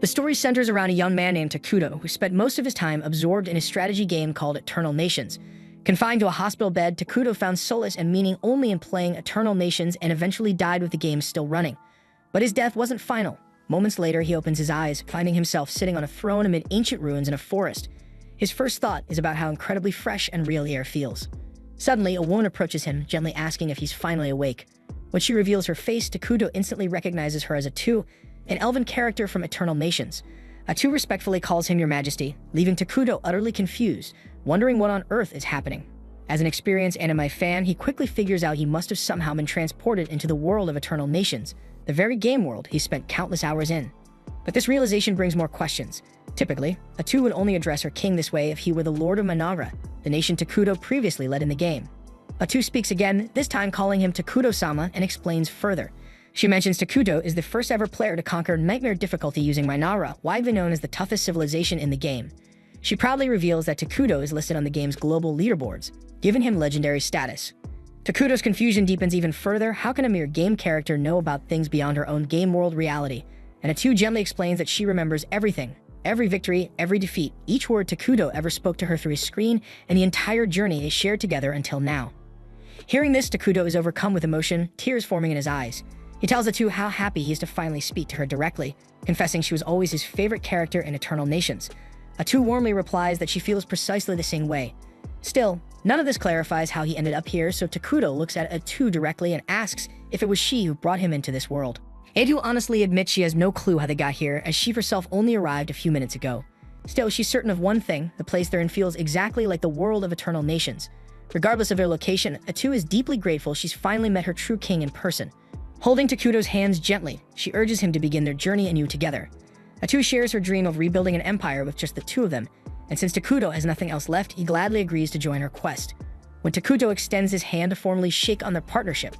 The story centers around a young man named Takuto who spent most of his time absorbed in a strategy game called Eternal Nations. Confined to a hospital bed, Takuto found solace and meaning only in playing Eternal Nations and eventually died with the game still running. But his death wasn't final. Moments later, he opens his eyes, finding himself sitting on a throne amid ancient ruins in a forest. His first thought is about how incredibly fresh and real the air feels. Suddenly, a woman approaches him, gently asking if he's finally awake. When she reveals her face, Takuto instantly recognizes her as Atu, an elven character from Eternal Nations. Atu respectfully calls him Your Majesty, leaving Takuto utterly confused, wondering what on earth is happening. As an experienced anime fan, he quickly figures out he must have somehow been transported into the world of Eternal Nations, the very game world he spent countless hours in. But this realization brings more questions. Typically, Atu would only address her king this way if he were the Lord of Manara, the nation Takuto previously led in the game. Atu speaks again, this time calling him Takuto-sama, and explains further. She mentions Takuto is the first ever player to conquer Nightmare difficulty using Manara, widely known as the toughest civilization in the game. She proudly reveals that Takuto is listed on the game's global leaderboards, giving him legendary status. Takuto's confusion deepens even further. How can a mere game character know about things beyond her own game world reality? And Atu gently explains that she remembers everything, every victory, every defeat, each word Takuto ever spoke to her through his screen, and the entire journey they shared together until now. Hearing this, Takuto is overcome with emotion, tears forming in his eyes. He tells Atu how happy he is to finally speak to her directly, confessing she was always his favorite character in Eternal Nations. Atu warmly replies that she feels precisely the same way. Still, none of this clarifies how he ended up here, so Takuto looks at Atu directly and asks if it was she who brought him into this world. Atu honestly admits she has no clue how they got here, as she herself only arrived a few minutes ago. Still, she's certain of one thing: the place they're in feels exactly like the world of Eternal Nations. Regardless of their location, Atu is deeply grateful she's finally met her true king in person. Holding Takuto's hands gently, she urges him to begin their journey anew together. Atu shares her dream of rebuilding an empire with just the two of them, and since Takuto has nothing else left, he gladly agrees to join her quest. When Takuto extends his hand to formally shake on their partnership,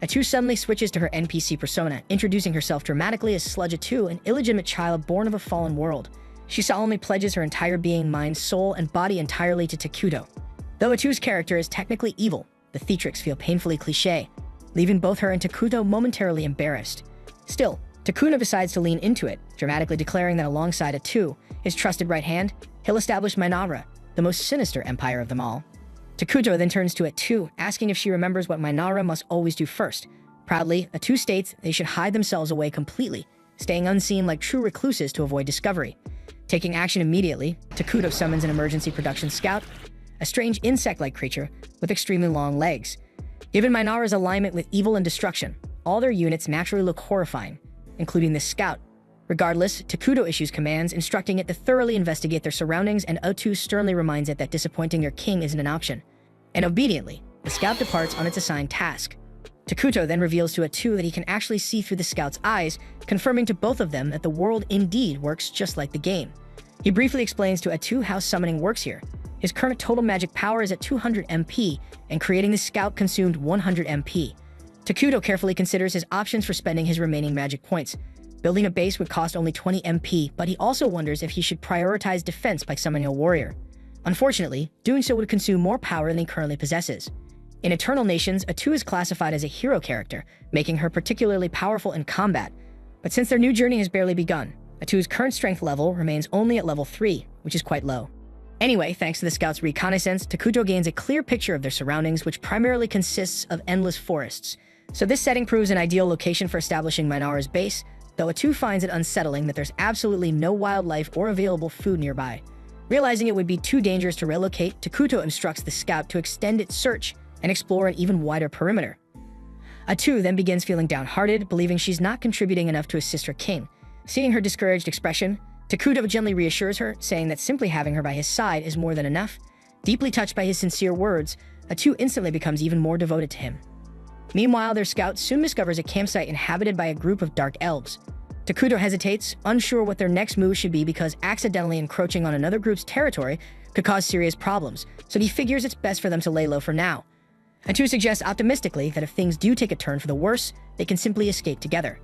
Atu suddenly switches to her NPC persona, introducing herself dramatically as Sludge Atu, an illegitimate child born of a fallen world. She solemnly pledges her entire being, mind, soul, and body entirely to Takuto. Though Atu's character is technically evil, the theatrics feel painfully cliché, leaving both her and Takuto momentarily embarrassed. Still, Takuto decides to lean into it, dramatically declaring that alongside Atu, his trusted right hand, he'll establish Manara, the most sinister empire of them all. Takuto then turns to Atu, asking if she remembers what Manara must always do first. Proudly, Atu states they should hide themselves away completely, staying unseen like true recluses to avoid discovery. Taking action immediately, Takuto summons an emergency production scout, a strange insect-like creature with extremely long legs. Given Manara's alignment with evil and destruction, all their units naturally look horrifying, including the scout. Regardless, Takuto issues commands instructing it to thoroughly investigate their surroundings, and Atu sternly reminds it that disappointing their king isn't an option. And obediently, the scout departs on its assigned task. Takuto then reveals to Atu that he can actually see through the scout's eyes, confirming to both of them that the world indeed works just like the game. He briefly explains to Atu how summoning works here. His current total magic power is at 200 MP, and creating the scout consumed 100 MP. Takuto carefully considers his options for spending his remaining magic points. Building a base would cost only 20 MP, but he also wonders if he should prioritize defense by summoning a warrior. Unfortunately, doing so would consume more power than he currently possesses. In Eternal Nations, Atu is classified as a hero character, making her particularly powerful in combat. But since their new journey has barely begun, Atu's current strength level remains only at level 3, which is quite low. Anyway, thanks to the scout's reconnaissance, Takuto gains a clear picture of their surroundings, which primarily consists of endless forests. So this setting proves an ideal location for establishing Manara's base, though Atu finds it unsettling that there's absolutely no wildlife or available food nearby. Realizing it would be too dangerous to relocate, Takuto instructs the scout to extend its search and explore an even wider perimeter. Atu then begins feeling downhearted, believing she's not contributing enough to assist her king. Seeing her discouraged expression, Takuto gently reassures her, saying that simply having her by his side is more than enough. Deeply touched by his sincere words, Atu instantly becomes even more devoted to him. Meanwhile, their scout soon discovers a campsite inhabited by a group of dark elves. Takuto hesitates, unsure what their next move should be because accidentally encroaching on another group's territory could cause serious problems, so he figures it's best for them to lay low for now. Atu suggests optimistically that if things do take a turn for the worse, they can simply escape together.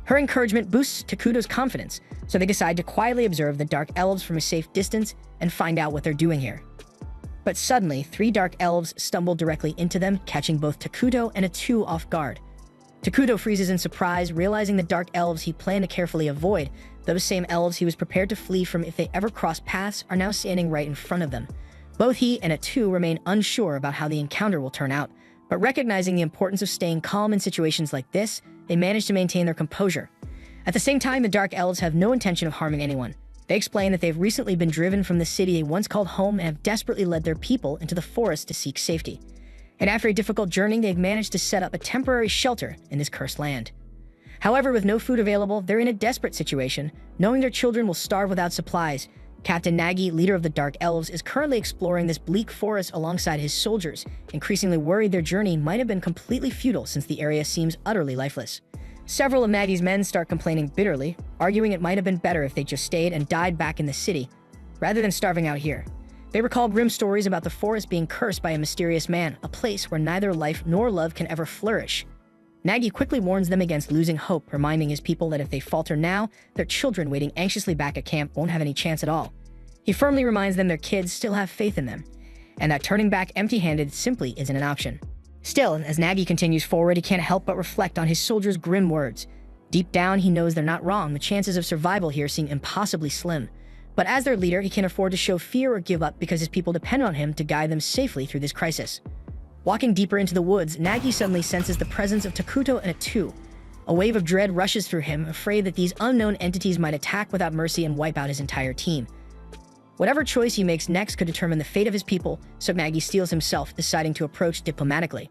Her encouragement boosts Takuto's confidence, so they decide to quietly observe the dark elves from a safe distance and find out what they're doing here. But suddenly, 3 dark elves stumble directly into them, catching both Takuto and Atu off guard. Takuto freezes in surprise, realizing the dark elves he planned to carefully avoid, those same elves he was prepared to flee from if they ever crossed paths, are now standing right in front of them. Both he and Atu remain unsure about how the encounter will turn out, but recognizing the importance of staying calm in situations like this, they manage to maintain their composure. At the same time, the dark elves have no intention of harming anyone. They explain that they've recently been driven from the city they once called home and have desperately led their people into the forest to seek safety. And after a difficult journey, they've managed to set up a temporary shelter in this cursed land. However, with no food available, they're in a desperate situation, knowing their children will starve without supplies. Captain Nagi, leader of the Dark Elves, is currently exploring this bleak forest alongside his soldiers, increasingly worried their journey might have been completely futile since the area seems utterly lifeless. Several of Nagi's men start complaining bitterly, arguing it might have been better if they just stayed and died back in the city, rather than starving out here. They recall grim stories about the forest being cursed by a mysterious man, a place where neither life nor love can ever flourish. Nagi quickly warns them against losing hope, reminding his people that if they falter now, their children waiting anxiously back at camp won't have any chance at all. He firmly reminds them their kids still have faith in them, and that turning back empty-handed simply isn't an option. Still, as Nagi continues forward, he can't help but reflect on his soldiers' grim words. Deep down, he knows they're not wrong. The chances of survival here seem impossibly slim. But as their leader, he can't afford to show fear or give up because his people depend on him to guide them safely through this crisis. Walking deeper into the woods, Nagi suddenly senses the presence of Takuto and Atu. A wave of dread rushes through him, afraid that these unknown entities might attack without mercy and wipe out his entire team. Whatever choice he makes next could determine the fate of his people, so Nagi steels himself, deciding to approach diplomatically.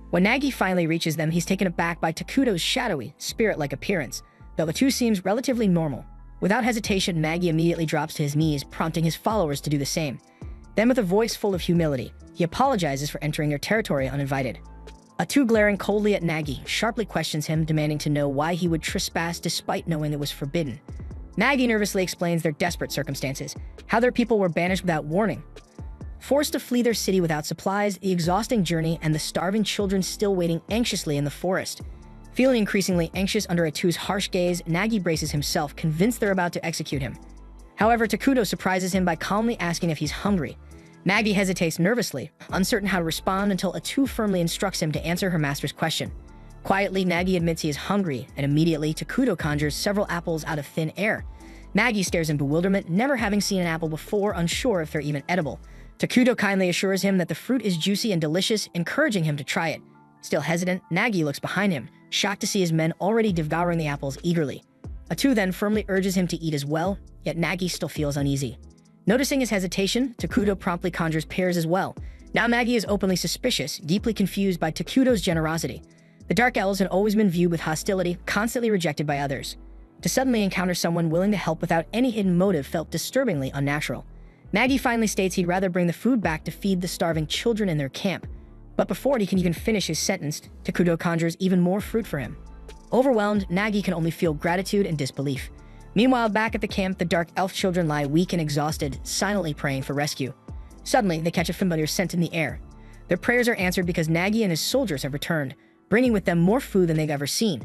When Nagi finally reaches them, he's taken aback by Takuto's shadowy, spirit-like appearance, though the two seems relatively normal. Without hesitation, Nagi immediately drops to his knees, prompting his followers to do the same. Then, with a voice full of humility, he apologizes for entering their territory uninvited. Atu, glaring coldly at Nagi, sharply questions him, demanding to know why he would trespass despite knowing it was forbidden. Nagi nervously explains their desperate circumstances, how their people were banished without warning, forced to flee their city without supplies, the exhausting journey, and the starving children still waiting anxiously in the forest. Feeling increasingly anxious under Atu's harsh gaze, Nagi braces himself, convinced they're about to execute him. However, Takuto surprises him by calmly asking if he's hungry. Nagi hesitates nervously, uncertain how to respond until Atu firmly instructs him to answer her master's question. Quietly, Nagi admits he is hungry, and immediately Takuto conjures several apples out of thin air. Nagi stares in bewilderment, never having seen an apple before, unsure if they're even edible. Takuto kindly assures him that the fruit is juicy and delicious, encouraging him to try it. Still hesitant, Nagi looks behind him, shocked to see his men already devouring the apples eagerly. Atu then firmly urges him to eat as well, yet Nagi still feels uneasy. Noticing his hesitation, Takuto promptly conjures pears as well. Now Nagi is openly suspicious, deeply confused by Takuto's generosity. The Dark Elves had always been viewed with hostility, constantly rejected by others. To suddenly encounter someone willing to help without any hidden motive felt disturbingly unnatural. Nagi finally states he'd rather bring the food back to feed the starving children in their camp. But before he can even finish his sentence, Takuto conjures even more fruit for him. Overwhelmed, Nagi can only feel gratitude and disbelief. Meanwhile, back at the camp, the Dark Elf children lie weak and exhausted, silently praying for rescue. Suddenly, they catch a familiar scent in the air. Their prayers are answered because Nagi and his soldiers have returned, bringing with them more food than they've ever seen.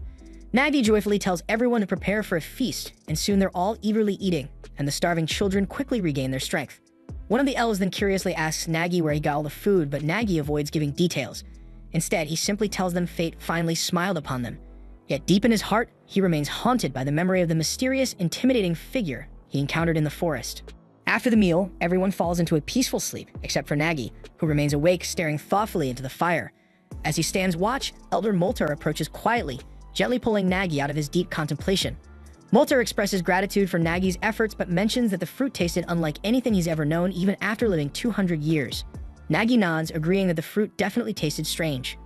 Nagi joyfully tells everyone to prepare for a feast, and soon they're all eagerly eating, and the starving children quickly regain their strength. One of the elves then curiously asks Nagi where he got all the food, but Nagi avoids giving details. Instead, he simply tells them fate finally smiled upon them. Yet deep in his heart, he remains haunted by the memory of the mysterious, intimidating figure he encountered in the forest. After the meal, everyone falls into a peaceful sleep, except for Nagi, who remains awake, staring thoughtfully into the fire. As he stands watch, Elder Moltar approaches quietly, gently pulling Nagi out of his deep contemplation. Moltar expresses gratitude for Nagi's efforts, but mentions that the fruit tasted unlike anything he's ever known, even after living 200 years. Nagi nods, agreeing that the fruit definitely tasted strange.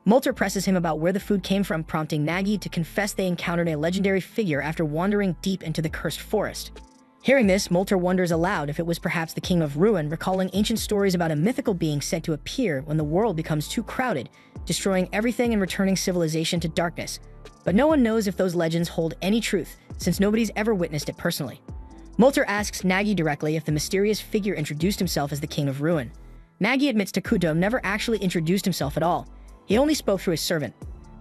Moltar presses him about where the food came from, prompting Nagi to confess they encountered a legendary figure after wandering deep into the cursed forest. Hearing this, Moltar wonders aloud if it was perhaps the King of Ruin, recalling ancient stories about a mythical being said to appear when the world becomes too crowded, destroying everything and returning civilization to darkness. But no one knows if those legends hold any truth, since nobody's ever witnessed it personally. Moltar asks Nagi directly if the mysterious figure introduced himself as the King of Ruin. Nagi admits Takuto never actually introduced himself at all. He only spoke through his servant.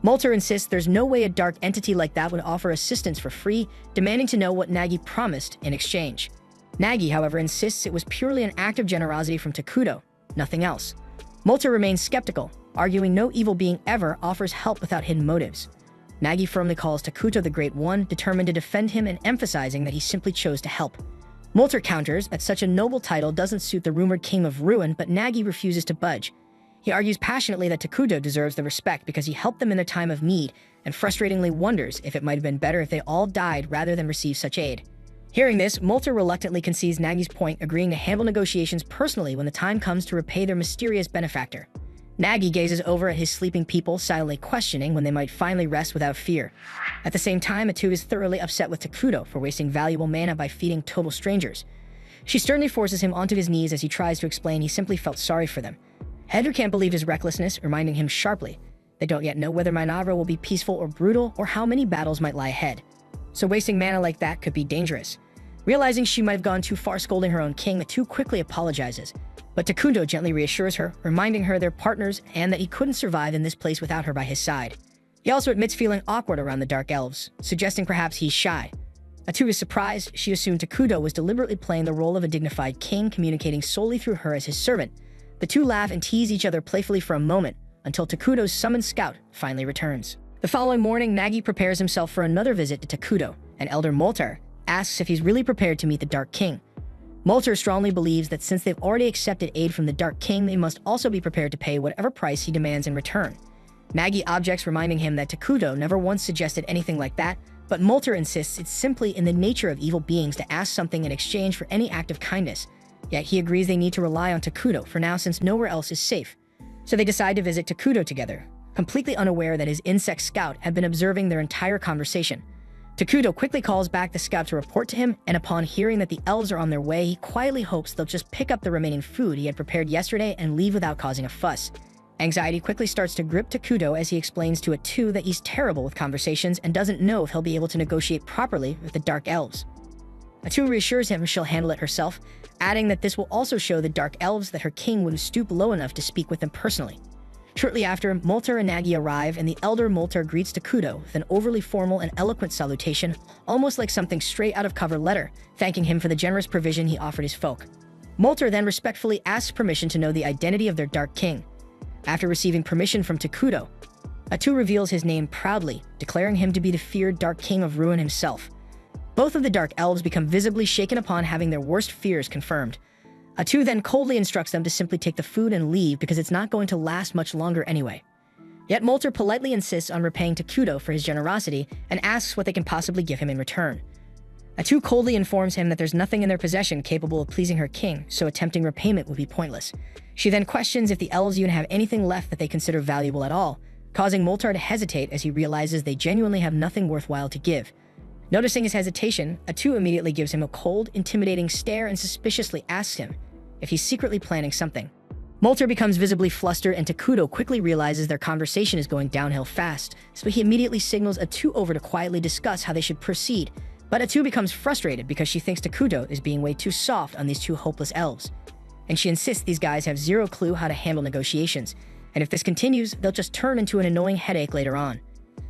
Moltar insists there's no way a dark entity like that would offer assistance for free, demanding to know what Nagi promised in exchange. Nagi, however, insists it was purely an act of generosity from Takuto, nothing else. Moltar remains skeptical, arguing no evil being ever offers help without hidden motives. Nagi firmly calls Takuto the Great One, determined to defend him and emphasizing that he simply chose to help. Molter counters that such a noble title doesn't suit the rumored King of Ruin, but Nagi refuses to budge. He argues passionately that Takuto deserves the respect because he helped them in their time of need, and frustratingly wonders if it might have been better if they all died rather than receive such aid. Hearing this, Molter reluctantly concedes Nagi's point, agreeing to handle negotiations personally when the time comes to repay their mysterious benefactor. Nagi gazes over at his sleeping people, silently questioning when they might finally rest without fear. At the same time, Atu is thoroughly upset with Takuto for wasting valuable mana by feeding total strangers. She sternly forces him onto his knees as he tries to explain he simply felt sorry for them. Hedru can't believe his recklessness, reminding him sharply, they don't yet know whether Mainavra will be peaceful or brutal, or how many battles might lie ahead. So wasting mana like that could be dangerous. Realizing she might have gone too far scolding her own king, Atu quickly apologizes. But Takuto gently reassures her, reminding her they're partners and that he couldn't survive in this place without her by his side. He also admits feeling awkward around the Dark Elves, suggesting perhaps he's shy. Atu is surprised. She assumed Takuto was deliberately playing the role of a dignified king, communicating solely through her as his servant. The two laugh and tease each other playfully for a moment, until Takuto's summoned scout finally returns. The following morning, Nagi prepares himself for another visit to Takuto, and Elder Molter asks if he's really prepared to meet the Dark King. Molter strongly believes that since they've already accepted aid from the Dark King, they must also be prepared to pay whatever price he demands in return. Nagi objects, reminding him that Takuto never once suggested anything like that, but Molter insists it's simply in the nature of evil beings to ask something in exchange for any act of kindness. Yet he agrees they need to rely on Takuto for now since nowhere else is safe. So they decide to visit Takuto together, completely unaware that his insect scout had been observing their entire conversation. Takuto quickly calls back the scout to report to him, and upon hearing that the elves are on their way, he quietly hopes they'll just pick up the remaining food he had prepared yesterday and leave without causing a fuss. Anxiety quickly starts to grip Takuto as he explains to Atu that he's terrible with conversations and doesn't know if he'll be able to negotiate properly with the Dark Elves. Atu reassures him she'll handle it herself, adding that this will also show the Dark Elves that her king wouldn't stoop low enough to speak with them personally. Shortly after, Molter and Nagi arrive, and the elder Molter greets Takuto with an overly formal and eloquent salutation, almost like something straight out of cover letter, thanking him for the generous provision he offered his folk. Molter then respectfully asks permission to know the identity of their Dark King. After receiving permission from Takuto, Atu reveals his name proudly, declaring him to be the feared Dark King of Ruin himself. Both of the Dark Elves become visibly shaken upon having their worst fears confirmed. Atu then coldly instructs them to simply take the food and leave because it's not going to last much longer anyway. Yet Molter politely insists on repaying Takuto for his generosity and asks what they can possibly give him in return. Atu coldly informs him that there's nothing in their possession capable of pleasing her king, so attempting repayment would be pointless. She then questions if the elves even have anything left that they consider valuable at all, causing Molter to hesitate as he realizes they genuinely have nothing worthwhile to give. Noticing his hesitation, Atu immediately gives him a cold, intimidating stare and suspiciously asks him if he's secretly planning something. Molter becomes visibly flustered, and Takuto quickly realizes their conversation is going downhill fast, so he immediately signals Atu over to quietly discuss how they should proceed. But Atu becomes frustrated because she thinks Takuto is being way too soft on these two hopeless elves. And she insists these guys have zero clue how to handle negotiations, and if this continues, they'll just turn into an annoying headache later on.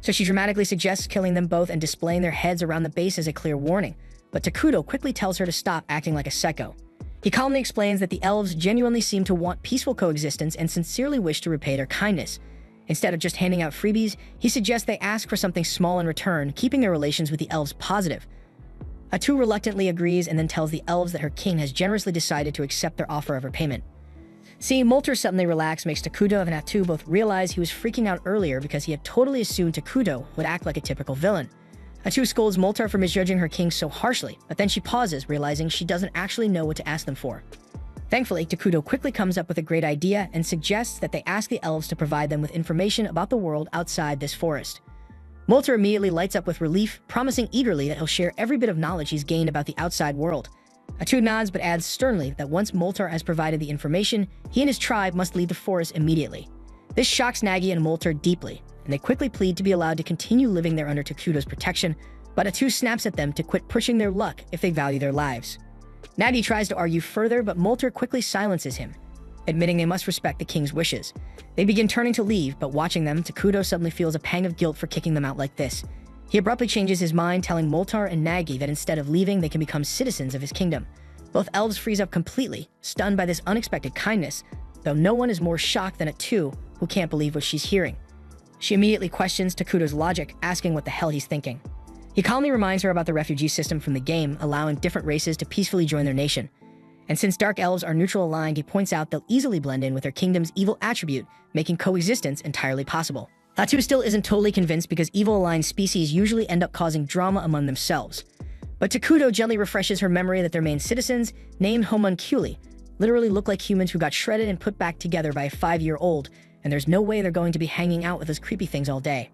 So she dramatically suggests killing them both and displaying their heads around the base as a clear warning, but Takuto quickly tells her to stop acting like a psycho. He calmly explains that the elves genuinely seem to want peaceful coexistence and sincerely wish to repay their kindness. Instead of just handing out freebies, he suggests they ask for something small in return, keeping their relations with the elves positive. Atu reluctantly agrees and then tells the elves that her king has generously decided to accept their offer of repayment. Seeing Molter suddenly relax makes Takuto and Atu both realize he was freaking out earlier because he had totally assumed Takuto would act like a typical villain. Atu scolds Molter for misjudging her king so harshly, but then she pauses, realizing she doesn't actually know what to ask them for. Thankfully, Takuto quickly comes up with a great idea and suggests that they ask the elves to provide them with information about the world outside this forest. Molter immediately lights up with relief, promising eagerly that he'll share every bit of knowledge he's gained about the outside world. Atu nods but adds sternly that once Molter has provided the information, he and his tribe must leave the forest immediately. This shocks Nagi and Molter deeply, and they quickly plead to be allowed to continue living there under Takuto's protection, but Atu snaps at them to quit pushing their luck if they value their lives. Nagi tries to argue further, but Molter quickly silences him, admitting they must respect the king's wishes. They begin turning to leave, but watching them, Takuto suddenly feels a pang of guilt for kicking them out like this. He abruptly changes his mind, telling Molter and Nagi that instead of leaving, they can become citizens of his kingdom. Both elves freeze up completely, stunned by this unexpected kindness, though no one is more shocked than Atu, who can't believe what she's hearing. She immediately questions Takuto's logic, asking what the hell he's thinking. He calmly reminds her about the refugee system from the game, allowing different races to peacefully join their nation. And since dark elves are neutral aligned, he points out they'll easily blend in with their kingdom's evil attribute, making coexistence entirely possible. Atu still isn't totally convinced because evil aligned species usually end up causing drama among themselves. But Takuto gently refreshes her memory that their main citizens, named homunculi, literally look like humans who got shredded and put back together by a 5-year-old, and there's no way they're going to be hanging out with those creepy things all day.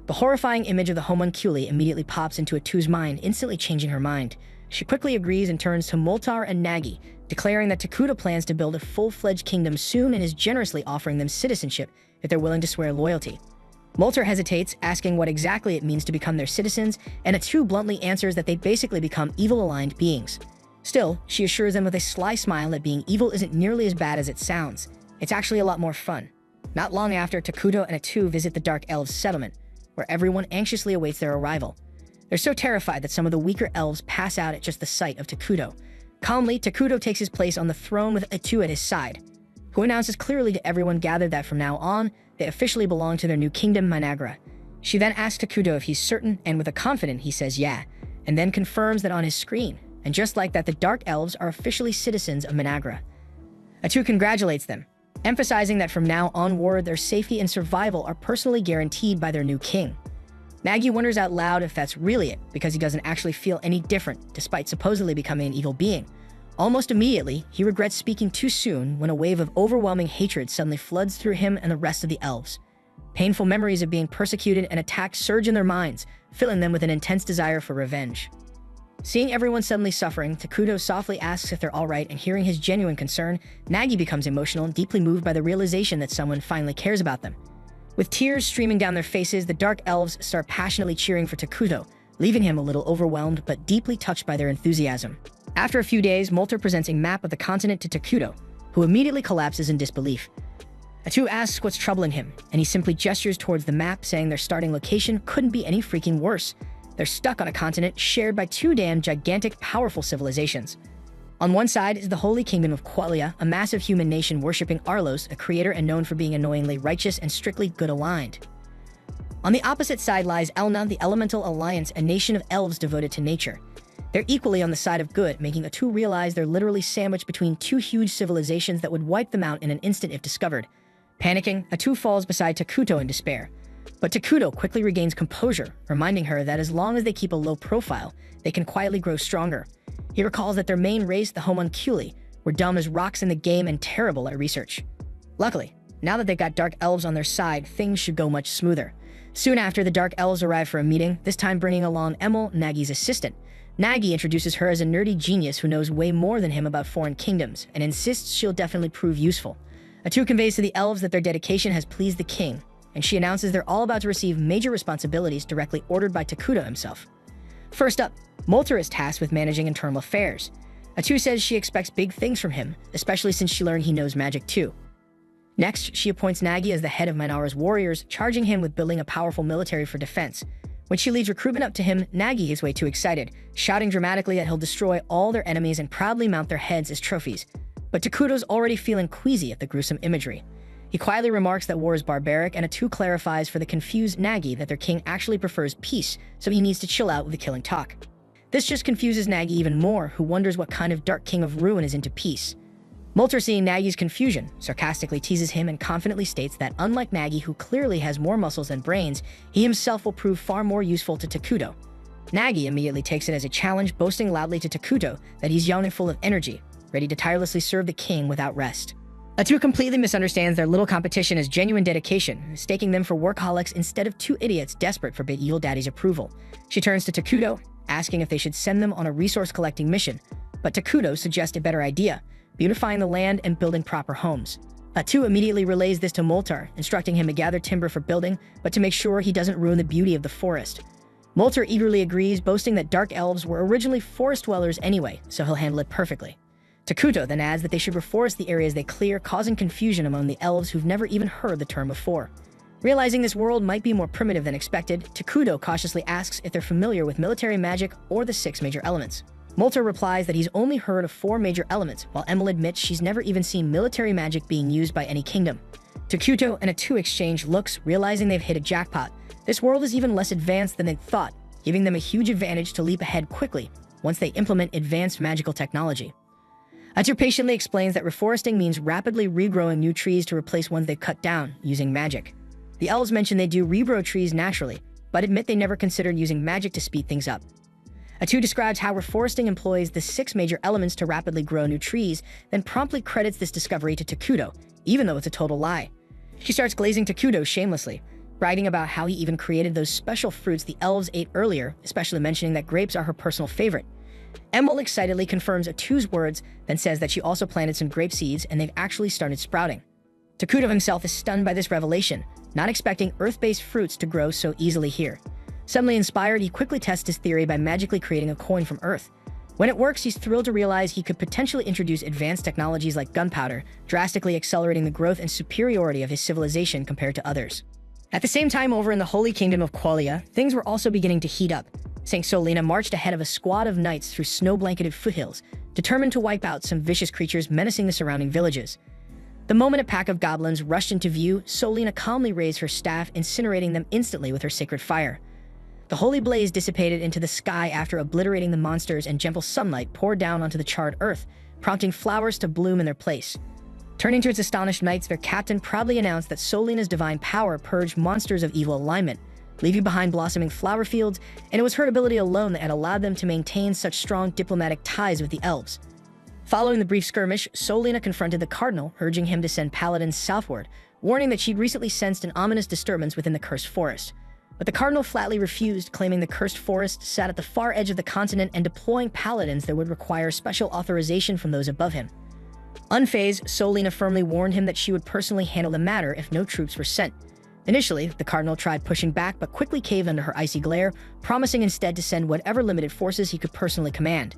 The horrifying image of the homunculi immediately pops into Atu's mind, instantly changing her mind. She quickly agrees and turns to Moltar and Nagi, declaring that Takuto plans to build a full-fledged kingdom soon and is generously offering them citizenship if they're willing to swear loyalty. Moltar hesitates, asking what exactly it means to become their citizens, and Atu bluntly answers that they'd basically become evil-aligned beings. Still, she assures them with a sly smile that being evil isn't nearly as bad as it sounds. It's actually a lot more fun. Not long after, Takuto and Atu visit the Dark Elves' settlement, where everyone anxiously awaits their arrival. They're so terrified that some of the weaker elves pass out at just the sight of Takuto. Calmly, Takuto takes his place on the throne with Atu at his side, who announces clearly to everyone gathered that from now on, they officially belong to their new kingdom, Managra. She then asks Takuto if he's certain, and with a confident he says yeah, and then confirms that on his screen. And just like that, the Dark Elves are officially citizens of Managra. Atu congratulates them, emphasizing that from now onward, their safety and survival are personally guaranteed by their new king. Nagi wonders out loud if that's really it, because he doesn't actually feel any different, despite supposedly becoming an evil being. Almost immediately, he regrets speaking too soon when a wave of overwhelming hatred suddenly floods through him and the rest of the elves. Painful memories of being persecuted and attacked surge in their minds, filling them with an intense desire for revenge. Seeing everyone suddenly suffering, Takuto softly asks if they're alright, and hearing his genuine concern, Nagi becomes emotional and deeply moved by the realization that someone finally cares about them. With tears streaming down their faces, the Dark Elves start passionately cheering for Takuto, leaving him a little overwhelmed but deeply touched by their enthusiasm. After a few days, Moltar presents a map of the continent to Takuto, who immediately collapses in disbelief. Atu asks what's troubling him, and he simply gestures towards the map, saying their starting location couldn't be any freaking worse. They're stuck on a continent shared by two damn gigantic, powerful civilizations. On one side is the Holy Kingdom of Qualia, a massive human nation worshipping Arlos, a creator and known for being annoyingly righteous and strictly good-aligned. On the opposite side lies Elna, the Elemental Alliance, a nation of elves devoted to nature. They're equally on the side of good, making Atu realize they're literally sandwiched between two huge civilizations that would wipe them out in an instant if discovered. Panicking, Atu falls beside Takuto in despair. But Takuto quickly regains composure, reminding her that as long as they keep a low profile, they can quietly grow stronger. He recalls that their main race, the homunculi, were dumb as rocks in the game and terrible at research. Luckily, now that they've got Dark Elves on their side, things should go much smoother. Soon after, the Dark Elves arrive for a meeting, this time bringing along Emil, Nagi's assistant. Nagi introduces her as a nerdy genius who knows way more than him about foreign kingdoms, and insists she'll definitely prove useful. Atu conveys to the elves that their dedication has pleased the king, and she announces they're all about to receive major responsibilities directly ordered by Takuto himself. First up, Moltar is tasked with managing internal affairs. Atu says she expects big things from him, especially since she learned he knows magic too. Next, she appoints Nagi as the head of Minara's warriors, charging him with building a powerful military for defense. When she leaves recruitment up to him, Nagi is way too excited, shouting dramatically that he'll destroy all their enemies and proudly mount their heads as trophies. But Takuto's already feeling queasy at the gruesome imagery. He quietly remarks that war is barbaric, and Atu clarifies for the confused Nagi that their king actually prefers peace, so he needs to chill out with the killing talk. This just confuses Nagi even more, who wonders what kind of dark king of ruin is into peace. Moltar, seeing Nagi's confusion, sarcastically teases him and confidently states that unlike Nagi, who clearly has more muscles than brains, he himself will prove far more useful to Takuto. Nagi immediately takes it as a challenge, boasting loudly to Takuto that he's young and full of energy, ready to tirelessly serve the king without rest. Atu completely misunderstands their little competition as genuine dedication, mistaking them for workaholics instead of two idiots desperate for Big Evil Daddy's approval. She turns to Takuto, asking if they should send them on a resource-collecting mission, but Takuto suggests a better idea, beautifying the land and building proper homes. Atu immediately relays this to Moltar, instructing him to gather timber for building, but to make sure he doesn't ruin the beauty of the forest. Moltar eagerly agrees, boasting that Dark Elves were originally forest dwellers anyway, so he'll handle it perfectly. Takuto then adds that they should reforest the areas they clear, causing confusion among the elves who've never even heard the term before. Realizing this world might be more primitive than expected, Takuto cautiously asks if they're familiar with military magic or the 6 major elements. Molter replies that he's only heard of 4 major elements, while Emil admits she's never even seen military magic being used by any kingdom. Takuto and A2 exchange looks, realizing they've hit a jackpot. This world is even less advanced than they'd thought, giving them a huge advantage to leap ahead quickly once they implement advanced magical technology. A2 patiently explains that reforesting means rapidly regrowing new trees to replace ones they've cut down using magic. The elves mention they do regrow trees naturally, but admit they never considered using magic to speed things up. A2 describes how reforesting employs the 6 major elements to rapidly grow new trees, then promptly credits this discovery to Takuto, even though it's a total lie. She starts glazing Takuto shamelessly, bragging about how he even created those special fruits the elves ate earlier, especially mentioning that grapes are her personal favorite. Emil excitedly confirms A2's words, then says that she also planted some grape seeds and they've actually started sprouting. Takuto himself is stunned by this revelation, not expecting earth-based fruits to grow so easily here. Suddenly inspired, he quickly tests his theory by magically creating a coin from earth. When it works, he's thrilled to realize he could potentially introduce advanced technologies like gunpowder, drastically accelerating the growth and superiority of his civilization compared to others. At the same time, over in the Holy Kingdom of Qualia, things were also beginning to heat up. Saint Solina marched ahead of a squad of knights through snow-blanketed foothills, determined to wipe out some vicious creatures menacing the surrounding villages. The moment a pack of goblins rushed into view, Solina calmly raised her staff, incinerating them instantly with her sacred fire. The holy blaze dissipated into the sky after obliterating the monsters, and gentle sunlight poured down onto the charred earth, prompting flowers to bloom in their place. Turning to its astonished knights, their captain proudly announced that Solina's divine power purged monsters of evil alignment, leaving behind blossoming flower fields, and it was her ability alone that had allowed them to maintain such strong diplomatic ties with the elves. Following the brief skirmish, Solina confronted the cardinal, urging him to send paladins southward, warning that she'd recently sensed an ominous disturbance within the cursed forest. But the cardinal flatly refused, claiming the cursed forest sat at the far edge of the continent and deploying paladins that would require special authorization from those above him. Unfazed, Solina firmly warned him that she would personally handle the matter if no troops were sent. Initially, the cardinal tried pushing back but quickly caved under her icy glare, promising instead to send whatever limited forces he could personally command.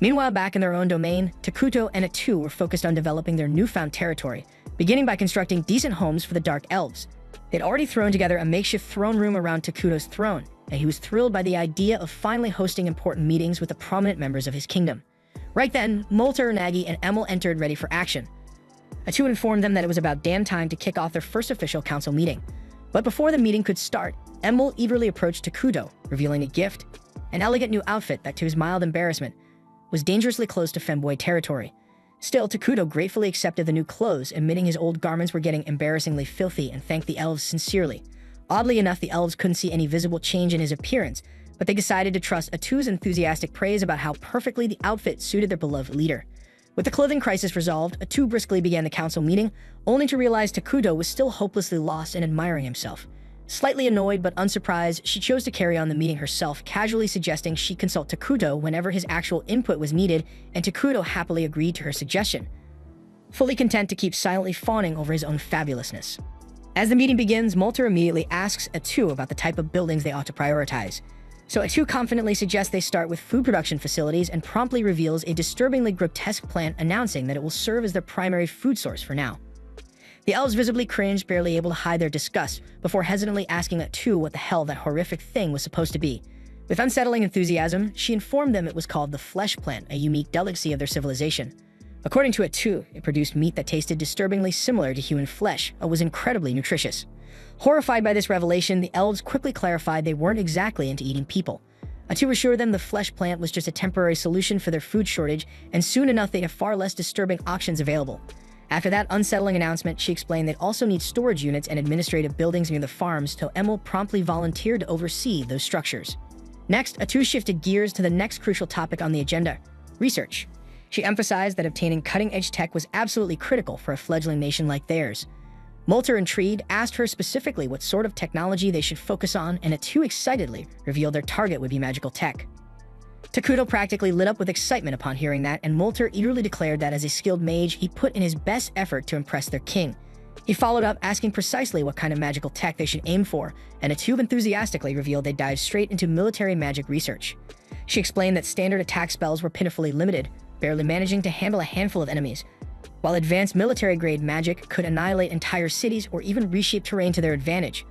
Meanwhile, back in their own domain, Takuto and A2 were focused on developing their newfound territory, beginning by constructing decent homes for the Dark Elves. They'd already thrown together a makeshift throne room around Takuto's throne, and he was thrilled by the idea of finally hosting important meetings with the prominent members of his kingdom. Right then, Molter, Nagi, and Emil entered ready for action. A2 informed them that it was about damn time to kick off their first official council meeting. But before the meeting could start, Emil eagerly approached Takuto, revealing a gift, an elegant new outfit that, to his mild embarrassment, was dangerously close to femboy territory. Still, Takuto gratefully accepted the new clothes, admitting his old garments were getting embarrassingly filthy, and thanked the elves sincerely. Oddly enough, the elves couldn't see any visible change in his appearance, but they decided to trust A2's enthusiastic praise about how perfectly the outfit suited their beloved leader. With the clothing crisis resolved, A2 briskly began the council meeting, only to realize Takuto was still hopelessly lost and admiring himself. Slightly annoyed but unsurprised, she chose to carry on the meeting herself, casually suggesting she consult Takuto whenever his actual input was needed, and Takuto happily agreed to her suggestion, fully content to keep silently fawning over his own fabulousness. As the meeting begins, Molter immediately asks A2 about the type of buildings they ought to prioritize. So A2 confidently suggests they start with food production facilities and promptly reveals a disturbingly grotesque plant, announcing that it will serve as their primary food source for now. The elves visibly cringed, barely able to hide their disgust, before hesitantly asking A2 what the hell that horrific thing was supposed to be. With unsettling enthusiasm, she informed them it was called the flesh plant, a unique delicacy of their civilization. According to A2, it produced meat that tasted disturbingly similar to human flesh, but was incredibly nutritious. Horrified by this revelation, the elves quickly clarified they weren't exactly into eating people. A2 assured them the flesh plant was just a temporary solution for their food shortage, and soon enough they'd have far less disturbing options available. After that unsettling announcement, she explained they'd also need storage units and administrative buildings near the farms, till Emil promptly volunteered to oversee those structures. Next, A2 shifted gears to the next crucial topic on the agenda: research. She emphasized that obtaining cutting-edge tech was absolutely critical for a fledgling nation like theirs. Molter, intrigued, asked her specifically what sort of technology they should focus on, and A2 excitedly revealed their target would be magical tech. Takuto practically lit up with excitement upon hearing that, and Molter eagerly declared that as a skilled mage, he put in his best effort to impress their king. He followed up, asking precisely what kind of magical tech they should aim for, and A2 enthusiastically revealed they'd dive straight into military magic research. She explained that standard attack spells were pitifully limited, barely managing to handle a handful of enemies, while advanced military-grade magic could annihilate entire cities or even reshape terrain to their advantage.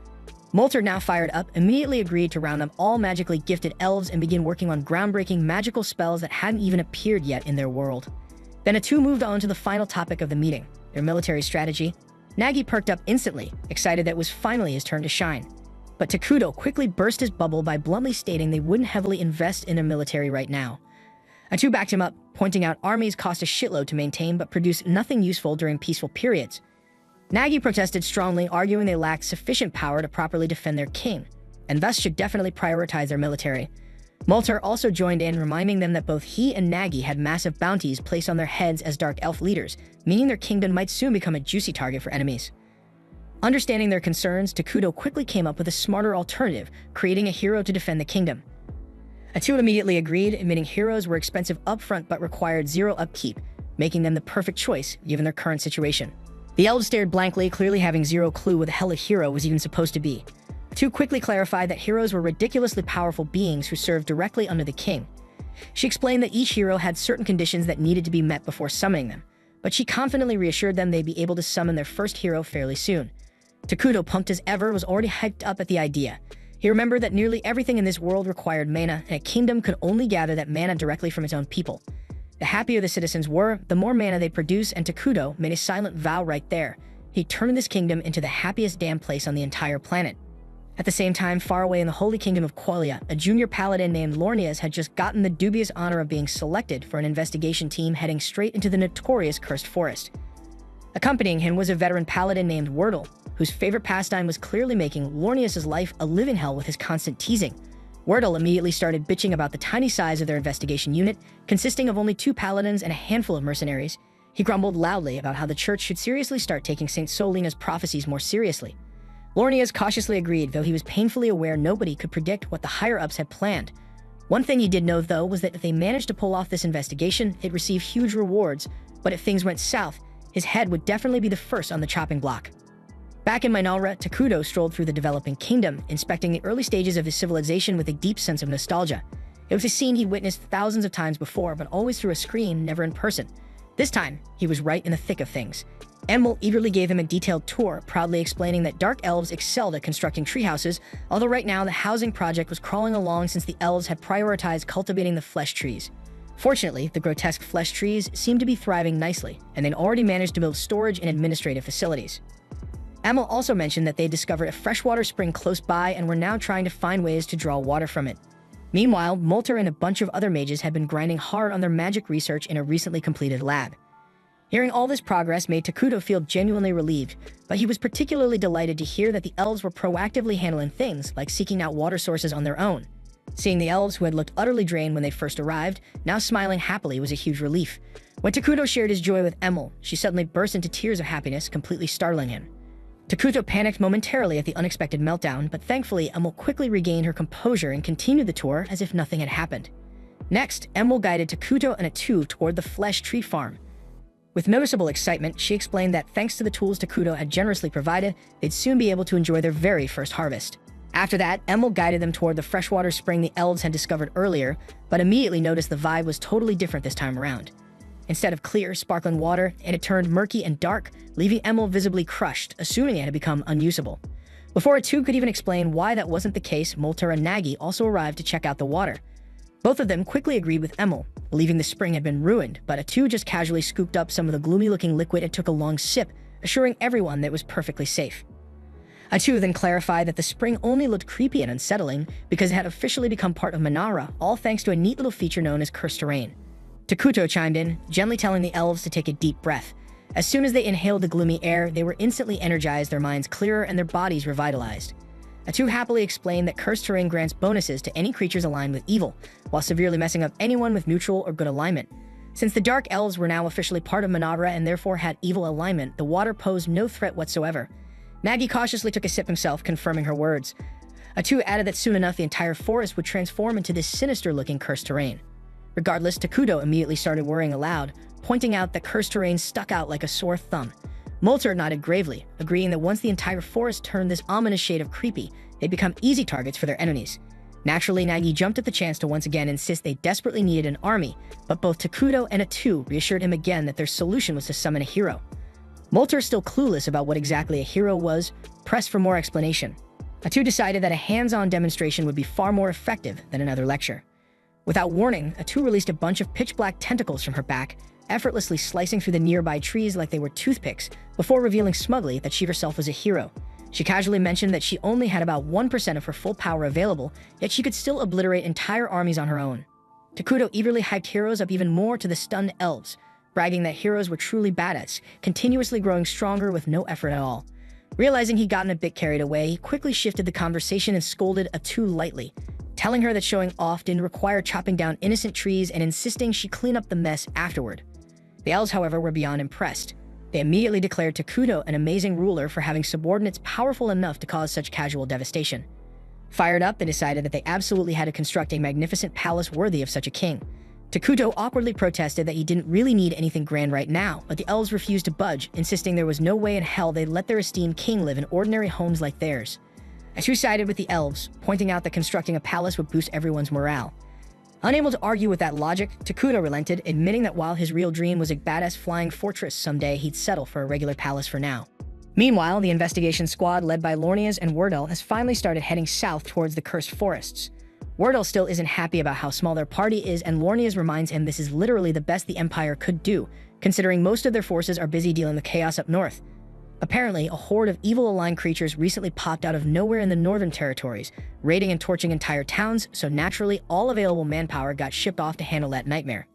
Molter, now fired up, immediately agreed to round up all magically gifted elves and begin working on groundbreaking magical spells that hadn't even appeared yet in their world. Then Atu moved on to the final topic of the meeting, their military strategy. Nagi perked up instantly, excited that it was finally his turn to shine. But Takuto quickly burst his bubble by bluntly stating they wouldn't heavily invest in their military right now. Atu backed him up, pointing out armies cost a shitload to maintain but produce nothing useful during peaceful periods. Nagi protested strongly, arguing they lacked sufficient power to properly defend their king, and thus should definitely prioritize their military. Molter also joined in, reminding them that both he and Nagi had massive bounties placed on their heads as Dark Elf leaders, meaning their kingdom might soon become a juicy target for enemies. Understanding their concerns, Takuto quickly came up with a smarter alternative, creating a hero to defend the kingdom. Atu immediately agreed, admitting heroes were expensive upfront but required zero upkeep, making them the perfect choice given their current situation. The elves stared blankly, clearly having zero clue what the hell a hero was even supposed to be. Atu quickly clarified that heroes were ridiculously powerful beings who served directly under the king. She explained that each hero had certain conditions that needed to be met before summoning them, but she confidently reassured them they'd be able to summon their first hero fairly soon. Takuto, pumped as ever, was already hyped up at the idea. He remembered that nearly everything in this world required mana, and a kingdom could only gather that mana directly from its own people. The happier the citizens were, the more mana they'd produce, and Takuto made a silent vow right there. He'd turn this kingdom into the happiest damn place on the entire planet. At the same time, far away in the holy kingdom of Qualia, a junior paladin named Lornias had just gotten the dubious honor of being selected for an investigation team heading straight into the notorious Cursed Forest. Accompanying him was a veteran paladin named Wordle, whose favorite pastime was clearly making Lornias' life a living hell with his constant teasing. Wordle immediately started bitching about the tiny size of their investigation unit, consisting of only 2 paladins and a handful of mercenaries. He grumbled loudly about how the church should seriously start taking St. Solina's prophecies more seriously. Lornias cautiously agreed, though he was painfully aware nobody could predict what the higher-ups had planned. One thing he did know, though, was that if they managed to pull off this investigation, they'd receive huge rewards, but if things went south, his head would definitely be the first on the chopping block. Back in Minalra, Takuto strolled through the developing kingdom, inspecting the early stages of his civilization with a deep sense of nostalgia. It was a scene he'd witnessed thousands of times before, but always through a screen, never in person. This time, he was right in the thick of things. Emil eagerly gave him a detailed tour, proudly explaining that dark elves excelled at constructing treehouses, although right now the housing project was crawling along since the elves had prioritized cultivating the flesh trees. Fortunately, the grotesque flesh trees seemed to be thriving nicely, and they'd already managed to build storage and administrative facilities. Emil also mentioned that they discovered a freshwater spring close by and were now trying to find ways to draw water from it. Meanwhile, Molter and a bunch of other mages had been grinding hard on their magic research in a recently completed lab. Hearing all this progress made Takuto feel genuinely relieved, but he was particularly delighted to hear that the elves were proactively handling things like seeking out water sources on their own. Seeing the elves, who had looked utterly drained when they first arrived, now smiling happily was a huge relief. When Takuto shared his joy with Emil, she suddenly burst into tears of happiness, completely startling him. Takuto panicked momentarily at the unexpected meltdown, but thankfully Emil quickly regained her composure and continued the tour as if nothing had happened. Next, Emil guided Takuto and Atu toward the flesh tree farm. With noticeable excitement, she explained that thanks to the tools Takuto had generously provided, they'd soon be able to enjoy their very first harvest. After that, Emil guided them toward the freshwater spring the elves had discovered earlier, but immediately noticed the vibe was totally different this time around. Instead of clear, sparkling water, it had turned murky and dark, leaving Emil visibly crushed, assuming it had become unusable. Before Atu could even explain why that wasn't the case, Molter and Nagi also arrived to check out the water. Both of them quickly agreed with Emil, believing the spring had been ruined, but Atu just casually scooped up some of the gloomy-looking liquid and took a long sip, assuring everyone that it was perfectly safe. Atu then clarified that the spring only looked creepy and unsettling because it had officially become part of Minara, all thanks to a neat little feature known as cursed terrain. Takuto chimed in, gently telling the elves to take a deep breath. As soon as they inhaled the gloomy air, they were instantly energized, their minds clearer, and their bodies revitalized. Atu happily explained that cursed terrain grants bonuses to any creatures aligned with evil, while severely messing up anyone with neutral or good alignment. Since the Dark Elves were now officially part of Minara and therefore had evil alignment, the water posed no threat whatsoever. Nagi cautiously took a sip himself, confirming her words. Atu added that soon enough the entire forest would transform into this sinister-looking cursed terrain. Regardless, Takuto immediately started worrying aloud, pointing out that cursed terrain stuck out like a sore thumb. Molter nodded gravely, agreeing that once the entire forest turned this ominous shade of creepy, they'd become easy targets for their enemies. Naturally, Nagi jumped at the chance to once again insist they desperately needed an army, but both Takuto and Atu reassured him again that their solution was to summon a hero. Molter, still clueless about what exactly a hero was, pressed for more explanation. Atu decided that a hands-on demonstration would be far more effective than another lecture. Without warning, Atu released a bunch of pitch-black tentacles from her back, effortlessly slicing through the nearby trees like they were toothpicks, before revealing smugly that she herself was a hero. She casually mentioned that she only had about 1% of her full power available, yet she could still obliterate entire armies on her own. Takuto eagerly hyped heroes up even more to the stunned elves, bragging that heroes were truly badass, continuously growing stronger with no effort at all. Realizing he'd gotten a bit carried away, he quickly shifted the conversation and scolded Atu lightly, telling her that showing off didn't require chopping down innocent trees and insisting she clean up the mess afterward. The elves, however, were beyond impressed. They immediately declared Takuto an amazing ruler for having subordinates powerful enough to cause such casual devastation. Fired up, they decided that they absolutely had to construct a magnificent palace worthy of such a king. Takuto awkwardly protested that he didn't really need anything grand right now, but the elves refused to budge, insisting there was no way in hell they'd let their esteemed king live in ordinary homes like theirs. Atu sided with the elves, pointing out that constructing a palace would boost everyone's morale. Unable to argue with that logic, Takuto relented, admitting that while his real dream was a badass flying fortress someday, he'd settle for a regular palace for now. Meanwhile, the investigation squad led by Lornias and Wordle has finally started heading south towards the cursed forests. Wordle still isn't happy about how small their party is, and Lornias reminds him this is literally the best the Empire could do, considering most of their forces are busy dealing with chaos up north. Apparently, a horde of evil-aligned creatures recently popped out of nowhere in the northern territories, raiding and torching entire towns, so naturally all available manpower got shipped off to handle that nightmare.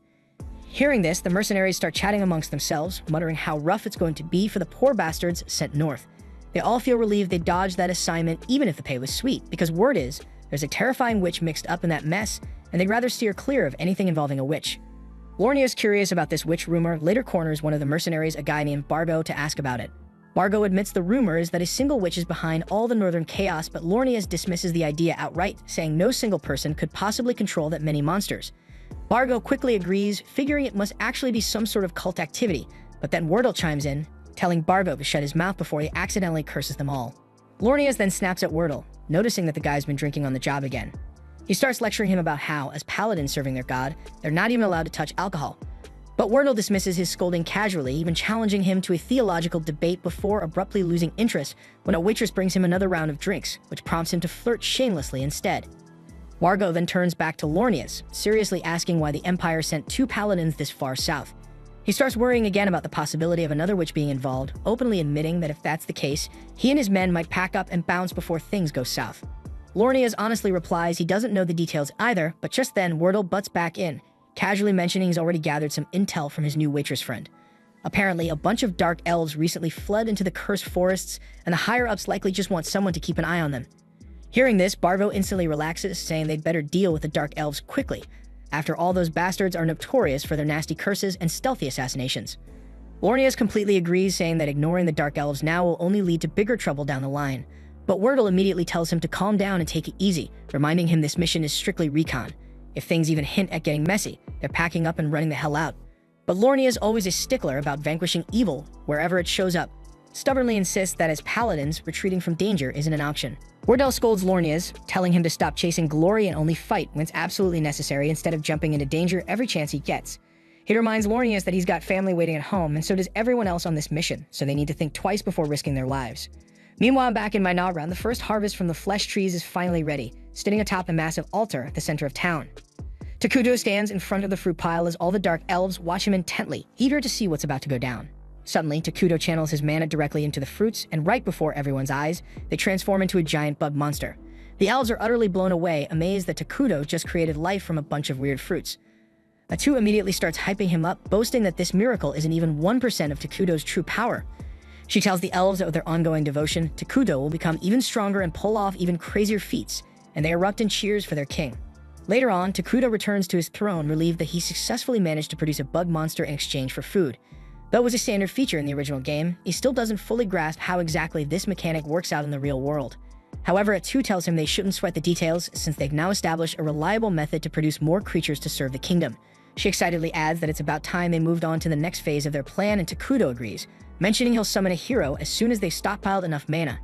Hearing this, the mercenaries start chatting amongst themselves, muttering how rough it's going to be for the poor bastards sent north. They all feel relieved they dodged that assignment even if the pay was sweet, because word is, there's a terrifying witch mixed up in that mess, and they'd rather steer clear of anything involving a witch. Lornias, curious about this witch rumor, later corners one of the mercenaries, a guy named Bargo, to ask about it. Bargo admits the rumor is that a single witch is behind all the northern chaos, but Lornias dismisses the idea outright, saying no single person could possibly control that many monsters. Bargo quickly agrees, figuring it must actually be some sort of cult activity, but then Wordle chimes in, telling Bargo to shut his mouth before he accidentally curses them all. Lornias then snaps at Wordle, noticing that the guy's been drinking on the job again. He starts lecturing him about how, as paladins serving their god, they're not even allowed to touch alcohol. But Wordle dismisses his scolding casually, even challenging him to a theological debate before abruptly losing interest when a waitress brings him another round of drinks, which prompts him to flirt shamelessly instead. Bargo then turns back to Lornias, seriously asking why the Empire sent 2 paladins this far south. He starts worrying again about the possibility of another witch being involved, openly admitting that if that's the case, he and his men might pack up and bounce before things go south. Lornias honestly replies he doesn't know the details either, but just then Wordle butts back in, casually mentioning he's already gathered some intel from his new waitress friend. Apparently, a bunch of dark elves recently fled into the cursed forests, and the higher-ups likely just want someone to keep an eye on them. Hearing this, Barvo instantly relaxes, saying they'd better deal with the dark elves quickly. After all, those bastards are notorious for their nasty curses and stealthy assassinations. Lornias completely agrees, saying that ignoring the dark elves now will only lead to bigger trouble down the line. But Wordle immediately tells him to calm down and take it easy, reminding him this mission is strictly recon. If things even hint at getting messy, they're packing up and running the hell out. But Lornia is always a stickler about vanquishing evil wherever it shows up, stubbornly insists that as paladins, retreating from danger isn't an option. Wordle scolds Lornias, telling him to stop chasing glory and only fight when it's absolutely necessary instead of jumping into danger every chance he gets. He reminds Lornias that he's got family waiting at home, and so does everyone else on this mission, so they need to think twice before risking their lives. Meanwhile, back in Minagran, the first harvest from the flesh trees is finally ready, standing atop a massive altar at the center of town. Takuto stands in front of the fruit pile as all the dark elves watch him intently, eager to see what's about to go down. Suddenly, Takuto channels his mana directly into the fruits, and right before everyone's eyes, they transform into a giant bug monster. The elves are utterly blown away, amazed that Takuto just created life from a bunch of weird fruits. Atu immediately starts hyping him up, boasting that this miracle isn't even 1% of Takuto's true power. She tells the elves that with their ongoing devotion, Takuto will become even stronger and pull off even crazier feats, and they erupt in cheers for their king. Later on, Takuto returns to his throne, relieved that he successfully managed to produce a bug monster in exchange for food. Though it was a standard feature in the original game, he still doesn't fully grasp how exactly this mechanic works out in the real world. However, Atu tells him they shouldn't sweat the details since they've now established a reliable method to produce more creatures to serve the kingdom. She excitedly adds that it's about time they moved on to the next phase of their plan, and Takuto agrees, mentioning he'll summon a hero as soon as they stockpiled enough mana.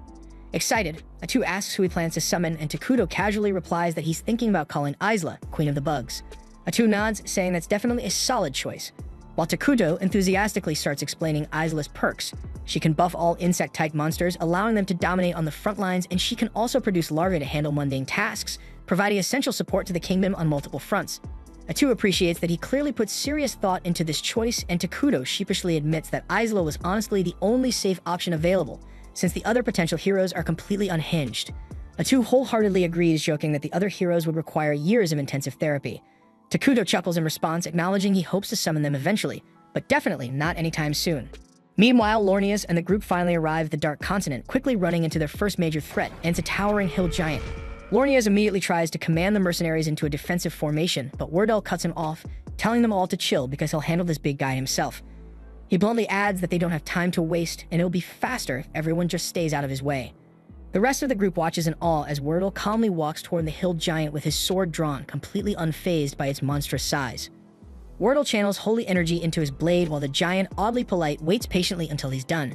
Excited, Atu asks who he plans to summon, and Takuto casually replies that he's thinking about calling Isla, Queen of the Bugs. Atu nods, saying that's definitely a solid choice, while Takuto enthusiastically starts explaining Isla's perks, She can buff all insect-type monsters, allowing them to dominate on the front lines, and she can also produce larvae to handle mundane tasks, providing essential support to the kingdom on multiple fronts. Atu appreciates that he clearly put serious thought into this choice, and Takuto sheepishly admits that Isla was honestly the only safe option available, since the other potential heroes are completely unhinged. Atu wholeheartedly agrees, joking that the other heroes would require years of intensive therapy. Takuto chuckles in response, acknowledging he hopes to summon them eventually, but definitely not anytime soon. Meanwhile, Lornius and the group finally arrive at the Dark Continent, quickly running into their first major threat, and it's a towering hill giant. Lornius immediately tries to command the mercenaries into a defensive formation, but Wardell cuts him off, telling them all to chill because he'll handle this big guy himself. He bluntly adds that they don't have time to waste, and it'll be faster if everyone just stays out of his way. The rest of the group watches in awe as Wardell calmly walks toward the hill giant with his sword drawn, completely unfazed by its monstrous size. Wardell channels holy energy into his blade while the giant, oddly polite, waits patiently until he's done.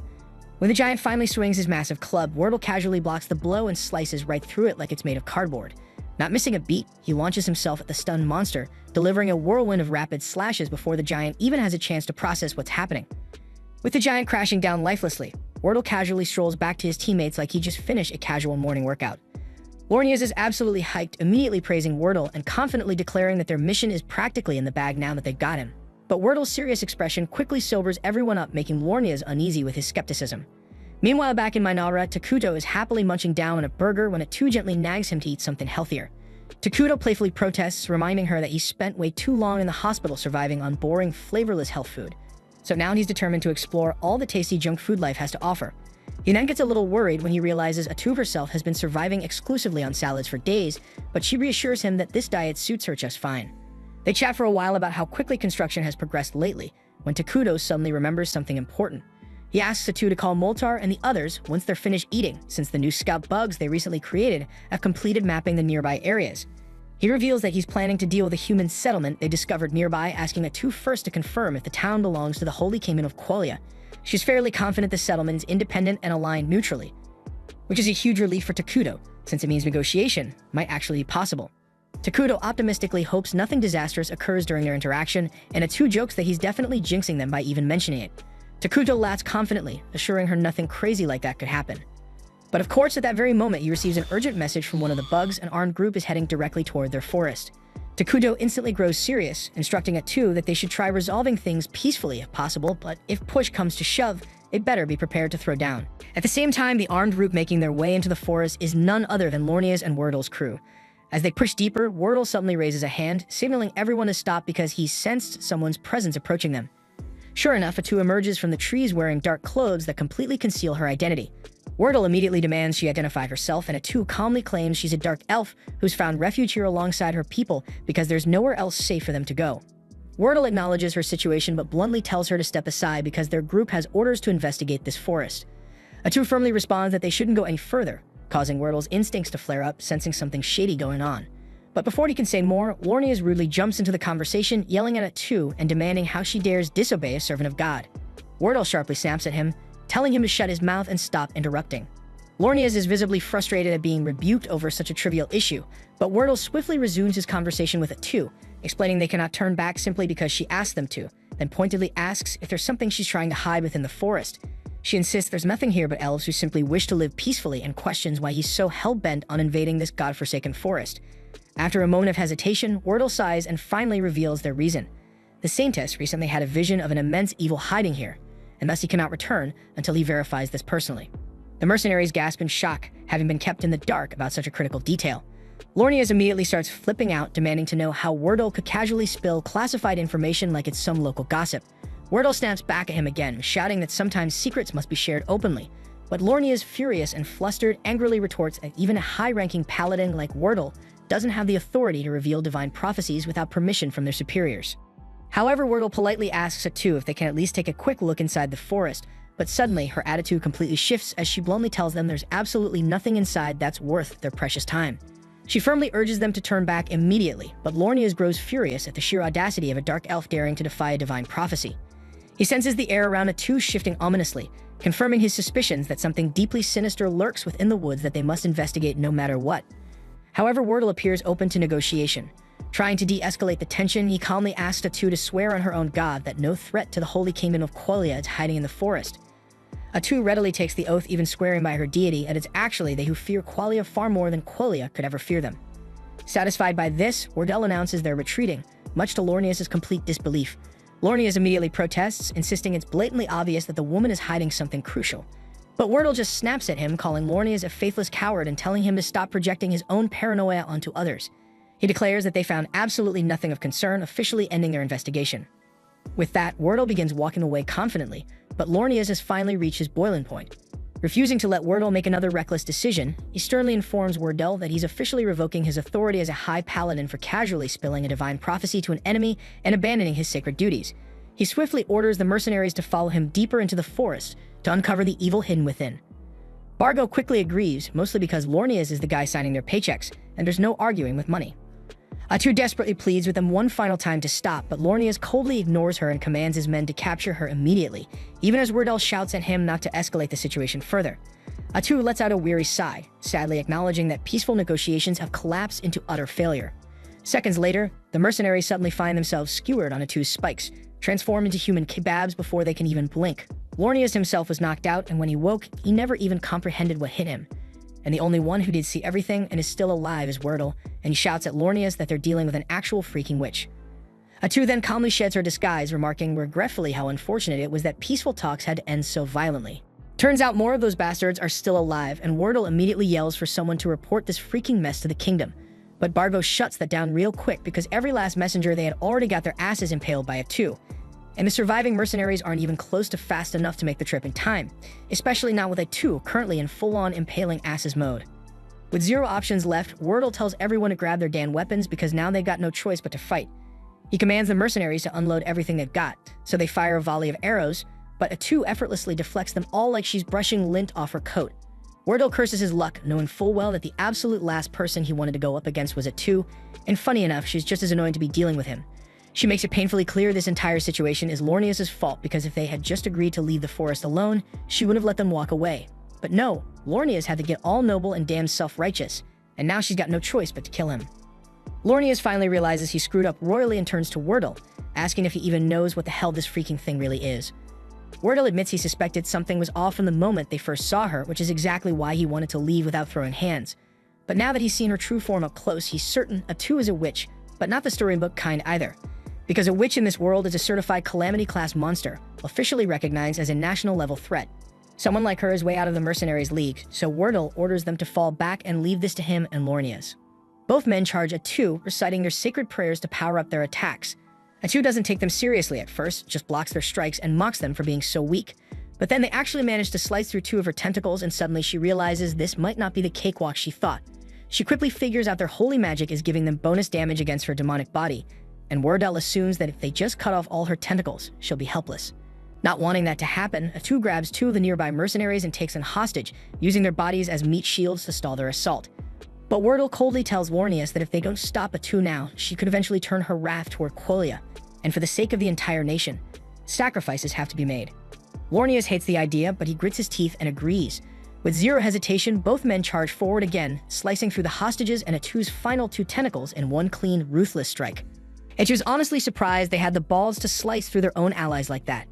When the giant finally swings his massive club, Wardell casually blocks the blow and slices right through it like it's made of cardboard. Not missing a beat, he launches himself at the stunned monster, delivering a whirlwind of rapid slashes before the giant even has a chance to process what's happening. With the giant crashing down lifelessly, Wardell casually strolls back to his teammates like he just finished a casual morning workout. Lornius is absolutely hyped, immediately praising Wardell and confidently declaring that their mission is practically in the bag now that they've got him. But Wardell's serious expression quickly sobers everyone up, making Lornius uneasy with his skepticism. Meanwhile, back in Minara, Takuto is happily munching down on a burger when Atu gently nags him to eat something healthier. Takuto playfully protests, reminding her that he spent way too long in the hospital surviving on boring, flavorless health food. So now he's determined to explore all the tasty junk food life has to offer. He then gets a little worried when he realizes Atu herself has been surviving exclusively on salads for days, but she reassures him that this diet suits her just fine. They chat for a while about how quickly construction has progressed lately, when Takuto suddenly remembers something important. He asks Atu to call Moltar and the others once they're finished eating, since the new scout bugs they recently created have completed mapping the nearby areas. He reveals that he's planning to deal with a human settlement they discovered nearby, asking Atu first to confirm if the town belongs to the Holy Kingdom of Qualia. She's fairly confident the settlement is independent and aligned neutrally, which is a huge relief for Takuto, since it means negotiation might actually be possible. Takuto optimistically hopes nothing disastrous occurs during their interaction, and Atu jokes that he's definitely jinxing them by even mentioning it. Takuto laughs confidently, assuring her nothing crazy like that could happen. But of course, at that very moment, he receives an urgent message from one of the bugs. An armed group is heading directly toward their forest. Takuto instantly grows serious, instructing Atu that they should try resolving things peacefully if possible, but if push comes to shove, it better be prepared to throw down. At the same time, the armed group making their way into the forest is none other than Lornius and Wardell's crew. As they push deeper, Wardell suddenly raises a hand, signaling everyone to stop because he sensed someone's presence approaching them. Sure enough, Atu emerges from the trees wearing dark clothes that completely conceal her identity. Wardell immediately demands she identify herself, and Atu calmly claims she's a dark elf who's found refuge here alongside her people because there's nowhere else safe for them to go. Wardell acknowledges her situation but bluntly tells her to step aside because their group has orders to investigate this forest. Atu firmly responds that they shouldn't go any further, causing Wardell's instincts to flare up, sensing something shady going on. But before he can say more, Lornius rudely jumps into the conversation, yelling at Atu and demanding how she dares disobey a servant of God. Wardell sharply snaps at him, telling him to shut his mouth and stop interrupting. Lornius is visibly frustrated at being rebuked over such a trivial issue, but Wardell swiftly resumes his conversation with Atu, explaining they cannot turn back simply because she asked them to, then pointedly asks if there's something she's trying to hide within the forest. She insists there's nothing here but elves who simply wish to live peacefully and questions why he's so hell-bent on invading this godforsaken forest. After a moment of hesitation, Wardell sighs and finally reveals their reason. The Saintess recently had a vision of an immense evil hiding here, and thus he cannot return until he verifies this personally. The mercenaries gasp in shock, having been kept in the dark about such a critical detail. Lornius immediately starts flipping out, demanding to know how Wardell could casually spill classified information like it's some local gossip. Wardell snaps back at him again, shouting that sometimes secrets must be shared openly. But Lornius, furious and flustered, angrily retorts that even a high-ranking paladin like Wardell doesn't have the authority to reveal divine prophecies without permission from their superiors. However, Wardell politely asks Atu if they can at least take a quick look inside the forest, but suddenly her attitude completely shifts as she bluntly tells them there's absolutely nothing inside that's worth their precious time. She firmly urges them to turn back immediately, but Lornius grows furious at the sheer audacity of a dark elf daring to defy a divine prophecy. He senses the air around Atu shifting ominously, confirming his suspicions that something deeply sinister lurks within the woods that they must investigate no matter what. However, Wardell appears open to negotiation. Trying to de-escalate the tension, he calmly asks Atu to swear on her own god that no threat to the Holy Kingdom of Qualia is hiding in the forest. Atu readily takes the oath, even swearing by her deity, and it's actually they who fear Qualia far more than Qualia could ever fear them. Satisfied by this, Wardell announces they're retreating, much to Lornius' complete disbelief. Lornius immediately protests, insisting it's blatantly obvious that the woman is hiding something crucial. But Wardell just snaps at him, calling Lornius a faithless coward and telling him to stop projecting his own paranoia onto others. He declares that they found absolutely nothing of concern, officially ending their investigation. With that, Wardell begins walking away confidently, but Lornius has finally reached his boiling point. Refusing to let Wardell make another reckless decision, he sternly informs Wardell that he's officially revoking his authority as a high paladin for casually spilling a divine prophecy to an enemy and abandoning his sacred duties. He swiftly orders the mercenaries to follow him deeper into the forest to uncover the evil hidden within. Bargo quickly agrees, mostly because Lornius is the guy signing their paychecks, and there's no arguing with money. Atu desperately pleads with them one final time to stop, but Lornius coldly ignores her and commands his men to capture her immediately, even as Wardell shouts at him not to escalate the situation further. Atu lets out a weary sigh, sadly acknowledging that peaceful negotiations have collapsed into utter failure. Seconds later, the mercenaries suddenly find themselves skewered on Atu's spikes, transformed into human kebabs before they can even blink. Lornius himself was knocked out, and when he woke, he never even comprehended what hit him. And the only one who did see everything and is still alive is Wardell, and he shouts at Lornius that they're dealing with an actual freaking witch. Atu then calmly sheds her disguise, remarking regretfully how unfortunate it was that peaceful talks had to end so violently. Turns out more of those bastards are still alive, and Wardell immediately yells for someone to report this freaking mess to the kingdom. But Bargo shuts that down real quick because every last messenger they had already got their asses impaled by Atu. And the surviving mercenaries aren't even close to fast enough to make the trip in time, especially not with Atu currently in full-on impaling asses mode. With zero options left, Wardell tells everyone to grab their damn weapons because now they've got no choice but to fight. He commands the mercenaries to unload everything they've got, so they fire a volley of arrows, but Atu effortlessly deflects them all like she's brushing lint off her coat. Wardell curses his luck, knowing full well that the absolute last person he wanted to go up against was Atu, and funny enough, she's just as annoying to be dealing with him. She makes it painfully clear this entire situation is Lornius' fault because if they had just agreed to leave the forest alone, she wouldn't have let them walk away. But no, Lornius had to get all noble and damn self-righteous, and now she's got no choice but to kill him. Lornius finally realizes he screwed up royally and turns to Wardell, asking if he even knows what the hell this freaking thing really is. Wardell admits he suspected something was off from the moment they first saw her, which is exactly why he wanted to leave without throwing hands. But now that he's seen her true form up close, he's certain Atu is a witch, but not the storybook kind either. Because a witch in this world is a certified calamity-class monster, officially recognized as a national-level threat. Someone like her is way out of the mercenaries' league, so Wardell orders them to fall back and leave this to him and Lornius. Both men charge Atu, reciting their sacred prayers to power up their attacks. Atu doesn't take them seriously at first, just blocks their strikes and mocks them for being so weak. But then they actually manage to slice through two of her tentacles, and suddenly she realizes this might not be the cakewalk she thought. She quickly figures out their holy magic is giving them bonus damage against her demonic body, and Wardell assumes that if they just cut off all her tentacles, she'll be helpless. Not wanting that to happen, Atu grabs two of the nearby mercenaries and takes them hostage, using their bodies as meat shields to stall their assault. But Wardell coldly tells Lornius that if they don't stop Atu now, she could eventually turn her wrath toward Qualia, and for the sake of the entire nation, sacrifices have to be made. Lornius hates the idea, but he grits his teeth and agrees. With zero hesitation, both men charge forward again, slicing through the hostages and Atu's final two tentacles in one clean, ruthless strike. And she was honestly surprised they had the balls to slice through their own allies like that.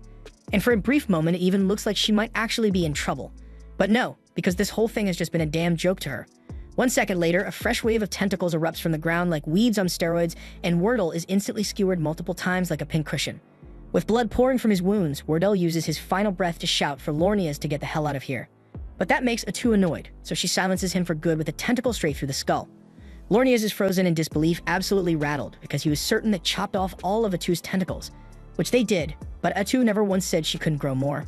And for a brief moment, it even looks like she might actually be in trouble. But no, because this whole thing has just been a damn joke to her. 1 second later, a fresh wave of tentacles erupts from the ground like weeds on steroids, and Wardell is instantly skewered multiple times like a pincushion. With blood pouring from his wounds, Wardell uses his final breath to shout for Lornius to get the hell out of here. But that makes Atu annoyed, so she silences him for good with a tentacle straight through the skull. Lornius is frozen in disbelief, absolutely rattled, because he was certain that chopped off all of Atu's tentacles, which they did, but Atu never once said she couldn't grow more.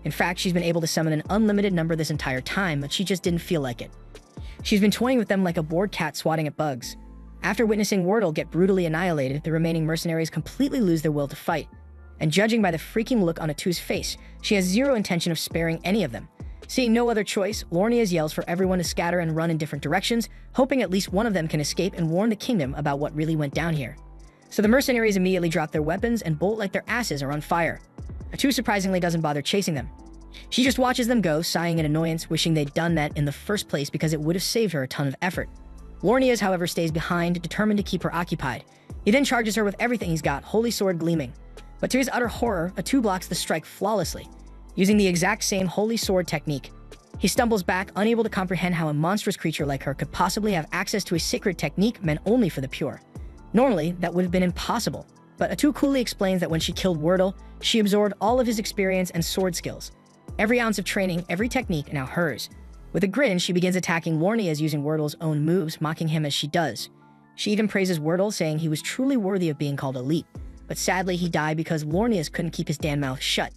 In fact, she's been able to summon an unlimited number this entire time, but she just didn't feel like it. She's been toying with them like a bored cat swatting at bugs. After witnessing Wardell get brutally annihilated, the remaining mercenaries completely lose their will to fight. And judging by the freaking look on Atu's face, she has zero intention of sparing any of them. Seeing no other choice, Lornius yells for everyone to scatter and run in different directions, hoping at least one of them can escape and warn the kingdom about what really went down here. So the mercenaries immediately drop their weapons and bolt like their asses are on fire. Atu surprisingly doesn't bother chasing them. She just watches them go, sighing in annoyance, wishing they'd done that in the first place because it would have saved her a ton of effort. Lornius, however, stays behind, determined to keep her occupied. He then charges her with everything he's got, holy sword gleaming. But to his utter horror, Atu blocks the strike flawlessly. using the exact same holy sword technique. He stumbles back, unable to comprehend how a monstrous creature like her could possibly have access to a sacred technique meant only for the pure. Normally, that would have been impossible, but Atu coolly explains that when she killed Wordle, she absorbed all of his experience and sword skills. Every ounce of training, every technique, now hers. With a grin, she begins attacking Lornias using Wordle's own moves, mocking him as she does. She even praises Wordle, saying he was truly worthy of being called elite, but sadly he died because Lornias couldn't keep his damn mouth shut.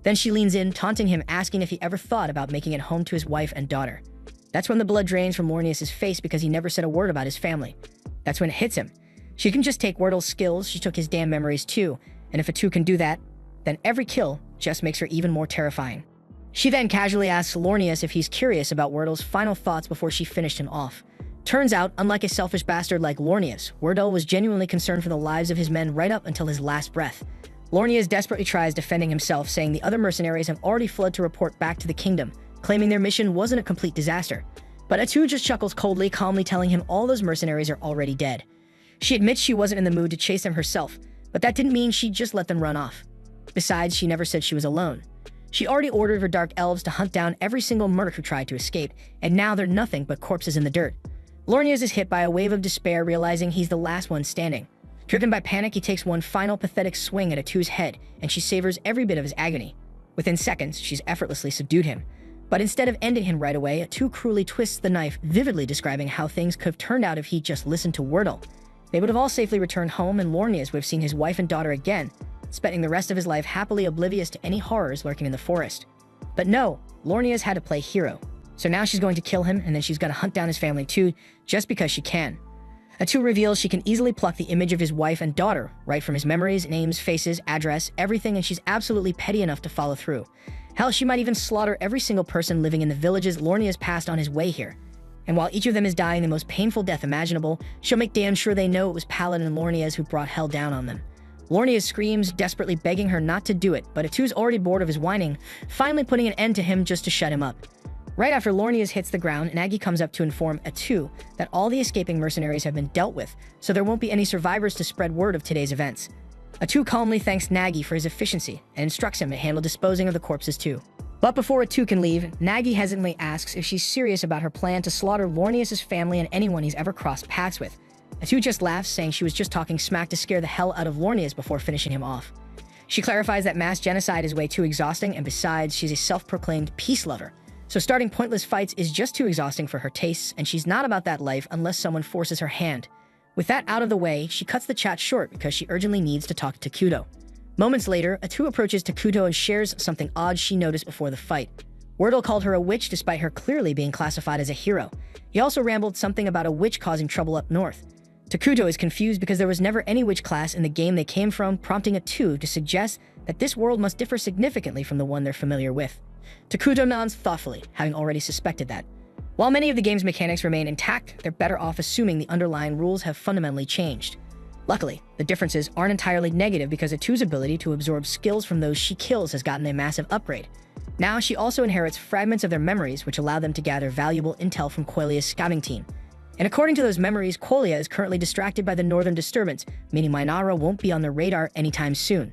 Then she leans in, taunting him, asking if he ever thought about making it home to his wife and daughter. That's when the blood drains from Lornias' face because he never said a word about his family. That's when it hits him. She can just take Wordle's skills, she took his damn memories too, and if Atu can do that, then every kill just makes her even more terrifying. She then casually asks Lornias if he's curious about Wordle's final thoughts before she finished him off. Turns out, unlike a selfish bastard like Lornias, Wordle was genuinely concerned for the lives of his men right up until his last breath. Lornias desperately tries defending himself, saying the other mercenaries have already fled to report back to the kingdom, claiming their mission wasn't a complete disaster. But Atu just chuckles coldly, calmly telling him all those mercenaries are already dead. She admits she wasn't in the mood to chase them herself, but that didn't mean she'd just let them run off. Besides, she never said she was alone. She already ordered her dark elves to hunt down every single merc who tried to escape, and now they're nothing but corpses in the dirt. Lornias is hit by a wave of despair, realizing he's the last one standing. Driven by panic, he takes one final pathetic swing at Atu's head, and she savors every bit of his agony. Within seconds, she's effortlessly subdued him. But instead of ending him right away, Atu cruelly twists the knife, vividly describing how things could have turned out if he'd just listened to Wordle. They would have all safely returned home, and Lornias would have seen his wife and daughter again, spending the rest of his life happily oblivious to any horrors lurking in the forest. But no, Lornias had to play hero. So now she's going to kill him, and then she's got to hunt down his family too, just because she can. Atu reveals she can easily pluck the image of his wife and daughter right from his memories, names, faces, address, everything, and she's absolutely petty enough to follow through. Hell, she might even slaughter every single person living in the villages Lornias passed on his way here. And while each of them is dying the most painful death imaginable, she'll make damn sure they know it was Paladin Lornias who brought hell down on them. Lornias screams, desperately begging her not to do it, but Atu's already bored of his whining, finally putting an end to him just to shut him up. Right after Lornias hits the ground, Nagi comes up to inform Atu that all the escaping mercenaries have been dealt with, so there won't be any survivors to spread word of today's events. Atu calmly thanks Nagi for his efficiency and instructs him to handle disposing of the corpses too. But before Atu can leave, Nagi hesitantly asks if she's serious about her plan to slaughter Lornias' family and anyone he's ever crossed paths with. Atu just laughs, saying she was just talking smack to scare the hell out of Lornias before finishing him off. She clarifies that mass genocide is way too exhausting, and besides, she's a self-proclaimed peace lover. So starting pointless fights is just too exhausting for her tastes, and she's not about that life unless someone forces her hand. With that out of the way, she cuts the chat short because she urgently needs to talk to Takuto. Moments later, Atu approaches Takuto and shares something odd she noticed before the fight. Wordle called her a witch despite her clearly being classified as a hero. He also rambled something about a witch causing trouble up north. Takuto is confused because there was never any witch class in the game they came from, prompting Atu to suggest that this world must differ significantly from the one they're familiar with. Takuto nods thoughtfully, having already suspected that. While many of the game's mechanics remain intact, they're better off assuming the underlying rules have fundamentally changed. Luckily, the differences aren't entirely negative because Atu's ability to absorb skills from those she kills has gotten a massive upgrade. Now she also inherits fragments of their memories which allow them to gather valuable intel from Quelia's scouting team. And according to those memories, Quelia is currently distracted by the northern disturbance, meaning Mainara won't be on their radar anytime soon.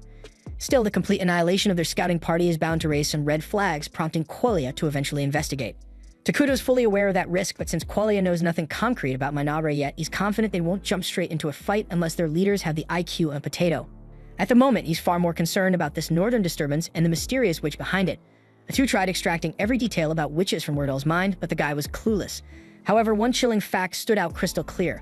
Still, the complete annihilation of their scouting party is bound to raise some red flags, prompting Quelia to eventually investigate. Takuto's fully aware of that risk, but since Quelia knows nothing concrete about Mainara yet, he's confident they won't jump straight into a fight unless their leaders have the IQ of Potato. At the moment, he's far more concerned about this northern disturbance and the mysterious witch behind it. Atu tried extracting every detail about witches from Wordle's mind, but the guy was clueless. However, one chilling fact stood out crystal clear.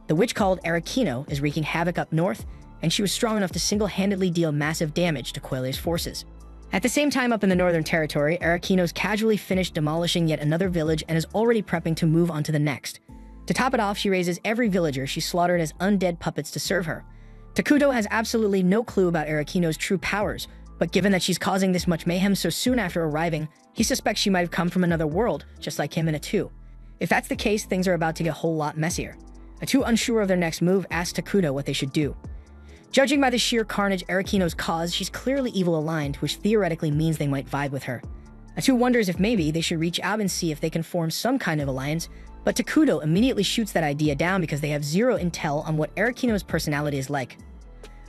The witch called Arakino is wreaking havoc up north, and she was strong enough to single-handedly deal massive damage to Quelia's forces. At the same time up in the Northern Territory, Arakino's casually finished demolishing yet another village and is already prepping to move on to the next. To top it off, she raises every villager she slaughtered as undead puppets to serve her. Takuto has absolutely no clue about Arakino's true powers, but given that she's causing this much mayhem so soon after arriving, he suspects she might have come from another world, just like him and Atu. If that's the case, things are about to get a whole lot messier. Atu, unsure of their next move, asks Takuto what they should do. Judging by the sheer carnage Arakino's caused, she's clearly evil-aligned, which theoretically means they might vibe with her. Atu wonders if maybe they should reach out and see if they can form some kind of alliance, but Takuto immediately shoots that idea down because they have zero intel on what Arakino's personality is like.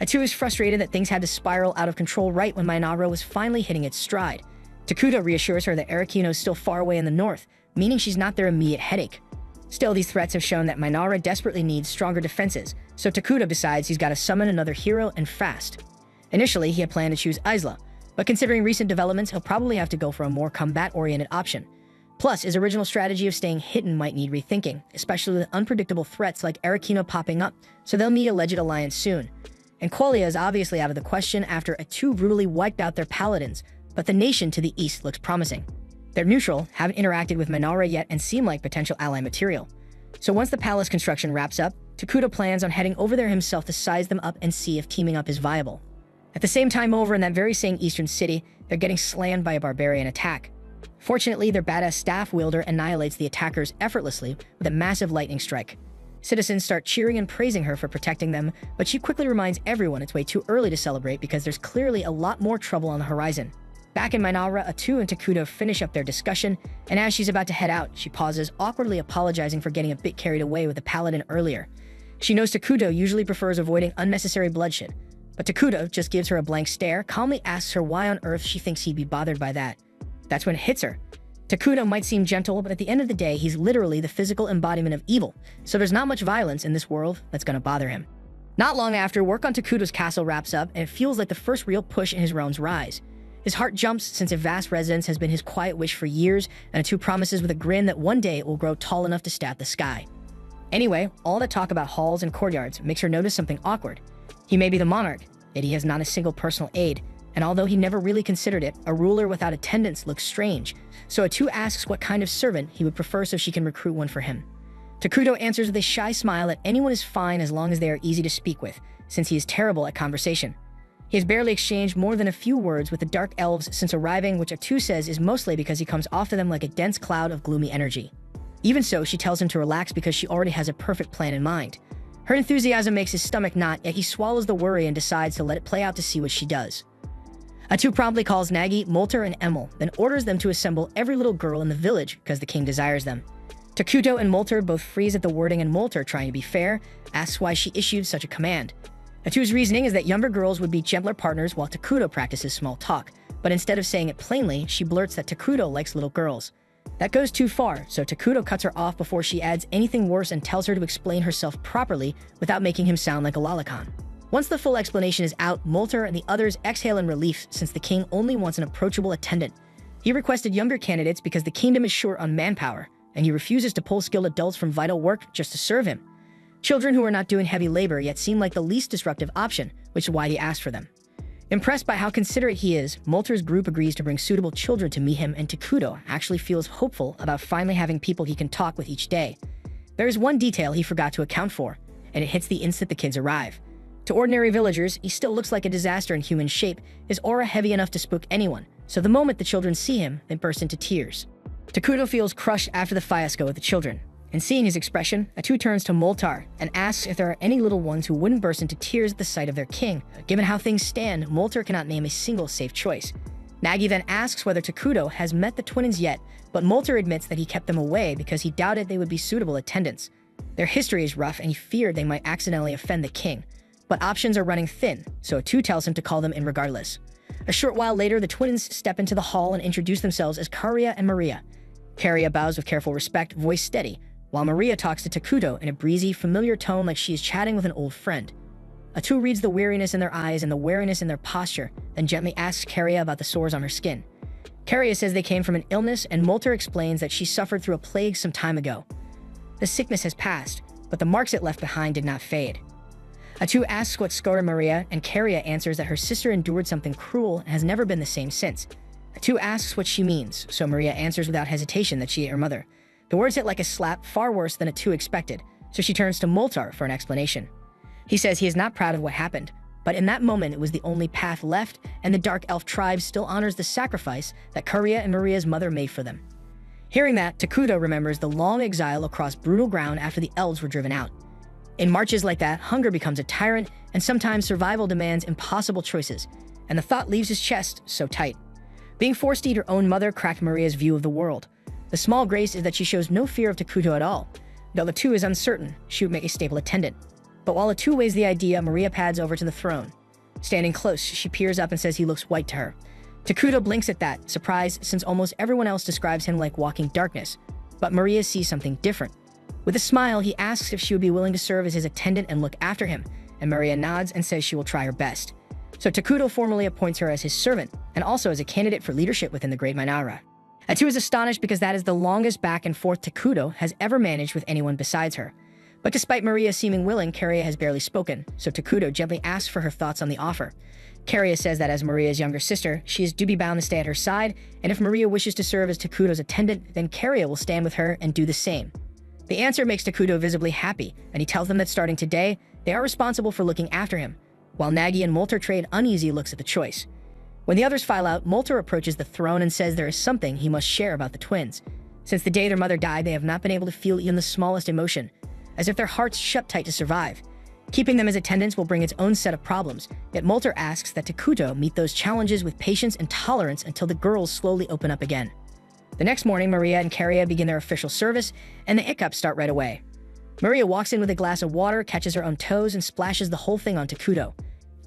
Atu is frustrated that things had to spiral out of control right when Mainara was finally hitting its stride. Takuto reassures her that Arakino is still far away in the north, meaning she's not their immediate headache. Still, these threats have shown that Minara desperately needs stronger defenses, so Takuto decides he's got to summon another hero and fast. Initially, he had planned to choose Isla, but considering recent developments, he'll probably have to go for a more combat-oriented option. Plus, his original strategy of staying hidden might need rethinking, especially with unpredictable threats like Arakino popping up, so they'll meet a alleged alliance soon. And Qualia is obviously out of the question after A2 brutally wiped out their paladins, but the nation to the east looks promising. They're neutral, haven't interacted with Minara yet, and seem like potential ally material. So once the palace construction wraps up, Takuto plans on heading over there himself to size them up and see if teaming up is viable. At the same time over in that very same eastern city, they're getting slammed by a barbarian attack. Fortunately, their badass staff wielder annihilates the attackers effortlessly with a massive lightning strike. Citizens start cheering and praising her for protecting them, but she quickly reminds everyone it's way too early to celebrate because there's clearly a lot more trouble on the horizon. Back in Minara, A2 and Takuto finish up their discussion, and as she's about to head out, she pauses, awkwardly apologizing for getting a bit carried away with the paladin earlier. She knows Takuto usually prefers avoiding unnecessary bloodshed, but Takuto just gives her a blank stare, calmly asks her why on earth she thinks he'd be bothered by that. That's when it hits her. Takuto might seem gentle, but at the end of the day, he's literally the physical embodiment of evil, so there's not much violence in this world that's gonna bother him. Not long after, work on Takuto's castle wraps up, and it feels like the first real push in his realm's rise. His heart jumps since a vast residence has been his quiet wish for years, and A2 promises with a grin that one day it will grow tall enough to stat the sky. Anyway, all that talk about halls and courtyards makes her notice something awkward. He may be the monarch, yet he has not a single personal aide, and although he never really considered it, a ruler without attendants looks strange, so A2 asks what kind of servant he would prefer so she can recruit one for him. Takuto answers with a shy smile that anyone is fine as long as they are easy to speak with, since he is terrible at conversation. He has barely exchanged more than a few words with the Dark Elves since arriving, which A2 says is mostly because he comes off to them like a dense cloud of gloomy energy. Even so, she tells him to relax because she already has a perfect plan in mind. Her enthusiasm makes his stomach knot, yet he swallows the worry and decides to let it play out to see what she does. A2 promptly calls Nagi, Molter, and Emil, then orders them to assemble every little girl in the village because the king desires them. Takuto and Molter both freeze at the wording, and Molter, trying to be fair, asks why she issued such a command. A2's reasoning is that younger girls would be gentler partners while Takuto practices small talk, but instead of saying it plainly, she blurts that Takuto likes little girls. That goes too far, so Takuto cuts her off before she adds anything worse and tells her to explain herself properly without making him sound like a lolicon. Once the full explanation is out, Molter and the others exhale in relief since the king only wants an approachable attendant. He requested younger candidates because the kingdom is short on manpower, and he refuses to pull skilled adults from vital work just to serve him. Children who are not doing heavy labor yet seem like the least disruptive option, which is why he asked for them. Impressed by how considerate he is, Molter's group agrees to bring suitable children to meet him, and Takuto actually feels hopeful about finally having people he can talk with each day. There is one detail he forgot to account for, and it hits the instant the kids arrive. To ordinary villagers, he still looks like a disaster in human shape, his aura heavy enough to spook anyone, so the moment the children see him, they burst into tears. Takuto feels crushed after the fiasco with the children, and seeing his expression, A2 turns to Moltar and asks if there are any little ones who wouldn't burst into tears at the sight of their king. Given how things stand, Moltar cannot name a single safe choice. Nagi then asks whether Takuto has met the twins yet, but Moltar admits that he kept them away because he doubted they would be suitable attendants. Their history is rough and he feared they might accidentally offend the king. But options are running thin, so A2 tells him to call them in regardless. A short while later, the twins step into the hall and introduce themselves as Karia and Maria. Karia bows with careful respect, voice steady, while Maria talks to Takuto in a breezy, familiar tone like she is chatting with an old friend. A2 reads the weariness in their eyes and the wariness in their posture, then gently asks Karia about the sores on her skin. Karia says they came from an illness, and Molter explains that she suffered through a plague some time ago. The sickness has passed, but the marks it left behind did not fade. A2 asks what scarred Maria, and Karia answers that her sister endured something cruel and has never been the same since. A2 asks what she means, so Maria answers without hesitation that she ate her mother. The words hit like a slap, far worse than A2 expected, so she turns to Moltar for an explanation. He says he is not proud of what happened, but in that moment it was the only path left, and the Dark Elf tribe still honors the sacrifice that Karia and Maria's mother made for them. Hearing that, Takuto remembers the long exile across brutal ground after the elves were driven out. In marches like that, hunger becomes a tyrant, and sometimes survival demands impossible choices, and the thought leaves his chest so tight. Being forced to eat her own mother cracked Maria's view of the world. The small grace is that she shows no fear of Takuto at all. Though A2 is uncertain, she would make a stable attendant. But while A2 weighs the idea, Maria pads over to the throne. Standing close, she peers up and says he looks white to her. Takuto blinks at that, surprised since almost everyone else describes him like walking darkness. But Maria sees something different. With a smile, he asks if she would be willing to serve as his attendant and look after him, and Maria nods and says she will try her best. So Takuto formally appoints her as his servant, and also as a candidate for leadership within the Great Minara. Atu is astonished because that is the longest back and forth Takuto has ever managed with anyone besides her. But despite Maria seeming willing, Carria has barely spoken, so Takuto gently asks for her thoughts on the offer. Carria says that as Maria's younger sister, she is duty-bound to stay at her side, and if Maria wishes to serve as Takuto's attendant, then Carria will stand with her and do the same. The answer makes Takuto visibly happy, and he tells them that starting today, they are responsible for looking after him, while Nagi and Molter trade uneasy looks at the choice. When the others file out, Molter approaches the throne and says there is something he must share about the twins. Since the day their mother died, they have not been able to feel even the smallest emotion, as if their hearts shut tight to survive. Keeping them as attendants will bring its own set of problems, yet Molter asks that Takuto meet those challenges with patience and tolerance until the girls slowly open up again. The next morning, Maria and Carria begin their official service, and the anicaps start right away. Maria walks in with a glass of water, catches her own toes, and splashes the whole thing on Takuto.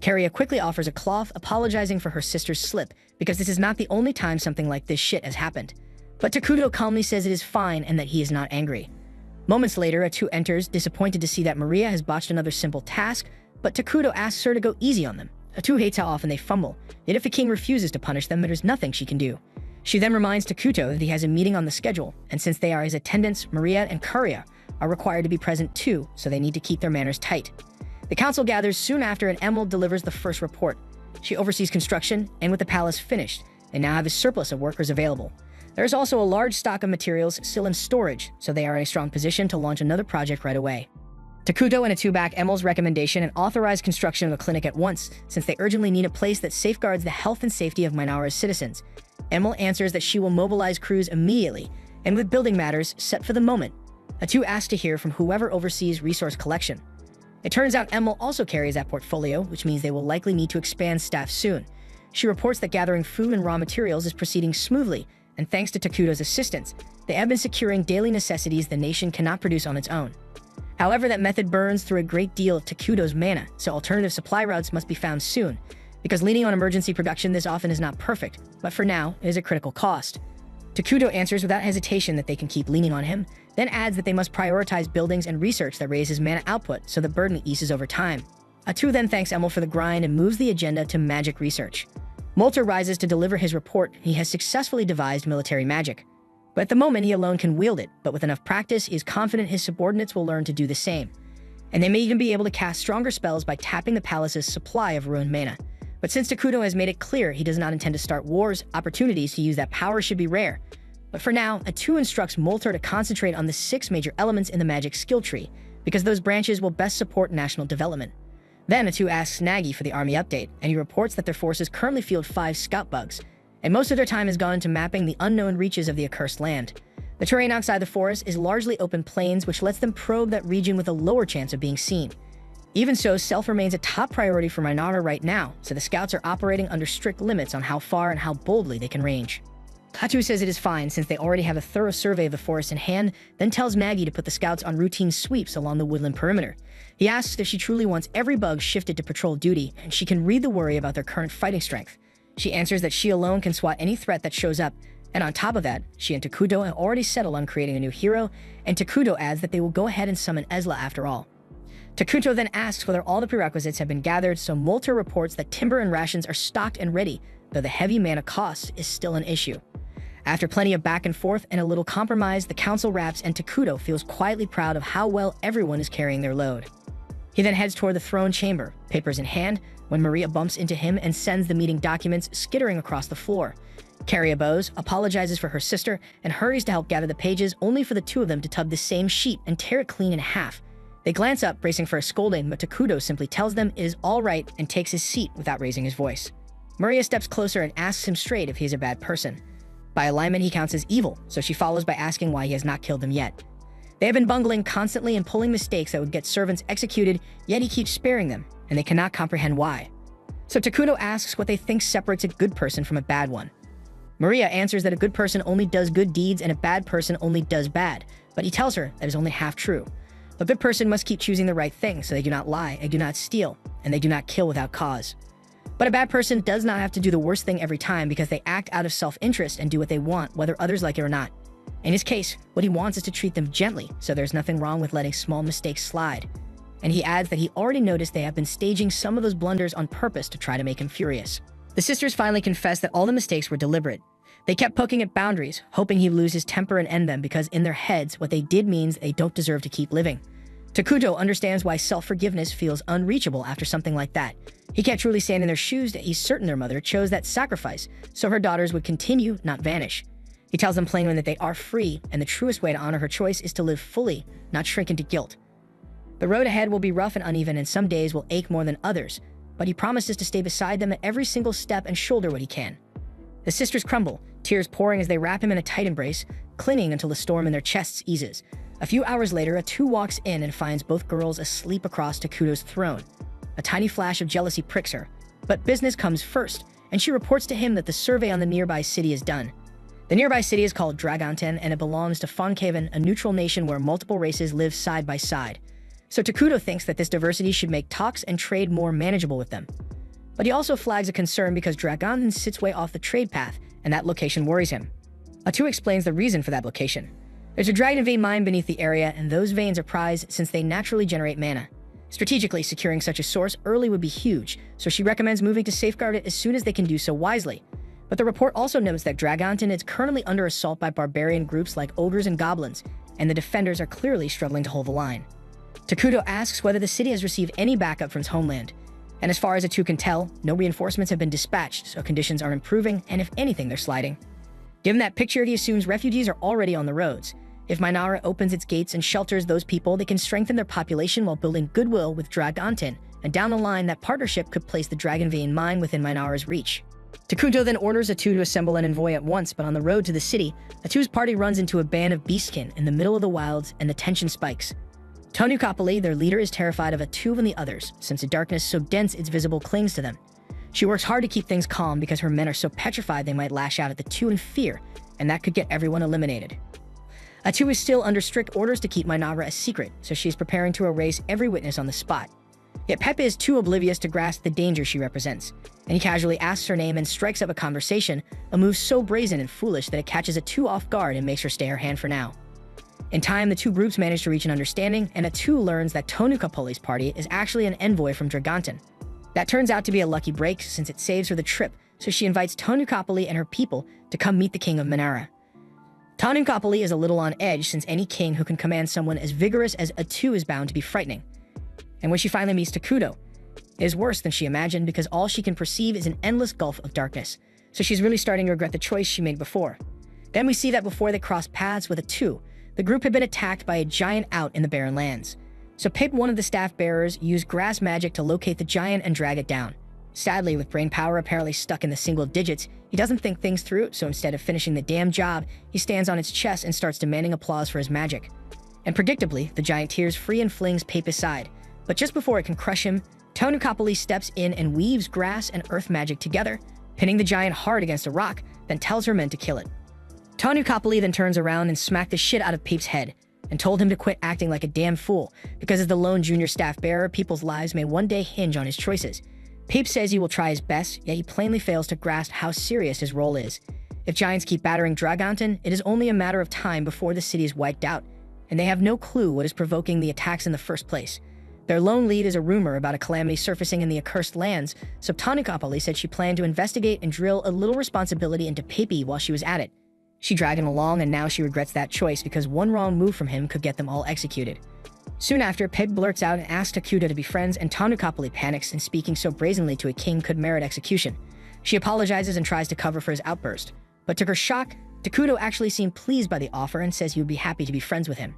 Carria quickly offers a cloth, apologizing for her sister's slip, because this is not the only time something like this shit has happened. But Takuto calmly says it is fine and that he is not angry. Moments later, Atu enters, disappointed to see that Maria has botched another simple task, but Takuto asks her to go easy on them. Atu hates how often they fumble, yet if the king refuses to punish them, there is nothing she can do. She then reminds Takuto that he has a meeting on the schedule, and since they are his attendants, Maria and Carria are required to be present too, so they need to keep their manners tight. The council gathers soon after, and Emerald delivers the first report. She oversees construction, and with the palace finished, they now have a surplus of workers available. There is also a large stock of materials still in storage, so they are in a strong position to launch another project right away. Takuto and Atu back Emerald's recommendation and authorize construction of a clinic at once, since they urgently need a place that safeguards the health and safety of Minara's citizens. Emerald answers that she will mobilize crews immediately, and with building matters set for the moment, Atu asks to hear from whoever oversees resource collection. It turns out Emerald also carries that portfolio, which means they will likely need to expand staff soon. She reports that gathering food and raw materials is proceeding smoothly, and thanks to Takuto's assistance, they have been securing daily necessities the nation cannot produce on its own. However, that method burns through a great deal of Takuto's mana, so alternative supply routes must be found soon. Because leaning on emergency production this often is not perfect, but for now, it is a critical cost. Takuto answers without hesitation that they can keep leaning on him, then adds that they must prioritize buildings and research that raises mana output so the burden eases over time. Atu then thanks Emerald for the grind and moves the agenda to magic research. Molter rises to deliver his report. He has successfully devised military magic. But at the moment, he alone can wield it, but with enough practice, he is confident his subordinates will learn to do the same. And they may even be able to cast stronger spells by tapping the palace's supply of ruined mana. But since Takuto has made it clear he does not intend to start wars, opportunities to use that power should be rare. But for now, Atu instructs Molter to concentrate on the 6 major elements in the magic skill tree, because those branches will best support national development. Then Atu asks Nagi for the army update, and he reports that their forces currently field 5 scout bugs, and most of their time has gone into mapping the unknown reaches of the accursed land. The terrain outside the forest is largely open plains, which lets them probe that region with a lower chance of being seen. Even so, stealth remains a top priority for Minara right now, so the scouts are operating under strict limits on how far and how boldly they can range. Atu says it is fine since they already have a thorough survey of the forest in hand, then tells Nagi to put the scouts on routine sweeps along the woodland perimeter. He asks if she truly wants every bug shifted to patrol duty, and she can read the worry about their current fighting strength. She answers that she alone can swat any threat that shows up, and on top of that, she and Takuto have already settled on creating a new hero, and Takuto adds that they will go ahead and summon Ezla after all. Takuto then asks whether all the prerequisites have been gathered, so Molter reports that timber and rations are stocked and ready, though the heavy mana cost is still an issue. After plenty of back and forth and a little compromise, the council wraps and Takuto feels quietly proud of how well everyone is carrying their load. He then heads toward the throne chamber, papers in hand, when Maria bumps into him and sends the meeting documents skittering across the floor. Carria bows, apologizes for her sister, and hurries to help gather the pages, only for the two of them to tug the same sheet and tear it clean in half. They glance up, bracing for a scolding, but Takuto simply tells them it is all right and takes his seat without raising his voice. Maria steps closer and asks him straight if he is a bad person. By alignment, he counts as evil, so she follows by asking why he has not killed them yet. They have been bungling constantly and pulling mistakes that would get servants executed, yet he keeps sparing them, and they cannot comprehend why. So Takuto asks what they think separates a good person from a bad one. Maria answers that a good person only does good deeds and a bad person only does bad, but he tells her that is only half true. A good person must keep choosing the right thing, so they do not lie, they do not steal, and they do not kill without cause. But a bad person does not have to do the worst thing every time because they act out of self-interest and do what they want, whether others like it or not. In his case, what he wants is to treat them gently, so there's nothing wrong with letting small mistakes slide. And he adds that he already noticed they have been staging some of those blunders on purpose to try to make him furious. The sisters finally confess that all the mistakes were deliberate. They kept poking at boundaries, hoping he'd lose his temper and end them because in their heads, what they did means they don't deserve to keep living. Takuto understands why self-forgiveness feels unreachable after something like that. He can't truly stand in their shoes that he's certain their mother chose that sacrifice, so her daughters would continue, not vanish. He tells them plainly that they are free, and the truest way to honor her choice is to live fully, not shrink into guilt. The road ahead will be rough and uneven, and some days will ache more than others, but he promises to stay beside them at every single step and shoulder what he can. The sisters crumble, tears pouring as they wrap him in a tight embrace, clinging until the storm in their chests eases. A few hours later, Atu walks in and finds both girls asleep across Takuto's throne. A tiny flash of jealousy pricks her, but business comes first, and she reports to him that the survey on the nearby city is done. The nearby city is called Dragonten, and it belongs to Fonkaven, a neutral nation where multiple races live side by side. So Takuto thinks that this diversity should make talks and trade more manageable with them. But he also flags a concern because Dragonten sits way off the trade path, and that location worries him. Atu explains the reason for that location. There's a dragon vein mine beneath the area, and those veins are prized since they naturally generate mana. Strategically, securing such a source early would be huge, so she recommends moving to safeguard it as soon as they can do so wisely. But the report also notes that Dragonten is currently under assault by barbarian groups like ogres and goblins, and the defenders are clearly struggling to hold the line. Takuto asks whether the city has received any backup from its homeland, and as far as Atu can tell, no reinforcements have been dispatched, so conditions are improving, and if anything, they're sliding. Given that picture, he assumes refugees are already on the roads. If Minara opens its gates and shelters those people, they can strengthen their population while building goodwill with Dragonten, and down the line, that partnership could place the Dragon Vein mine within Minara's reach. Takuto then orders Atu to assemble an envoy at once, but on the road to the city, Atu's party runs into a band of beastkin in the middle of the wilds, and the tension spikes. Tonukapali, their leader, is terrified of Atu and the others, since the darkness so dense its visible clings to them. She works hard to keep things calm because her men are so petrified they might lash out at the two in fear, and that could get everyone eliminated. Atu is still under strict orders to keep Minara a secret, so she is preparing to erase every witness on the spot. Yet Pepe is too oblivious to grasp the danger she represents, and he casually asks her name and strikes up a conversation, a move so brazen and foolish that it catches Atu off guard and makes her stay her hand for now. In time, the two groups manage to reach an understanding, and Atu learns that Tonukapoli's party is actually an envoy from Dragonten. That turns out to be a lucky break since it saves her the trip, so she invites Tonukapoli and her people to come meet the king of Minara. Tonukapoli is a little on edge since any king who can command someone as vigorous as Atu is bound to be frightening. And when she finally meets Takuto, it is worse than she imagined because all she can perceive is an endless gulf of darkness, so she's really starting to regret the choice she made before. Then we see that before they cross paths with Atu, the group had been attacked by a giant out in the barren lands. So Pip, one of the staff bearers, used grass magic to locate the giant and drag it down. Sadly, with brain power apparently stuck in the single digits, he doesn't think things through, so instead of finishing the damn job, he stands on its chest and starts demanding applause for his magic. And predictably, the giant tears free and flings Pape aside. But just before it can crush him, Tonukapoli steps in and weaves grass and earth magic together, pinning the giant hard against a rock, then tells her men to kill it. Tonukapoli then turns around and smacked the shit out of Peep's head, and told him to quit acting like a damn fool, because as the lone junior staff bearer, people's lives may one day hinge on his choices. Peep says he will try his best, yet he plainly fails to grasp how serious his role is. If giants keep battering Dragonten, it is only a matter of time before the city is wiped out, and they have no clue what is provoking the attacks in the first place. Their lone lead is a rumor about a calamity surfacing in the accursed lands, so Tonukapoli said she planned to investigate and drill a little responsibility into Pepe while she was at it. She dragged him along, and now she regrets that choice because one wrong move from him could get them all executed. Soon after, Pip blurts out and asks Takuto to be friends, and Tonukapoli panics, and speaking so brazenly to a king could merit execution. She apologizes and tries to cover for his outburst. But to her shock, Takuto actually seemed pleased by the offer and says he would be happy to be friends with him.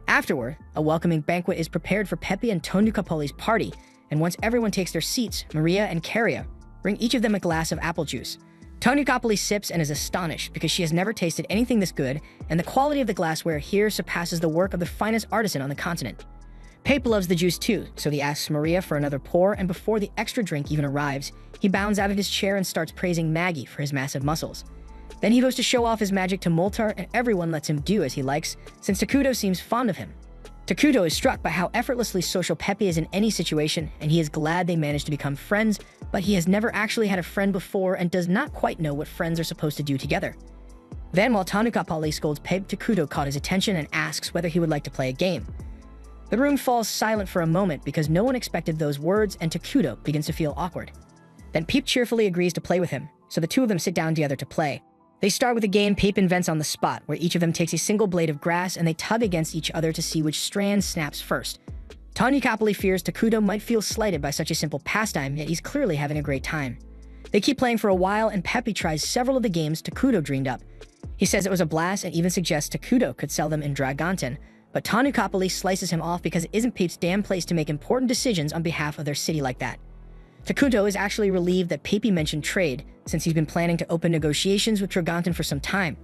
Afterward, a welcoming banquet is prepared for Pepe and Tonukapoli's party, and once everyone takes their seats, Maria and Karia bring each of them a glass of apple juice. Tonukapoli sips and is astonished because she has never tasted anything this good, and the quality of the glassware here surpasses the work of the finest artisan on the continent. Pape loves the juice too, so he asks Maria for another pour, and before the extra drink even arrives, he bounds out of his chair and starts praising Maggie for his massive muscles. Then he goes to show off his magic to Moltar, and everyone lets him do as he likes, since Takuto seems fond of him. Takuto is struck by how effortlessly social Pepe is in any situation, and he is glad they managed to become friends, but he has never actually had a friend before and does not quite know what friends are supposed to do together. Then, while Tanukapali scolds Pepe, Takuto caught his attention and asks whether he would like to play a game. The room falls silent for a moment because no one expected those words, and Takuto begins to feel awkward. Then Pepe cheerfully agrees to play with him, so the two of them sit down together to play. They start with a game Pepe invents on the spot, where each of them takes a single blade of grass and they tug against each other to see which strand snaps first. Tanukapali fears Takuto might feel slighted by such a simple pastime, yet he's clearly having a great time. They keep playing for a while, and Pepe tries several of the games Takuto dreamed up. He says it was a blast and even suggests Takuto could sell them in Dragonten, but Tanukapali slices him off because it isn't Pepe's damn place to make important decisions on behalf of their city like that. Takuto is actually relieved that Pepe mentioned trade, since he's been planning to open negotiations with Dragonten for some time.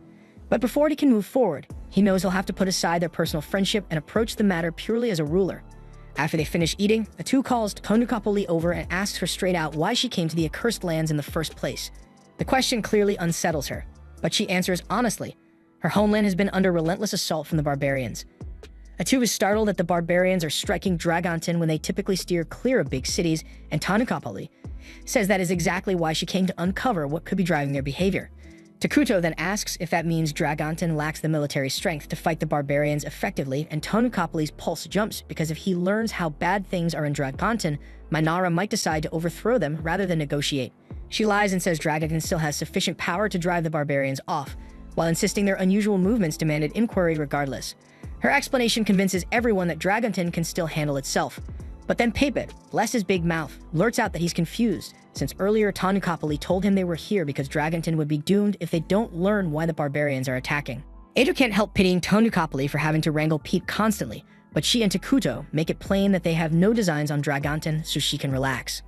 But before he can move forward, he knows he'll have to put aside their personal friendship and approach the matter purely as a ruler. After they finish eating, Atu calls Tanukapali over and asks her straight out why she came to the accursed lands in the first place. The question clearly unsettles her, but she answers honestly. Her homeland has been under relentless assault from the barbarians. Atu is startled that the barbarians are striking Dragonten when they typically steer clear of big cities, and Tanukapali says that is exactly why she came to uncover what could be driving their behavior. Takuto then asks if that means Dragonten lacks the military strength to fight the barbarians effectively, and Tanukapali's pulse jumps because if he learns how bad things are in Dragonten, Minara might decide to overthrow them rather than negotiate. She lies and says Dragonten still has sufficient power to drive the barbarians off, while insisting their unusual movements demanded inquiry regardless. Her explanation convinces everyone that Dragonten can still handle itself. But then Pepe, bless his big mouth, blurts out that he's confused, since earlier Tanukapali told him they were here because Dragonten would be doomed if they don't learn why the barbarians are attacking. Edo can't help pitying Tanukapali for having to wrangle Pepe constantly, but she and Takuto make it plain that they have no designs on Dragonten so she can relax.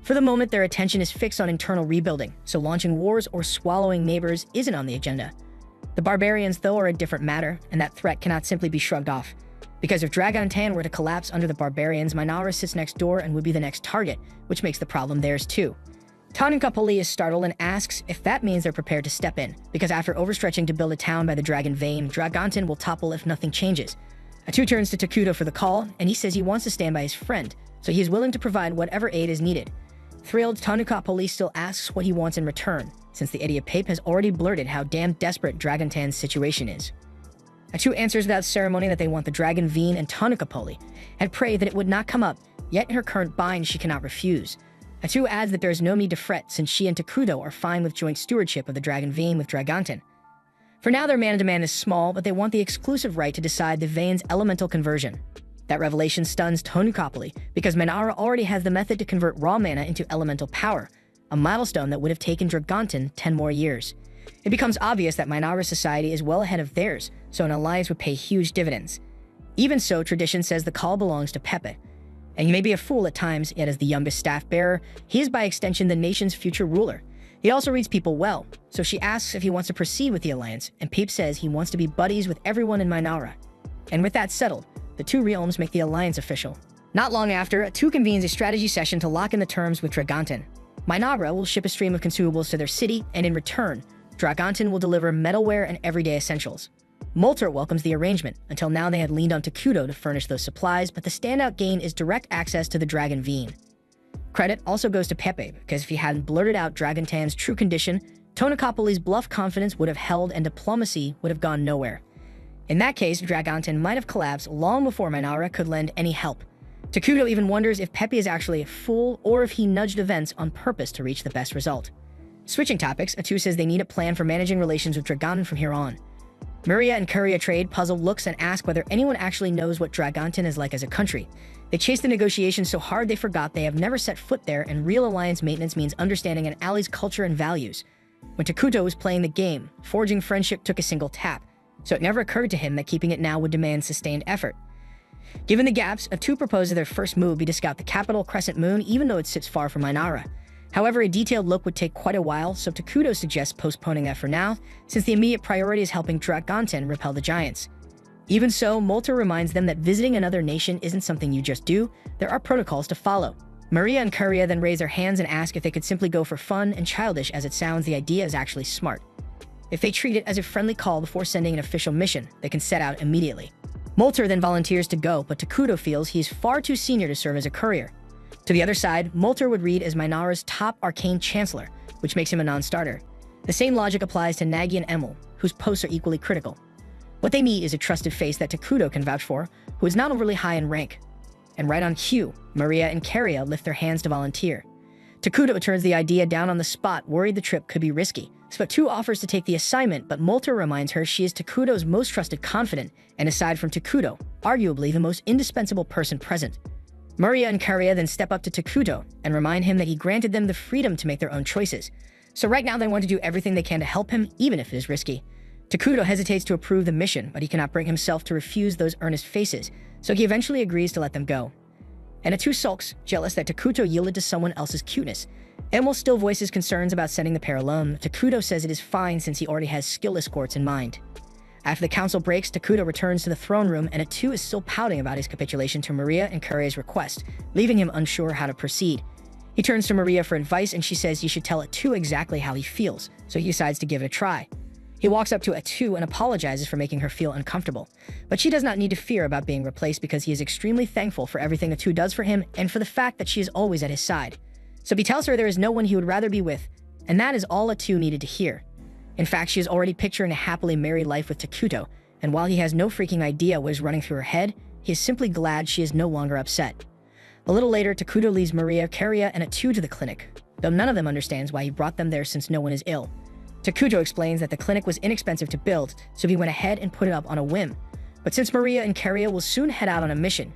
For the moment, their attention is fixed on internal rebuilding, so launching wars or swallowing neighbors isn't on the agenda. The barbarians, though, are a different matter, and that threat cannot simply be shrugged off. Because if Dragonten were to collapse under the barbarians, Minara sits next door and would be the next target, which makes the problem theirs too. Tanukapali is startled and asks if that means they're prepared to step in, because after overstretching to build a town by the Dragon Vein, Dragonten will topple if nothing changes. Atu turns to Takuto for the call, and he says he wants to stand by his friend, so he is willing to provide whatever aid is needed. Thrilled, Tanukapali still asks what he wants in return, since the idiot Pepe has already blurted how damn desperate Dragonten's situation is. Atu answers without ceremony that they want the Dragon Vein, and Tanukapali had prayed that it would not come up, yet in her current bind she cannot refuse. Atu adds that there is no need to fret since she and Takuto are fine with joint stewardship of the Dragon Vein with Dragonten. For now their man-to-man is small, but they want the exclusive right to decide the Vein's elemental conversion. That revelation stuns Tanukapali because Minara already has the method to convert raw mana into elemental power, a milestone that would have taken Dragonten 10 more years. It becomes obvious that Minara's society is well ahead of theirs, so an alliance would pay huge dividends. Even so, tradition says the call belongs to Pepe. And he may be a fool at times, yet as the youngest staff bearer, he is by extension the nation's future ruler. He also reads people well, so she asks if he wants to proceed with the alliance, and Pepe says he wants to be buddies with everyone in Minara. And with that settled, the two realms make the alliance official. Not long after, Atu convenes a strategy session to lock in the terms with Dragonten. Minara will ship a stream of consumables to their city, and in return, Dragonten will deliver metalware and everyday essentials. Molter welcomes the arrangement. Until now they had leaned on Takuto to furnish those supplies, but the standout gain is direct access to the Dragon Vein. Credit also goes to Pepe, because if he hadn't blurted out Dragonten's true condition, Tanukapali's bluff confidence would have held and diplomacy would have gone nowhere. In that case, Dragonten might have collapsed long before Minara could lend any help. Takuto even wonders if Pepe is actually a fool or if he nudged events on purpose to reach the best result. Switching topics, Atu says they need a plan for managing relations with Dragonten from here on. Maria and Kuria trade puzzled looks and ask whether anyone actually knows what Dragonten is like as a country. They chased the negotiations so hard they forgot they have never set foot there, and real alliance maintenance means understanding an ally's culture and values. When Takuto was playing the game, forging friendship took a single tap, so it never occurred to him that keeping it now would demand sustained effort. Given the gaps, Atu proposed their first move be to scout the capital Crescent Moon, even though it sits far from Minara. However, a detailed look would take quite a while, so Takuto suggests postponing that for now, since the immediate priority is helping Dragonten repel the giants. Even so, Molter reminds them that visiting another nation isn't something you just do, there are protocols to follow. Maria and Kuria then raise their hands and ask if they could simply go for fun, and childish as it sounds, the idea is actually smart. If they treat it as a friendly call before sending an official mission, they can set out immediately. Molter then volunteers to go, but Takuto feels he's far too senior to serve as a courier. To the other side, Molter would read as Minara's top arcane chancellor, which makes him a non-starter. The same logic applies to Nagi and Emil, whose posts are equally critical. What they meet is a trusted face that Takuto can vouch for, who is not overly high in rank. And right on cue, Maria and Karia lift their hands to volunteer. Takuto turns the idea down on the spot, worried the trip could be risky. Spatu offers to take the assignment, but Molter reminds her she is Takuto's most trusted confidant, and aside from Takuto, arguably the most indispensable person present. Maria and Karia then step up to Takuto and remind him that he granted them the freedom to make their own choices. So right now they want to do everything they can to help him, even if it is risky. Takuto hesitates to approve the mission, but he cannot bring himself to refuse those earnest faces, so he eventually agrees to let them go. And Atu sulks, jealous that Takuto yielded to someone else's cuteness. Emil still voices concerns about sending the pair alone. Takuto says it is fine since he already has skill escorts in mind. After the council breaks, Takuto returns to the throne room, and Atu is still pouting about his capitulation to Maria and Karia's request, leaving him unsure how to proceed. He turns to Maria for advice, and she says he should tell Atu exactly how he feels, so he decides to give it a try. He walks up to Atu and apologizes for making her feel uncomfortable. But she does not need to fear about being replaced because he is extremely thankful for everything Atu does for him and for the fact that she is always at his side. So he tells her there is no one he would rather be with, and that is all Atu needed to hear. In fact, she is already picturing a happily married life with Takuto, and while he has no freaking idea what is running through her head, he is simply glad she is no longer upset. A little later, Takuto leaves Maria, Karia, and Atu to the clinic, though none of them understands why he brought them there since no one is ill. Takuto explains that the clinic was inexpensive to build, so he went ahead and put it up on a whim. But since Maria and Karia will soon head out on a mission,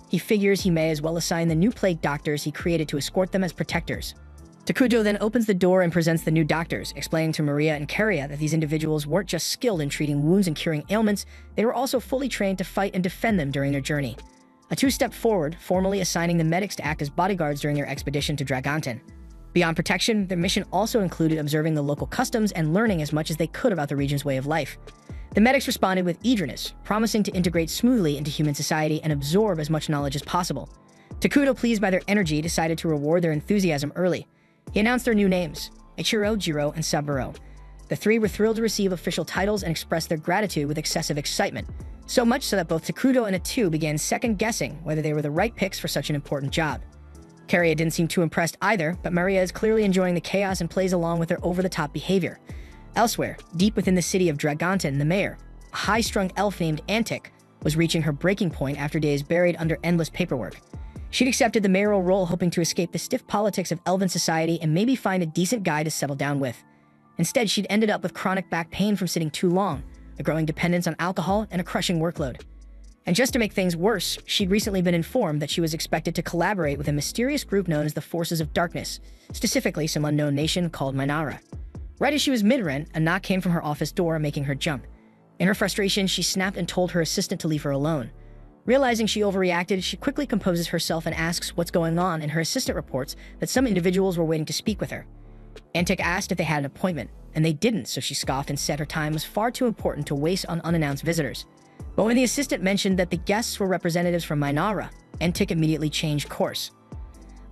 he figures he may as well assign the new plague doctors he created to escort them as protectors. Takuto then opens the door and presents the new doctors, explaining to Maria and Karia that these individuals weren't just skilled in treating wounds and curing ailments, they were also fully trained to fight and defend them during their journey. Atu stepped forward, formally assigning the medics to act as bodyguards during their expedition to Dragonten. Beyond protection, their mission also included observing the local customs and learning as much as they could about the region's way of life. The medics responded with eagerness, promising to integrate smoothly into human society and absorb as much knowledge as possible. Takuto, pleased by their energy, decided to reward their enthusiasm early. He announced their new names, Ichiro, Jiro, and Saburo. The three were thrilled to receive official titles and expressed their gratitude with excessive excitement, so much so that both Takuto and Atu began second-guessing whether they were the right picks for such an important job. Karia didn't seem too impressed either, but Maria is clearly enjoying the chaos and plays along with their over-the-top behavior. Elsewhere, deep within the city of Dragonten, the mayor, a high-strung elf named Antic, was reaching her breaking point after days buried under endless paperwork. She'd accepted the mayoral role hoping to escape the stiff politics of elven society and maybe find a decent guy to settle down with. Instead, she'd ended up with chronic back pain from sitting too long, a growing dependence on alcohol, and a crushing workload. And just to make things worse, she'd recently been informed that she was expected to collaborate with a mysterious group known as the Forces of Darkness, specifically some unknown nation called Minara. Right as she was mid-rent, a knock came from her office door, making her jump. In her frustration, she snapped and told her assistant to leave her alone. Realizing she overreacted, she quickly composes herself and asks what's going on, and her assistant reports that some individuals were waiting to speak with her. Antic asked if they had an appointment, and they didn't, so she scoffed and said her time was far too important to waste on unannounced visitors. But when the assistant mentioned that the guests were representatives from Minara, Antic immediately changed course.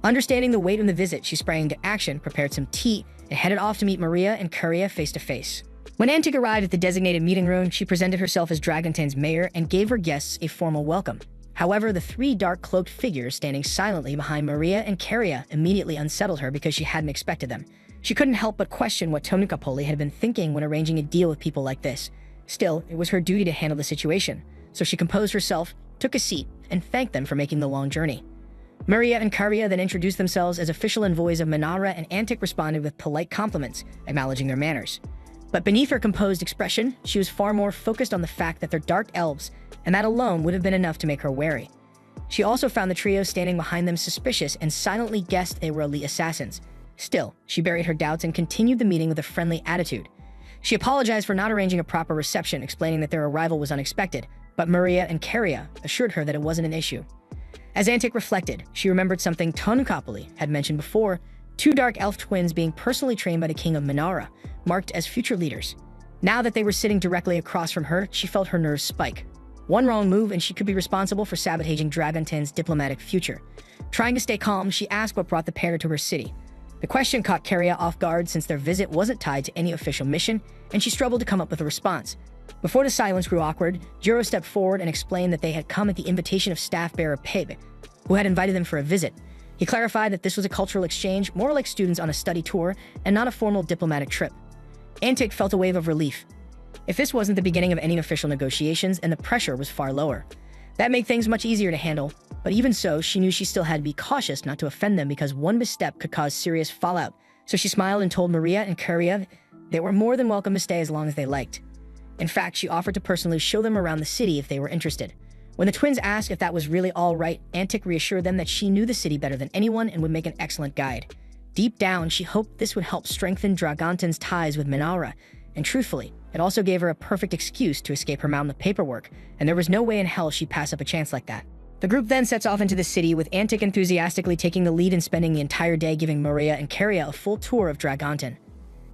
Understanding the weight of the visit, she sprang into action, prepared some tea, and headed off to meet Maria and Karia face to face. When Antic arrived at the designated meeting room, she presented herself as Dragonten's mayor and gave her guests a formal welcome. However, the three dark-cloaked figures standing silently behind Maria and Karia immediately unsettled her because she hadn't expected them. She couldn't help but question what Tonukapoli had been thinking when arranging a deal with people like this. Still, it was her duty to handle the situation, so she composed herself, took a seat, and thanked them for making the long journey. Maria and Karia then introduced themselves as official envoys of Minara, and Antic responded with polite compliments, acknowledging their manners. But beneath her composed expression, she was far more focused on the fact that they're dark elves, and that alone would have been enough to make her wary. She also found the trio standing behind them suspicious and silently guessed they were elite assassins. Still, she buried her doubts and continued the meeting with a friendly attitude. She apologized for not arranging a proper reception, explaining that their arrival was unexpected, but Maria and Karia assured her that it wasn't an issue. As Antic reflected, she remembered something Tonukapoli had mentioned before, two dark elf twins being personally trained by the king of Minara, marked as future leaders. Now that they were sitting directly across from her, she felt her nerves spike. One wrong move and she could be responsible for sabotaging Dragonten's diplomatic future. Trying to stay calm, she asked what brought the pair to her city. The question caught Carria off guard since their visit wasn't tied to any official mission, and she struggled to come up with a response. Before the silence grew awkward, Jiro stepped forward and explained that they had come at the invitation of staff bearer Pebe, who had invited them for a visit. He clarified that this was a cultural exchange, more like students on a study tour, and not a formal diplomatic trip. Antic felt a wave of relief. If this wasn't the beginning of any official negotiations, then the pressure was far lower. That made things much easier to handle, but even so, she knew she still had to be cautious not to offend them because one misstep could cause serious fallout. So she smiled and told Maria and Carria they were more than welcome to stay as long as they liked. In fact, she offered to personally show them around the city if they were interested. When the twins asked if that was really all right, Antic reassured them that she knew the city better than anyone and would make an excellent guide. Deep down, she hoped this would help strengthen Dragontin's ties with Minara, and truthfully, it also gave her a perfect excuse to escape her mountain of paperwork, and there was no way in hell she'd pass up a chance like that. The group then sets off into the city, with Antic enthusiastically taking the lead and spending the entire day giving Maria and Carria a full tour of Dragontin.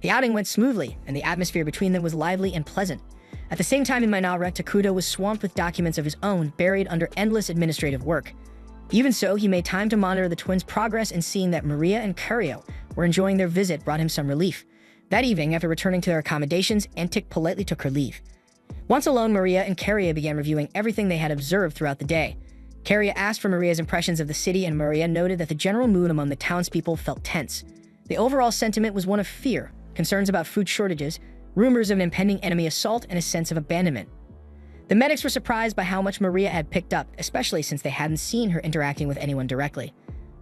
The outing went smoothly, and the atmosphere between them was lively and pleasant. At the same time in Minara, Takuto was swamped with documents of his own, buried under endless administrative work. Even so, he made time to monitor the twins' progress, and seeing that Maria and Carria were enjoying their visit brought him some relief. That evening, after returning to their accommodations, Antic politely took her leave. Once alone, Maria and Carria began reviewing everything they had observed throughout the day. Carria asked for Maria's impressions of the city, and Maria noted that the general mood among the townspeople felt tense. The overall sentiment was one of fear, concerns about food shortages, rumors of an impending enemy assault, and a sense of abandonment. The medics were surprised by how much Maria had picked up, especially since they hadn't seen her interacting with anyone directly.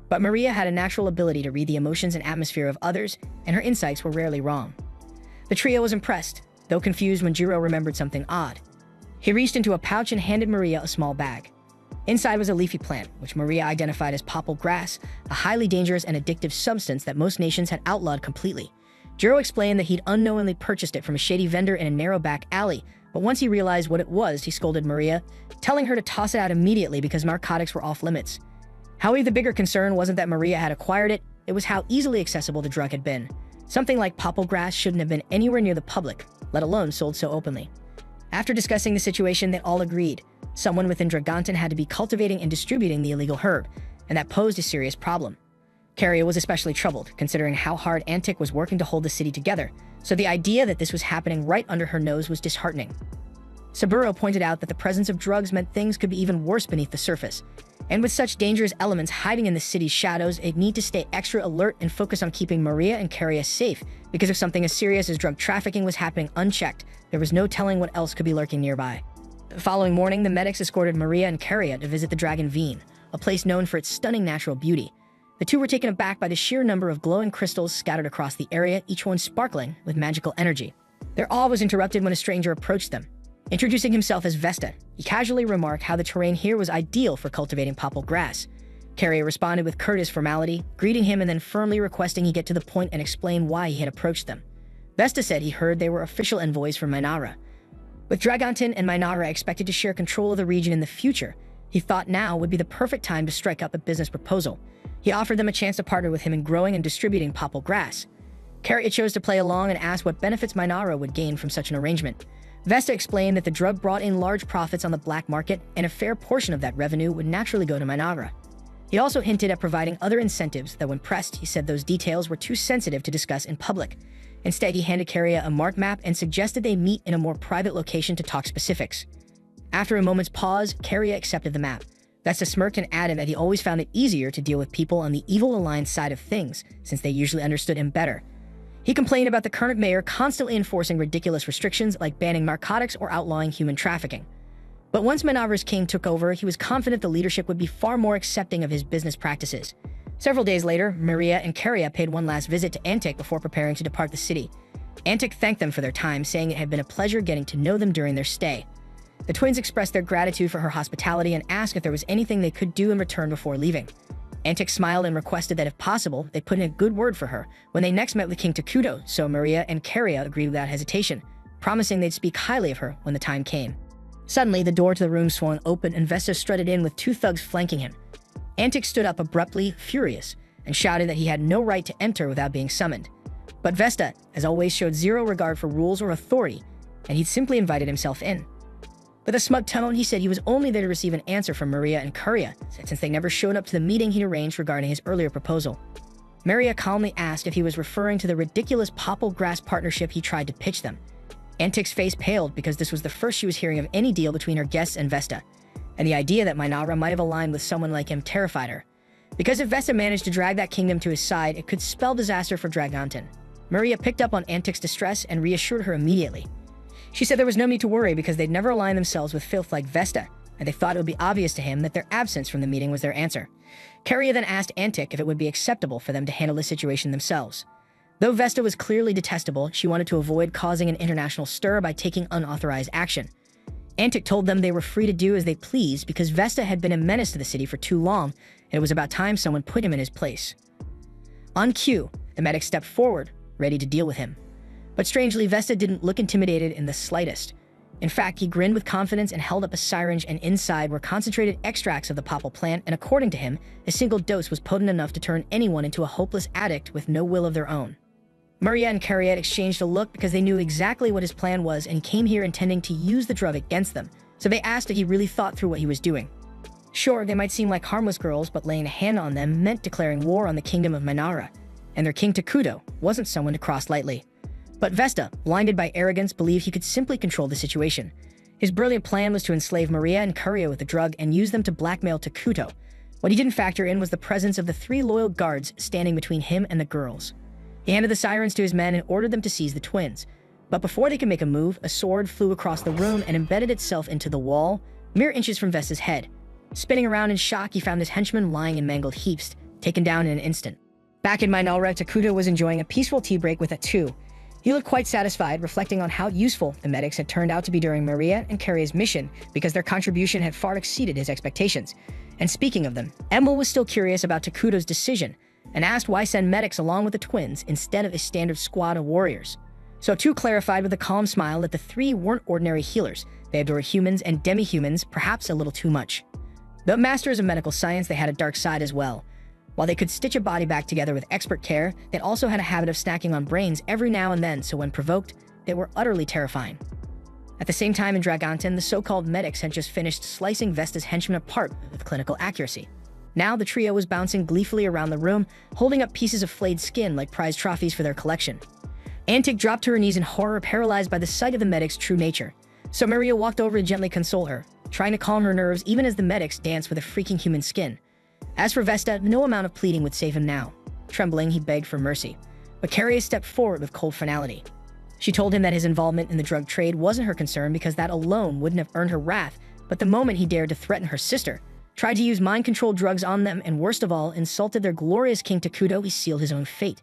But Maria had a natural ability to read the emotions and atmosphere of others, and her insights were rarely wrong. The trio was impressed, though confused when Jiro remembered something odd. He reached into a pouch and handed Maria a small bag. Inside was a leafy plant, which Maria identified as popple grass, a highly dangerous and addictive substance that most nations had outlawed completely. Jiro explained that he'd unknowingly purchased it from a shady vendor in a narrow back alley, but once he realized what it was, he scolded Maria, telling her to toss it out immediately because narcotics were off limits. However, the bigger concern wasn't that Maria had acquired it, it was how easily accessible the drug had been. Something like popple grass shouldn't have been anywhere near the public, let alone sold so openly. After discussing the situation, they all agreed. Someone within Dragontin had to be cultivating and distributing the illegal herb, and that posed a serious problem. Carria was especially troubled, considering how hard Antic was working to hold the city together, so the idea that this was happening right under her nose was disheartening. Saburo pointed out that the presence of drugs meant things could be even worse beneath the surface, and with such dangerous elements hiding in the city's shadows, they'd need to stay extra alert and focus on keeping Maria and Carria safe, because if something as serious as drug trafficking was happening unchecked, there was no telling what else could be lurking nearby. The following morning, the medics escorted Maria and Carria to visit the Dragon Veen, a place known for its stunning natural beauty. The two were taken aback by the sheer number of glowing crystals scattered across the area, each one sparkling with magical energy. Their awe was interrupted when a stranger approached them. Introducing himself as Vesta, he casually remarked how the terrain here was ideal for cultivating popple grass. Carria responded with courteous formality, greeting him and then firmly requesting he get to the point and explain why he had approached them. Vesta said he heard they were official envoys from Minara. With Dragontin and Minara expected to share control of the region in the future, he thought now would be the perfect time to strike up a business proposal. He offered them a chance to partner with him in growing and distributing popple grass. Carria chose to play along and asked what benefits Minara would gain from such an arrangement. Vesta explained that the drug brought in large profits on the black market, and a fair portion of that revenue would naturally go to Minara. He also hinted at providing other incentives, though when pressed, he said those details were too sensitive to discuss in public. Instead, he handed Carria a marked map and suggested they meet in a more private location to talk specifics. After a moment's pause, Carria accepted the map. Vesta smirked and added that he always found it easier to deal with people on the Evil Alliance side of things, since they usually understood him better. He complained about the current mayor constantly enforcing ridiculous restrictions like banning narcotics or outlawing human trafficking. But once Minara's king took over, he was confident the leadership would be far more accepting of his business practices. Several days later, Maria and Carria paid one last visit to Antic before preparing to depart the city. Antic thanked them for their time, saying it had been a pleasure getting to know them during their stay. The twins expressed their gratitude for her hospitality and asked if there was anything they could do in return before leaving. Antic smiled and requested that if possible, they put in a good word for her when they next met with King Takuto, so Maria and Carria agreed without hesitation, promising they'd speak highly of her when the time came. Suddenly, the door to the room swung open and Vesta strutted in with two thugs flanking him. Antic stood up abruptly, furious, and shouted that he had no right to enter without being summoned. But Vesta, as always, showed zero regard for rules or authority, and he'd simply invited himself in. With a smug tone, he said he was only there to receive an answer from Maria and Carria, since they never showed up to the meeting he'd arranged regarding his earlier proposal. Maria calmly asked if he was referring to the ridiculous popple grass partnership he tried to pitch them. Antic's face paled because this was the first she was hearing of any deal between her guests and Vesta, and the idea that Minara might have aligned with someone like him terrified her. Because if Vesta managed to drag that kingdom to his side, it could spell disaster for Dragonton. Maria picked up on Antic's distress and reassured her immediately. She said there was no need to worry because they'd never aligned themselves with filth like Vesta, and they thought it would be obvious to him that their absence from the meeting was their answer. Carria then asked Antic if it would be acceptable for them to handle the situation themselves. Though Vesta was clearly detestable, she wanted to avoid causing an international stir by taking unauthorized action. Antic told them they were free to do as they pleased because Vesta had been a menace to the city for too long, and it was about time someone put him in his place. On cue, the medic stepped forward, ready to deal with him. But strangely, Vesta didn't look intimidated in the slightest. In fact, he grinned with confidence and held up a syringe, and inside were concentrated extracts of the popple plant, and according to him, a single dose was potent enough to turn anyone into a hopeless addict with no will of their own. Maria and Carriette exchanged a look because they knew exactly what his plan was and came here intending to use the drug against them, so they asked if he really thought through what he was doing. Sure, they might seem like harmless girls, but laying a hand on them meant declaring war on the kingdom of Minara, and their king Takuto wasn't someone to cross lightly. But Vesta, blinded by arrogance, believed he could simply control the situation. His brilliant plan was to enslave Maria and Carria with the drug and use them to blackmail Takuto. What he didn't factor in was the presence of the 3 loyal guards standing between him and the girls. He handed the sirens to his men and ordered them to seize the twins. But before they could make a move, a sword flew across the room and embedded itself into the wall, mere inches from Vesta's head. Spinning around in shock, he found his henchmen lying in mangled heaps, taken down in an instant. Back in Minara, Takuto was enjoying a peaceful tea break with Atu. He looked quite satisfied, reflecting on how useful the medics had turned out to be during Maria and Carria's mission because their contribution had far exceeded his expectations. And speaking of them, Emil was still curious about Takuto's decision and asked why send medics along with the twins instead of a standard squad of warriors. So Tu clarified with a calm smile that the 3 weren't ordinary healers. They adored humans and demi-humans, perhaps a little too much. Though masters of medical science, they had a dark side as well. While they could stitch a body back together with expert care, they also had a habit of snacking on brains every now and then, so when provoked, they were utterly terrifying. At the same time in Dragonton, the so-called medics had just finished slicing Vesta's henchmen apart with clinical accuracy. Now the trio was bouncing gleefully around the room, holding up pieces of flayed skin like prize trophies for their collection. Antic dropped to her knees in horror, paralyzed by the sight of the medic's true nature. So Maria walked over to gently console her, trying to calm her nerves even as the medics danced with a freaking human skin. As for Vesta, no amount of pleading would save him now. Trembling, he begged for mercy. But Carria stepped forward with cold finality. She told him that his involvement in the drug trade wasn't her concern because that alone wouldn't have earned her wrath, but the moment he dared to threaten her sister, tried to use mind-controlled drugs on them, and worst of all, insulted their glorious king Takuto, he sealed his own fate.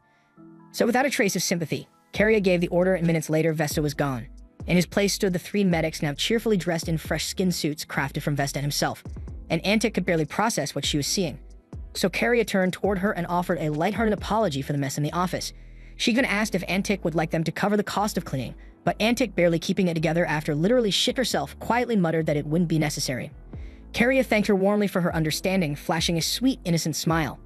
So without a trace of sympathy, Carria gave the order, and minutes later, Vesta was gone. In his place stood the 3 medics, now cheerfully dressed in fresh skin suits crafted from Vesta himself, and Antic could barely process what she was seeing. So Carria turned toward her and offered a lighthearted apology for the mess in the office. She even asked if Antic would like them to cover the cost of cleaning, but Antic, barely keeping it together after literally shit herself, quietly muttered that it wouldn't be necessary. Carria thanked her warmly for her understanding, flashing a sweet, innocent smile.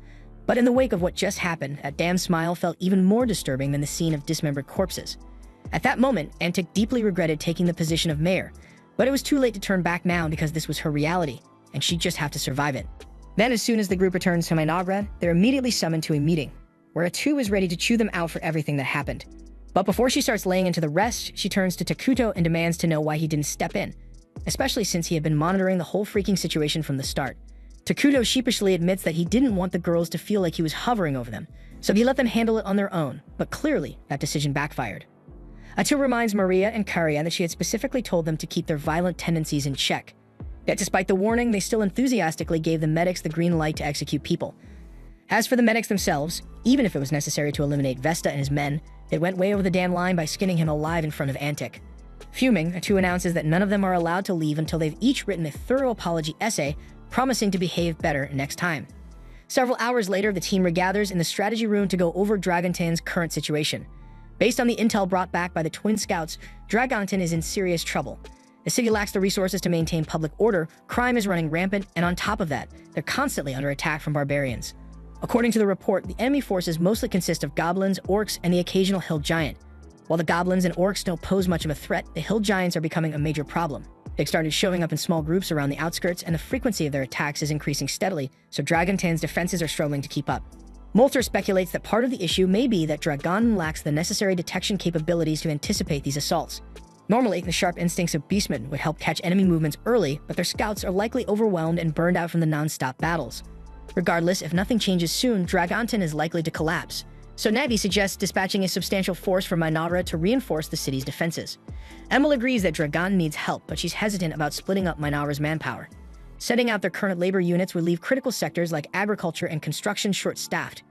But in the wake of what just happened, that damn smile felt even more disturbing than the scene of dismembered corpses. At that moment, Antic deeply regretted taking the position of mayor, but it was too late to turn back now because this was her reality, and she'd just have to survive it. Then, as soon as the group returns to Minara, they're immediately summoned to a meeting, where Atu is ready to chew them out for everything that happened. But before she starts laying into the rest, she turns to Takuto and demands to know why he didn't step in, especially since he had been monitoring the whole freaking situation from the start. Takuto sheepishly admits that he didn't want the girls to feel like he was hovering over them, so he let them handle it on their own, but clearly that decision backfired. Atu reminds Maria and Carria that she had specifically told them to keep their violent tendencies in check. Yet despite the warning, they still enthusiastically gave the medics the green light to execute people. As for the medics themselves, even if it was necessary to eliminate Vesta and his men, they went way over the damn line by skinning him alive in front of Antic. Fuming, Atu announces that none of them are allowed to leave until they've each written a thorough apology essay, promising to behave better next time. Several hours later, the team regathers in the strategy room to go over Dragonton's current situation. Based on the intel brought back by the twin scouts, Dragonton is in serious trouble. The city lacks the resources to maintain public order, crime is running rampant, and on top of that, they're constantly under attack from barbarians. According to the report, the enemy forces mostly consist of goblins, orcs, and the occasional hill giant. While the goblins and orcs don't pose much of a threat, the hill giants are becoming a major problem. They've started showing up in small groups around the outskirts, and the frequency of their attacks is increasing steadily, so Dragonton's defenses are struggling to keep up. Molter speculates that part of the issue may be that Dragon lacks the necessary detection capabilities to anticipate these assaults. Normally, the sharp instincts of beastmen would help catch enemy movements early, but their scouts are likely overwhelmed and burned out from the non-stop battles. Regardless, if nothing changes soon, Dragonton is likely to collapse. So Navi suggests dispatching a substantial force from Minara to reinforce the city's defenses. Emil agrees that Dragon needs help, but she's hesitant about splitting up Minara's manpower. Setting out their current labor units would leave critical sectors like agriculture and construction short-staffed.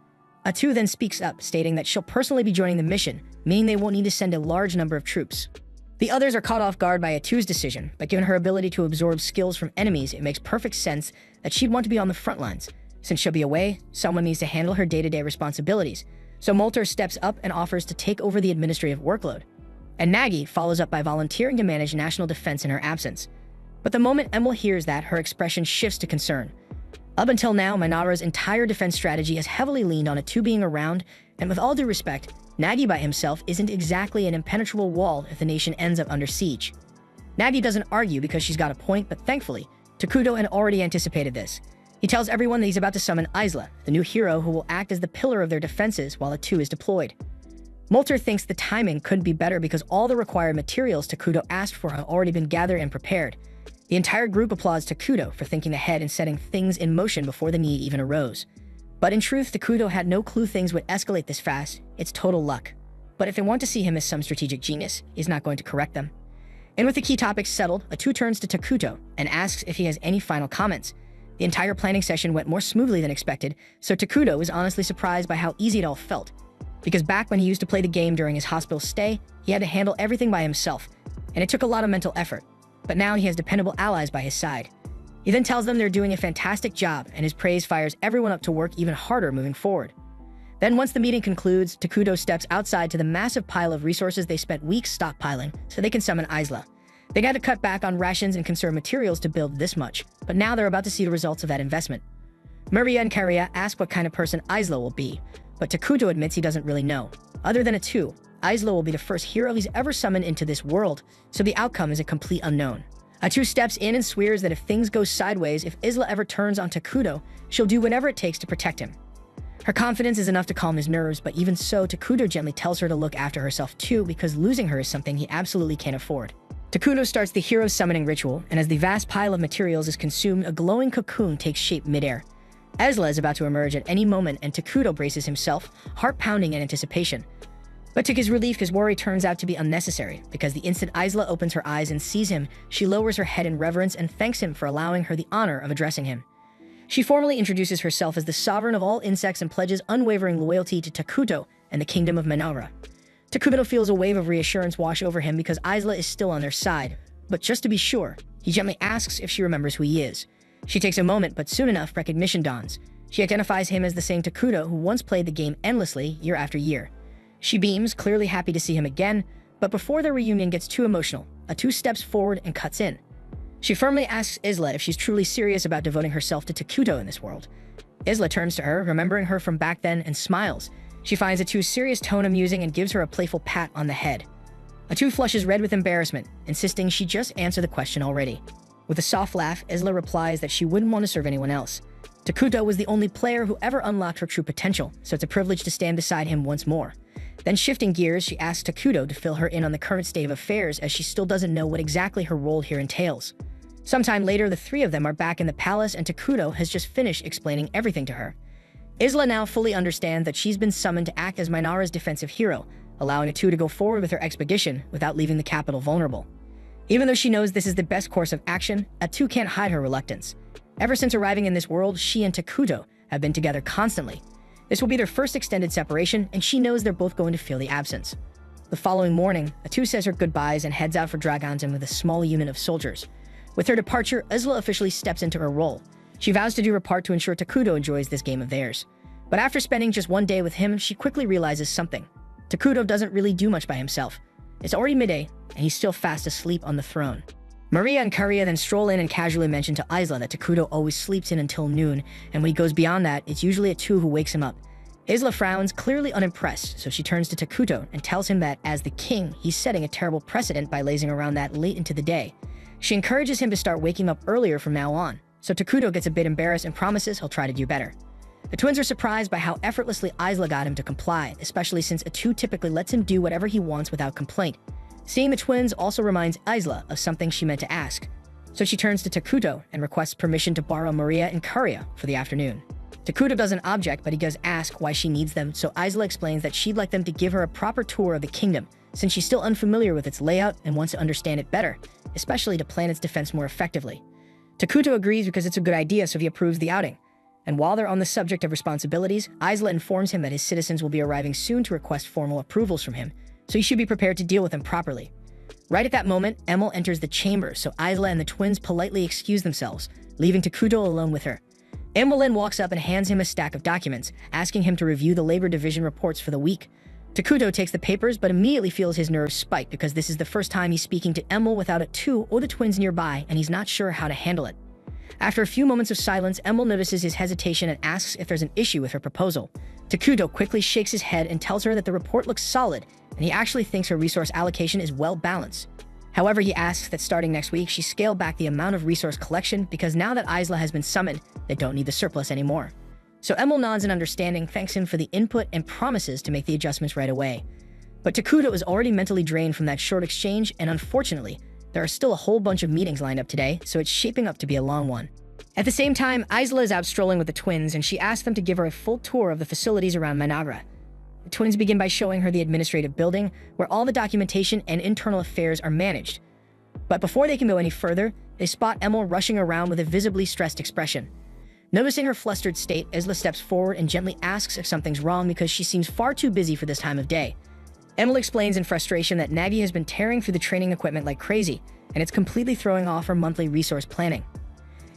Atu then speaks up, stating that she'll personally be joining the mission, meaning they won't need to send a large number of troops. The others are caught off guard by Atu's decision, but given her ability to absorb skills from enemies, it makes perfect sense that she'd want to be on the front lines. Since she'll be away, someone needs to handle her day-to-day responsibilities. So Molter steps up and offers to take over the administrative workload. And Nagi follows up by volunteering to manage national defense in her absence. But the moment Emil hears that, her expression shifts to concern. Up until now, Minara's entire defense strategy has heavily leaned on Atu being around, and with all due respect, Nagi by himself isn't exactly an impenetrable wall if the nation ends up under siege. Nagi doesn't argue because she's got a point, but thankfully, Takuto had already anticipated this. He tells everyone that he's about to summon Isla, the new hero who will act as the pillar of their defenses while Atu is deployed. Molter thinks the timing couldn't be better because all the required materials Takuto asked for have already been gathered and prepared. The entire group applauds Takuto for thinking ahead and setting things in motion before the need even arose. But in truth, Takuto had no clue things would escalate this fast. It's total luck. But if they want to see him as some strategic genius, he's not going to correct them. And with the key topics settled, Atu turns to Takuto and asks if he has any final comments. The entire planning session went more smoothly than expected, so Takuto was honestly surprised by how easy it all felt. Because back when he used to play the game during his hospital stay, he had to handle everything by himself, and it took a lot of mental effort. But now he has dependable allies by his side. He then tells them they're doing a fantastic job, and his praise fires everyone up to work even harder moving forward. Then once the meeting concludes, Takuto steps outside to the massive pile of resources they spent weeks stockpiling so they can summon Isla. They had to cut back on rations and conserve materials to build this much, but now they're about to see the results of that investment. Maria and Karia ask what kind of person Isla will be, but Takuto admits he doesn't really know. Other than Atu, Isla will be the first hero he's ever summoned into this world, so the outcome is a complete unknown. Atu steps in and swears that if things go sideways, if Isla ever turns on Takuto, she'll do whatever it takes to protect him. Her confidence is enough to calm his nerves, but even so, Takuto gently tells her to look after herself too, because losing her is something he absolutely can't afford. Takuto starts the hero summoning ritual, and as the vast pile of materials is consumed, a glowing cocoon takes shape midair. Isla is about to emerge at any moment, and Takuto braces himself, heart pounding in anticipation. But to his relief, his worry turns out to be unnecessary, because the instant Isla opens her eyes and sees him, she lowers her head in reverence and thanks him for allowing her the honor of addressing him. She formally introduces herself as the sovereign of all insects and pledges unwavering loyalty to Takuto and the kingdom of Minara. Takuto feels a wave of reassurance wash over him because Isla is still on their side, but just to be sure, he gently asks if she remembers who he is. She takes a moment, but soon enough, recognition dawns. She identifies him as the same Takuto who once played the game endlessly, year after year. She beams, clearly happy to see him again, but before their reunion gets too emotional, Atu steps forward and cuts in. She firmly asks Isla if she's truly serious about devoting herself to Takuto in this world. Isla turns to her, remembering her from back then, and smiles. She finds Atu's serious tone amusing and gives her a playful pat on the head. Atu flushes red with embarrassment, insisting she just answered the question already. With a soft laugh, Isla replies that she wouldn't want to serve anyone else. Takuto was the only player who ever unlocked her true potential, so it's a privilege to stand beside him once more. Then shifting gears, she asks Takuto to fill her in on the current state of affairs as she still doesn't know what exactly her role here entails. Sometime later, the three of them are back in the palace and Takuto has just finished explaining everything to her. Isla now fully understands that she's been summoned to act as Minara's defensive hero, allowing Atu to go forward with her expedition without leaving the capital vulnerable. Even though she knows this is the best course of action, Atu can't hide her reluctance. Ever since arriving in this world, she and Takuto have been together constantly. This will be their first extended separation, and she knows they're both going to feel the absence. The following morning, Atu says her goodbyes and heads out for Dragonton with a small unit of soldiers. With her departure, Isla officially steps into her role. She vows to do her part to ensure Takuto enjoys this game of theirs. But after spending just one day with him, she quickly realizes something. Takuto doesn't really do much by himself. It's already midday, and he's still fast asleep on the throne. Maria and Karia then stroll in and casually mention to Isla that Takuto always sleeps in until noon, and when he goes beyond that, it's usually Atu who wakes him up. Isla frowns, clearly unimpressed, so she turns to Takuto and tells him that, as the king, he's setting a terrible precedent by lazing around that late into the day. She encourages him to start waking up earlier from now on, so Takuto gets a bit embarrassed and promises he'll try to do better. The twins are surprised by how effortlessly Isla got him to comply, especially since Atu typically lets him do whatever he wants without complaint. Seeing the twins also reminds Isla of something she meant to ask. So she turns to Takuto and requests permission to borrow Maria and Karia for the afternoon. Takuto doesn't object, but he does ask why she needs them, so Isla explains that she'd like them to give her a proper tour of the kingdom, since she's still unfamiliar with its layout and wants to understand it better, especially to plan its defense more effectively. Takuto agrees because it's a good idea, so he approves the outing. And while they're on the subject of responsibilities, Isla informs him that his citizens will be arriving soon to request formal approvals from him, so he should be prepared to deal with them properly. Right at that moment, Emil enters the chamber, so Isla and the twins politely excuse themselves, leaving Takuto alone with her. Emil then walks up and hands him a stack of documents, asking him to review the labor division reports for the week. Takuto takes the papers, but immediately feels his nerves spike because this is the first time he's speaking to Emil without Atu or the twins nearby, and he's not sure how to handle it. After a few moments of silence, Emil notices his hesitation and asks if there's an issue with her proposal. Takuto quickly shakes his head and tells her that the report looks solid, and he actually thinks her resource allocation is well balanced. However, he asks that starting next week, she scale back the amount of resource collection because now that Isla has been summoned, they don't need the surplus anymore. So Emil nods in understanding, thanks him for the input, and promises to make the adjustments right away. But Takuto is already mentally drained from that short exchange, and unfortunately, there are still a whole bunch of meetings lined up today, so it's shaping up to be a long one. At the same time, Isla is out strolling with the twins, and she asks them to give her a full tour of the facilities around Managra. The twins begin by showing her the administrative building, where all the documentation and internal affairs are managed. But before they can go any further, they spot Emil rushing around with a visibly stressed expression. Noticing her flustered state, Isla steps forward and gently asks if something's wrong because she seems far too busy for this time of day. Emil explains in frustration that Nagi has been tearing through the training equipment like crazy, and it's completely throwing off her monthly resource planning.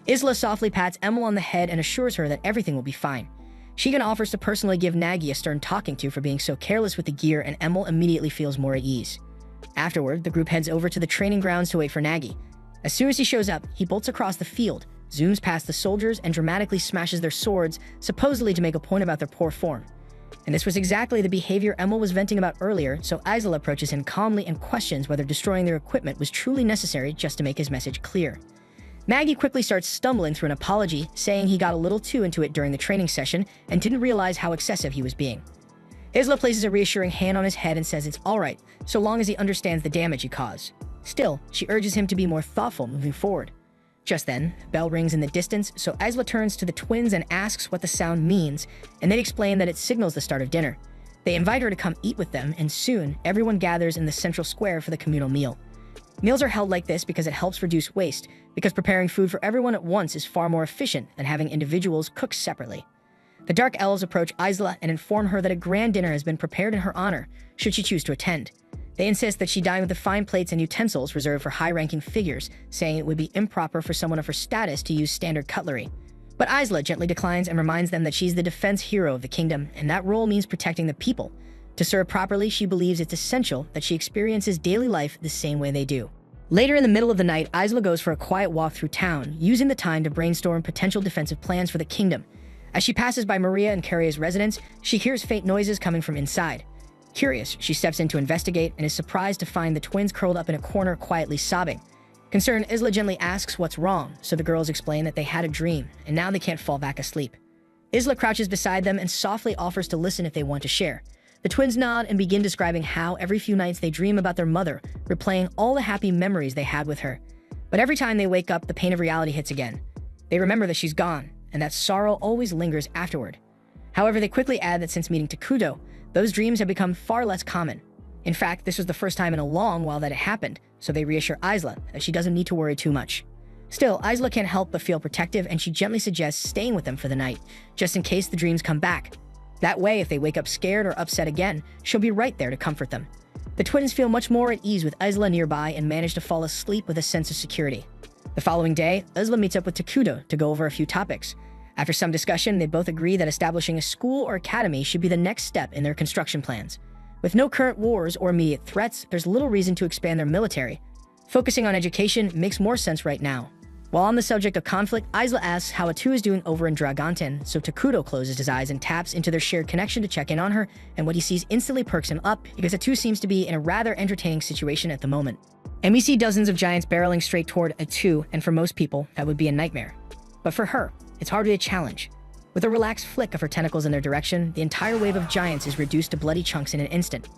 Isla softly pats Emil on the head and assures her that everything will be fine. She even offers to personally give Nagi a stern talking to for being so careless with the gear, and Emil immediately feels more at ease. Afterward, the group heads over to the training grounds to wait for Nagi. As soon as he shows up, he bolts across the field, zooms past the soldiers, and dramatically smashes their swords, supposedly to make a point about their poor form. And this was exactly the behavior Emil was venting about earlier, so Isla approaches him calmly and questions whether destroying their equipment was truly necessary just to make his message clear. Nagi quickly starts stumbling through an apology, saying he got a little too into it during the training session and didn't realize how excessive he was being. Isla places a reassuring hand on his head and says it's alright, so long as he understands the damage he caused. Still, she urges him to be more thoughtful moving forward. Just then, a bell rings in the distance, so Isla turns to the twins and asks what the sound means, and they explain that it signals the start of dinner. They invite her to come eat with them, and soon, everyone gathers in the central square for the communal meal. Meals are held like this because it helps reduce waste, because preparing food for everyone at once is far more efficient than having individuals cook separately. The Dark Elves approach Isla and inform her that a grand dinner has been prepared in her honor, should she choose to attend. They insist that she dine with the fine plates and utensils reserved for high-ranking figures, saying it would be improper for someone of her status to use standard cutlery. But Isla gently declines and reminds them that she's the defense hero of the kingdom, and that role means protecting the people. To serve properly, she believes it's essential that she experiences daily life the same way they do. Later in the middle of the night, Isla goes for a quiet walk through town, using the time to brainstorm potential defensive plans for the kingdom. As she passes by Maria and Karia's residence, she hears faint noises coming from inside. Curious, she steps in to investigate and is surprised to find the twins curled up in a corner quietly sobbing. Concerned, Isla gently asks what's wrong, so the girls explain that they had a dream, and now they can't fall back asleep. Isla crouches beside them and softly offers to listen if they want to share. The twins nod and begin describing how every few nights they dream about their mother, replaying all the happy memories they had with her. But every time they wake up, the pain of reality hits again. They remember that she's gone, and that sorrow always lingers afterward. However, they quickly add that since meeting Takuto, those dreams have become far less common. In fact, this was the first time in a long while that it happened, so they reassure Isla that she doesn't need to worry too much. Still, Isla can't help but feel protective, and she gently suggests staying with them for the night, just in case the dreams come back. That way, if they wake up scared or upset again, she'll be right there to comfort them. The twins feel much more at ease with Isla nearby and manage to fall asleep with a sense of security. The following day, Isla meets up with Takuto to go over a few topics. After some discussion, they both agree that establishing a school or academy should be the next step in their construction plans. With no current wars or immediate threats, there's little reason to expand their military. Focusing on education makes more sense right now. While on the subject of conflict, Isla asks how Atu is doing over in Dragonten, so Takuto closes his eyes and taps into their shared connection to check in on her, and what he sees instantly perks him up because Atu seems to be in a rather entertaining situation at the moment. And we see dozens of giants barreling straight toward Atu, and for most people, that would be a nightmare. But for her, it's hardly a challenge. With a relaxed flick of her tentacles in their direction, the entire wave of giants is reduced to bloody chunks in an instant.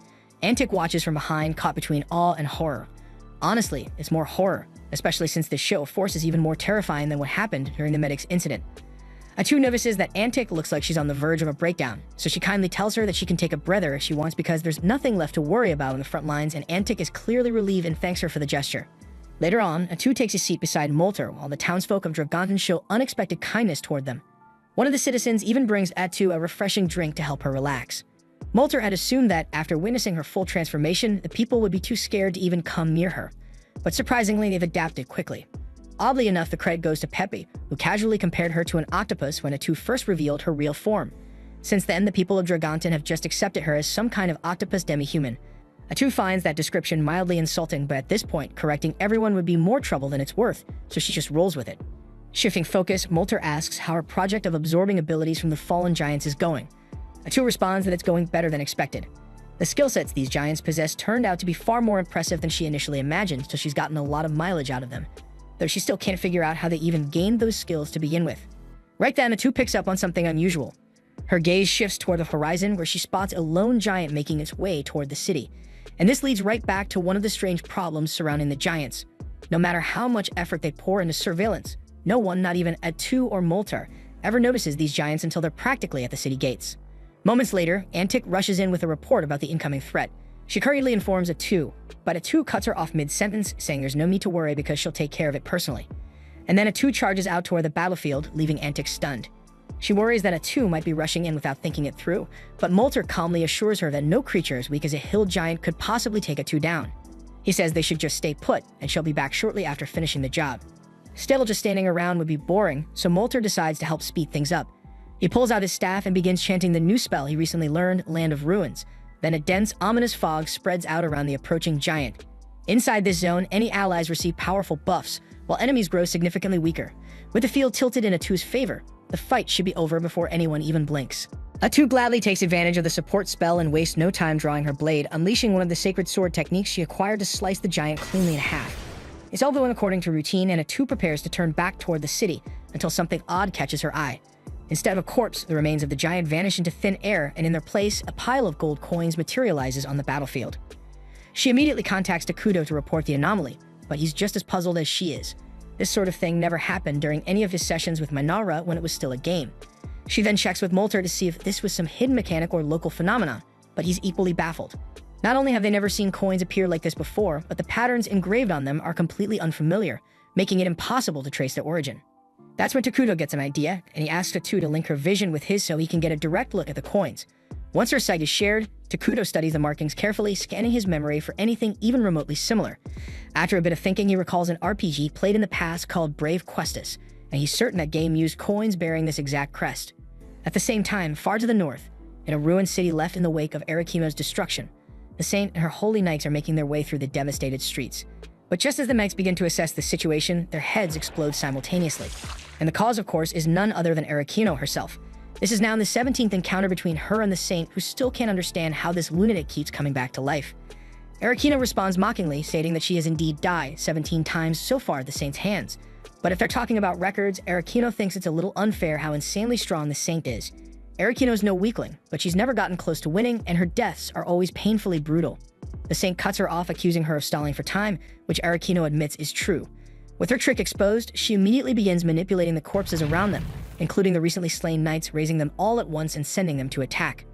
Antic watches from behind, caught between awe and horror. Honestly, it's more horror, especially since this show of force is even more terrifying than what happened during the medic's incident. Atu notices that Antic looks like she's on the verge of a breakdown, so she kindly tells her that she can take a breather if she wants because there's nothing left to worry about on the front lines, and Antic is clearly relieved and thanks her for the gesture. Later on, Atu takes a seat beside Molter while the townsfolk of Dragonton show unexpected kindness toward them. One of the citizens even brings Atu a refreshing drink to help her relax. Molter had assumed that, after witnessing her full transformation, the people would be too scared to even come near her. But surprisingly, they've adapted quickly. Oddly enough, the credit goes to Pepe, who casually compared her to an octopus when Atu first revealed her real form. Since then, the people of Dragonton have just accepted her as some kind of octopus demi-human. Atu finds that description mildly insulting, but at this point, correcting everyone would be more trouble than it's worth, so she just rolls with it. Shifting focus, Molter asks how her project of absorbing abilities from the fallen giants is going. Atu responds that it's going better than expected. The skill sets these giants possess turned out to be far more impressive than she initially imagined, so she's gotten a lot of mileage out of them, though she still can't figure out how they even gained those skills to begin with. Right then, Atu picks up on something unusual. Her gaze shifts toward the horizon, where she spots a lone giant making its way toward the city. And this leads right back to one of the strange problems surrounding the giants. No matter how much effort they pour into surveillance, no one, not even Atu or Molter, ever notices these giants until they're practically at the city gates. Moments later, Antic rushes in with a report about the incoming threat. She hurriedly informs Atu, but Atu cuts her off mid-sentence, saying there's no need to worry because she'll take care of it personally. And then Atu charges out toward the battlefield, leaving Antic stunned. She worries that Atu might be rushing in without thinking it through, but Molter calmly assures her that no creature as weak as a hill giant could possibly take Atu down. He says they should just stay put, and she'll be back shortly after finishing the job. Still, just standing around would be boring, so Molter decides to help speed things up. He pulls out his staff and begins chanting the new spell he recently learned, Land of Ruins. Then a dense, ominous fog spreads out around the approaching giant. Inside this zone, any allies receive powerful buffs, while enemies grow significantly weaker. With the field tilted in Atu's favor, the fight should be over before anyone even blinks. Atu gladly takes advantage of the support spell and wastes no time drawing her blade, unleashing one of the sacred sword techniques she acquired to slice the giant cleanly in half. It's all going according to routine, and Atu prepares to turn back toward the city until something odd catches her eye. Instead of a corpse, the remains of the giant vanish into thin air, and in their place, a pile of gold coins materializes on the battlefield. She immediately contacts Takudo to report the anomaly, but he's just as puzzled as she is. This sort of thing never happened during any of his sessions with Minara when it was still a game. She then checks with Molter to see if this was some hidden mechanic or local phenomenon, but he's equally baffled. Not only have they never seen coins appear like this before, but the patterns engraved on them are completely unfamiliar, making it impossible to trace their origin. That's when Takudo gets an idea, and he asks Atu to link her vision with his so he can get a direct look at the coins. Once her sight is shared, Takudo studies the markings carefully, scanning his memory for anything even remotely similar. After a bit of thinking, he recalls an RPG played in the past called Brave Questus, and he's certain that game used coins bearing this exact crest. At the same time, far to the north, in a ruined city left in the wake of Arakimo's destruction, the saint and her holy knights are making their way through the devastated streets. But just as the knights begin to assess the situation, their heads explode simultaneously. And the cause, of course, is none other than Arakino herself. This is now the 17th encounter between her and the saint, who still can't understand how this lunatic keeps coming back to life. Arakino responds mockingly, stating that she has indeed died 17 times so far at the saint's hands. But if they're talking about records, Arakino thinks it's a little unfair how insanely strong the saint is. Arakino's no weakling, but she's never gotten close to winning, and her deaths are always painfully brutal. The saint cuts her off, accusing her of stalling for time, which Arakino admits is true. With her trick exposed, she immediately begins manipulating the corpses around them, including the recently slain knights, raising them all at once and sending them to attack.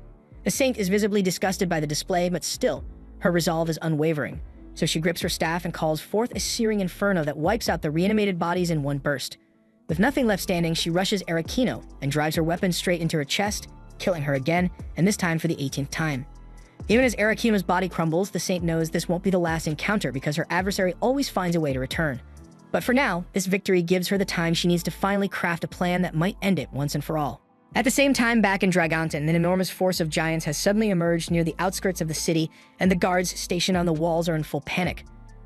The saint is visibly disgusted by the display, but still, her resolve is unwavering. So she grips her staff and calls forth a searing inferno that wipes out the reanimated bodies in one burst. With nothing left standing, she rushes Arakino and drives her weapon straight into her chest, killing her again, and this time for the 18th time. Even as Arakino's body crumbles, the saint knows this won't be the last encounter because her adversary always finds a way to return. But for now, this victory gives her the time she needs to finally craft a plan that might end it once and for all. At the same time, back in Dragonton, an enormous force of giants has suddenly emerged near the outskirts of the city, and the guards stationed on the walls are in full panic.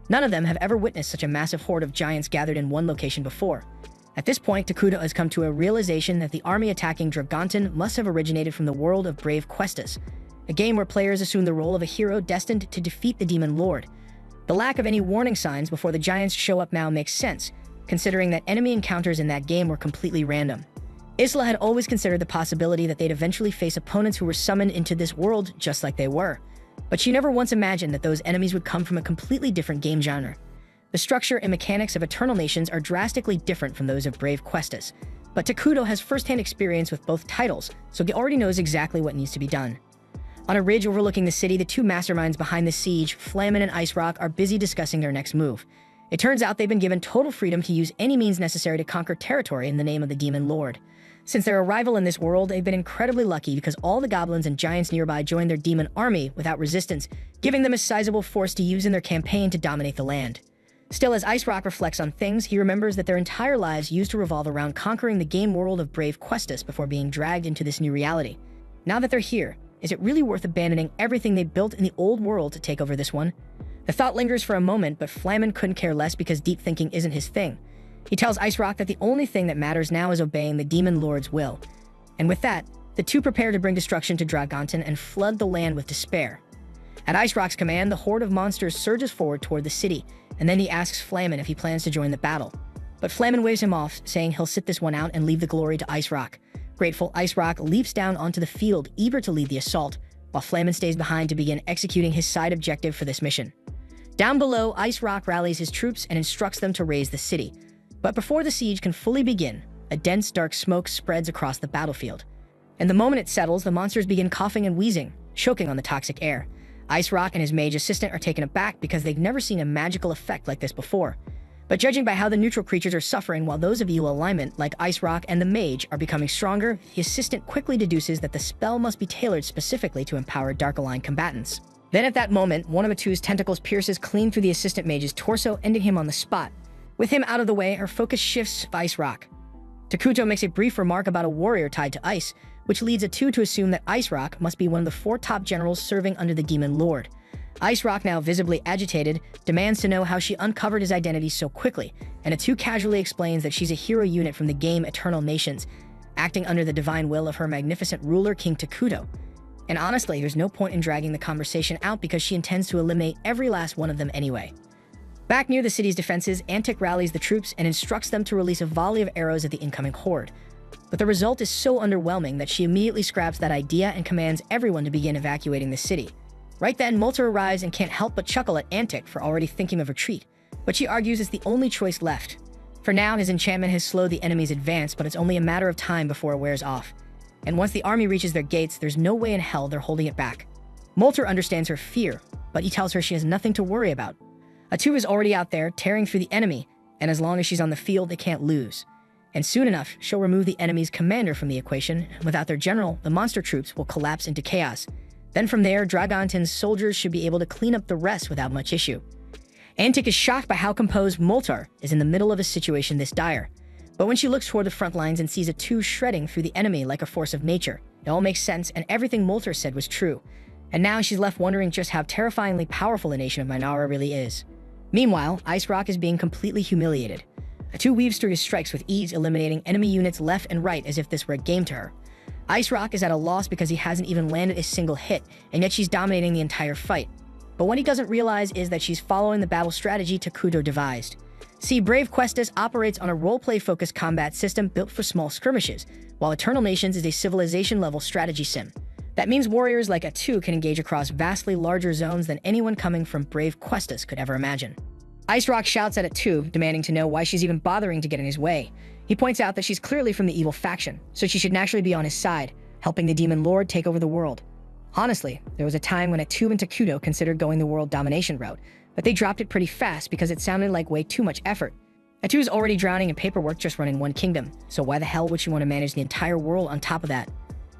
None of them have ever witnessed such a massive horde of giants gathered in one location before. At this point, Takudo has come to a realization that the army attacking Dragonton must have originated from the world of Brave Questus, a game where players assume the role of a hero destined to defeat the demon lord. The lack of any warning signs before the giants show up now makes sense, considering that enemy encounters in that game were completely random. Isla had always considered the possibility that they'd eventually face opponents who were summoned into this world just like they were. But she never once imagined that those enemies would come from a completely different game genre. The structure and mechanics of Eternal Nations are drastically different from those of Brave Questus, but Takuto has first-hand experience with both titles, so he already knows exactly what needs to be done. On a ridge overlooking the city, the two masterminds behind the siege, Flamin and Ice Rock, are busy discussing their next move. It turns out they've been given total freedom to use any means necessary to conquer territory in the name of the Demon Lord. Since their arrival in this world, they've been incredibly lucky because all the goblins and giants nearby joined their demon army without resistance, giving them a sizable force to use in their campaign to dominate the land. Still, as Ice Rock reflects on things, he remembers that their entire lives used to revolve around conquering the game world of Brave Questus before being dragged into this new reality. Now that they're here, is it really worth abandoning everything they built in the old world to take over this one? The thought lingers for a moment, but Flamin couldn't care less because deep thinking isn't his thing. He tells Ice Rock that the only thing that matters now is obeying the Demon Lord's will. And with that, the two prepare to bring destruction to Dragonton and flood the land with despair. At Ice Rock's command, the horde of monsters surges forward toward the city, and then he asks Flamin if he plans to join the battle. But Flamin waves him off, saying he'll sit this one out and leave the glory to Ice Rock. Grateful, Ice Rock leaps down onto the field, eager to lead the assault, while Flamin stays behind to begin executing his side objective for this mission. Down below, Ice Rock rallies his troops and instructs them to raise the city. But before the siege can fully begin, a dense, dark smoke spreads across the battlefield. And the moment it settles, the monsters begin coughing and wheezing, choking on the toxic air. Ice Rock and his mage assistant are taken aback because they've never seen a magical effect like this before. But judging by how the neutral creatures are suffering while those of evil alignment, like Ice Rock and the mage, are becoming stronger, the assistant quickly deduces that the spell must be tailored specifically to empower dark-aligned combatants. Then at that moment, one of Atu's tentacles pierces clean through the assistant mage's torso, ending him on the spot. With him out of the way, her focus shifts to Ice Rock. Takuto makes a brief remark about a warrior tied to ice, which leads Atu to assume that Ice Rock must be one of the 4 top generals serving under the Demon Lord. Ice Rock, now visibly agitated, demands to know how she uncovered his identity so quickly, and Atu casually explains that she's a hero unit from the game Eternal Nations, acting under the divine will of her magnificent ruler, King Takuto. And honestly, there's no point in dragging the conversation out because she intends to eliminate every last one of them anyway. Back near the city's defenses, Antic rallies the troops and instructs them to release a volley of arrows at the incoming horde. But the result is so underwhelming that she immediately scraps that idea and commands everyone to begin evacuating the city. Right then, Molter arrives and can't help but chuckle at Antic for already thinking of retreat, but she argues it's the only choice left. For now, his enchantment has slowed the enemy's advance, but it's only a matter of time before it wears off. And once the army reaches their gates, there's no way in hell they're holding it back. Molter understands her fear, but he tells her she has nothing to worry about. Atu is already out there, tearing through the enemy, and as long as she's on the field, they can't lose. And soon enough, she'll remove the enemy's commander from the equation. Without their general, the monster troops will collapse into chaos. Then from there, Dragonton's soldiers should be able to clean up the rest without much issue. Antic is shocked by how composed Molter is in the middle of a situation this dire. But when she looks toward the front lines and sees Atu shredding through the enemy like a force of nature, it all makes sense, and everything Molter said was true. And now she's left wondering just how terrifyingly powerful the nation of Minara really is. Meanwhile, Ice Rock is being completely humiliated. Atu weaves through his strikes with ease, eliminating enemy units left and right as if this were a game to her. Ice Rock is at a loss because he hasn't even landed a single hit, and yet she's dominating the entire fight. But what he doesn't realize is that she's following the battle strategy Takuto devised. See, Brave Questus operates on a roleplay-focused combat system built for small skirmishes, while Eternal Nations is a civilization-level strategy sim. That means warriors like Atu can engage across vastly larger zones than anyone coming from Brave Questus could ever imagine. Ice Rock shouts at Atu, demanding to know why she's even bothering to get in his way. He points out that she's clearly from the evil faction, so she should naturally be on his side, helping the Demon Lord take over the world. Honestly, there was a time when Atu and Takuto considered going the world domination route, but they dropped it pretty fast because it sounded like way too much effort. Atu's already drowning in paperwork just running one kingdom, so why the hell would she want to manage the entire world on top of that?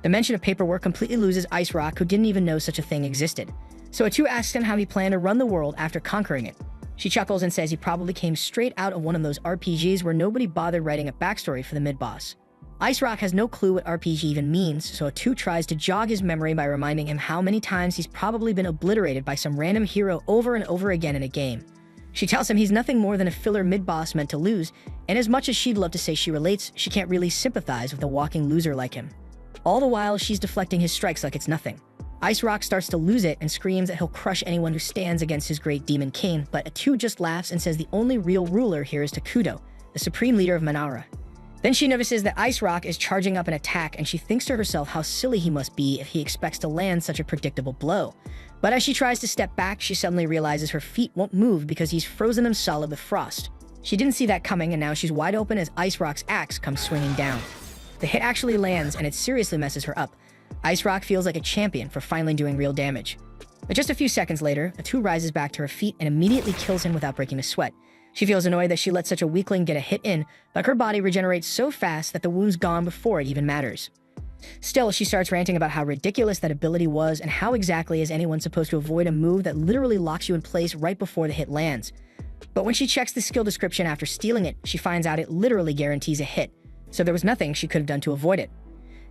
The mention of paperwork completely loses Ice Rock, who didn't even know such a thing existed. So Atu asks him how he planned to run the world after conquering it. She chuckles and says he probably came straight out of one of those RPGs where nobody bothered writing a backstory for the mid-boss. Ice Rock has no clue what RPG even means, so Atu tries to jog his memory by reminding him how many times he's probably been obliterated by some random hero over and over again in a game. She tells him he's nothing more than a filler mid-boss meant to lose, and as much as she'd love to say she relates, she can't really sympathize with a walking loser like him. All the while, she's deflecting his strikes like it's nothing. Ice Rock starts to lose it and screams that he'll crush anyone who stands against his great demon king, but Atu just laughs and says the only real ruler here is Takuto, the supreme leader of Minara. Then she notices that Ice Rock is charging up an attack, and she thinks to herself how silly he must be if he expects to land such a predictable blow. But as she tries to step back, she suddenly realizes her feet won't move because he's frozen them solid with frost. She didn't see that coming, and now she's wide open as Ice Rock's axe comes swinging down. The hit actually lands, and it seriously messes her up. Ice Rock feels like a champion for finally doing real damage. But just a few seconds later, Atu rises back to her feet and immediately kills him without breaking a sweat. She feels annoyed that she let such a weakling get a hit in, but her body regenerates so fast that the wound's gone before it even matters. Still, she starts ranting about how ridiculous that ability was and how exactly is anyone supposed to avoid a move that literally locks you in place right before the hit lands. But when she checks the skill description after stealing it, she finds out it literally guarantees a hit, so there was nothing she could have done to avoid it.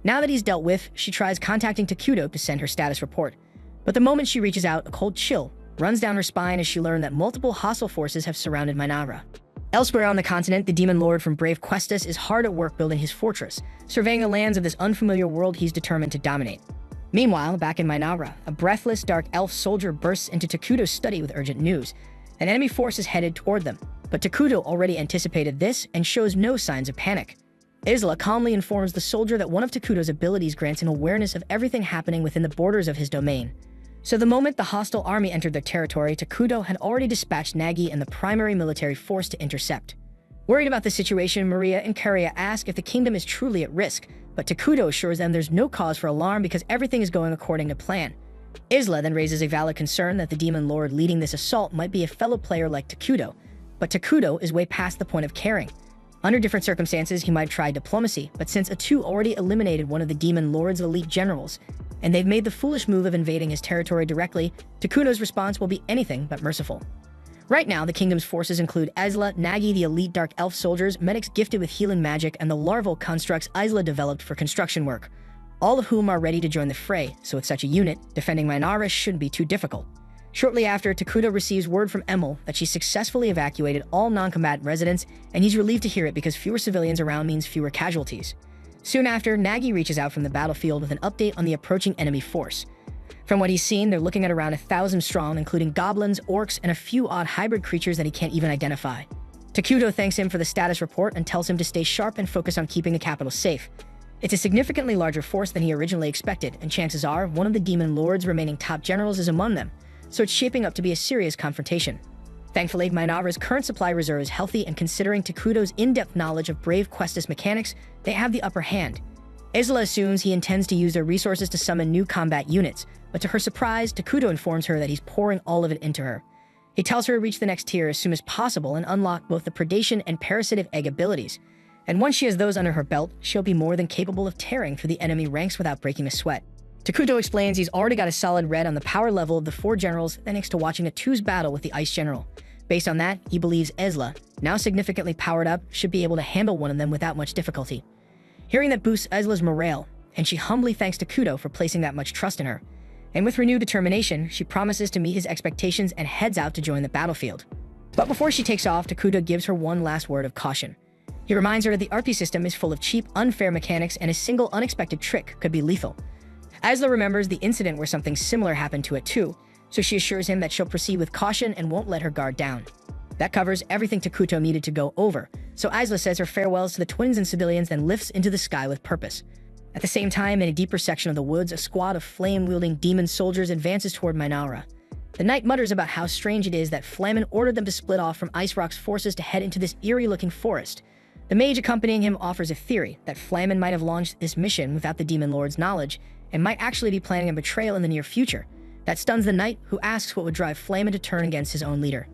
Now that he's dealt with, she tries contacting Takuto to send her status report. But the moment she reaches out, a cold chill runs down her spine as she learned that multiple hostile forces have surrounded Mainara. Elsewhere on the continent, the demon lord from Brave Questus is hard at work building his fortress, surveying the lands of this unfamiliar world he's determined to dominate. Meanwhile, back in Mainara, a breathless dark elf soldier bursts into Takuto's study with urgent news. An enemy force is headed toward them, but Takuto already anticipated this and shows no signs of panic. Isla calmly informs the soldier that one of Takuto's abilities grants him awareness of everything happening within the borders of his domain. So the moment the hostile army entered their territory, Takuto had already dispatched Nagi and the primary military force to intercept. Worried about the situation, Maria and Karia ask if the kingdom is truly at risk, but Takuto assures them there's no cause for alarm because everything is going according to plan. Isla then raises a valid concern that the demon lord leading this assault might be a fellow player like Takuto, but Takuto is way past the point of caring. Under different circumstances, he might try diplomacy, but since Atu already eliminated one of the demon lord's elite generals, and they've made the foolish move of invading his territory directly, Takuto's response will be anything but merciful. Right now, the kingdom's forces include Isla, Nagi, the elite dark elf soldiers, medics gifted with healing magic, and the larval constructs Isla developed for construction work, all of whom are ready to join the fray, so with such a unit, defending Mainara shouldn't be too difficult. Shortly after, Takuto receives word from Emil that she successfully evacuated all non-combatant residents, and he's relieved to hear it because fewer civilians around means fewer casualties. Soon after, Nagi reaches out from the battlefield with an update on the approaching enemy force. From what he's seen, they're looking at around 1,000 strong, including goblins, orcs, and a few odd hybrid creatures that he can't even identify. Takuto thanks him for the status report and tells him to stay sharp and focus on keeping the capital safe. It's a significantly larger force than he originally expected, and chances are one of the demon lord's remaining top generals is among them, so it's shaping up to be a serious confrontation. Thankfully, Mainara's current supply reserve is healthy, and considering Takuto's in-depth knowledge of Brave Questus mechanics, they have the upper hand. Isla assumes he intends to use their resources to summon new combat units, but to her surprise, Takuto informs her that he's pouring all of it into her. He tells her to reach the next tier as soon as possible and unlock both the predation and parasitive egg abilities. And once she has those under her belt, she'll be more than capable of tearing through the enemy ranks without breaking a sweat. Takuto explains he's already got a solid red on the power level of the 4 generals thanks to watching Atu's battle with the Ice General. Based on that, he believes Isla, now significantly powered up, should be able to handle one of them without much difficulty. Hearing that boosts Isla's morale, and she humbly thanks Takuto for placing that much trust in her. And with renewed determination, she promises to meet his expectations and heads out to join the battlefield. But before she takes off, Takuto gives her one last word of caution. He reminds her that the RP system is full of cheap, unfair mechanics, and a single unexpected trick could be lethal. Isla remembers the incident where something similar happened to Atu, so she assures him that she'll proceed with caution and won't let her guard down. That covers everything Takuto needed to go over, so Isla says her farewells to the twins and civilians and lifts into the sky with purpose. At the same time, in a deeper section of the woods, a squad of flame-wielding demon soldiers advances toward Mainara. The knight mutters about how strange it is that Flamen ordered them to split off from Ice Rock's forces to head into this eerie-looking forest. The mage accompanying him offers a theory that Flamen might have launched this mission without the demon lord's knowledge, and might actually be planning a betrayal in the near future. That stuns the knight, who asks what would drive Flamen to turn against his own leader.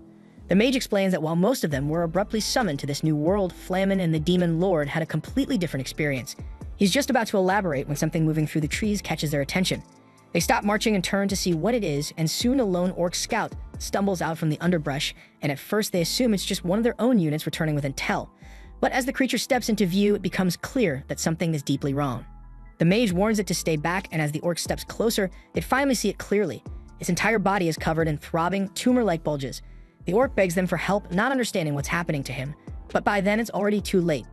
The mage explains that while most of them were abruptly summoned to this new world, Flamen and the demon lord had a completely different experience. He's just about to elaborate when something moving through the trees catches their attention. They stop marching and turn to see what it is, and soon a lone orc scout stumbles out from the underbrush, and at first they assume it's just one of their own units returning with intel. But as the creature steps into view, it becomes clear that something is deeply wrong. The mage warns it to stay back, and as the orc steps closer, they finally see it clearly. Its entire body is covered in throbbing, tumor-like bulges. The orc begs them for help, not understanding what's happening to him, but by then it's already too late.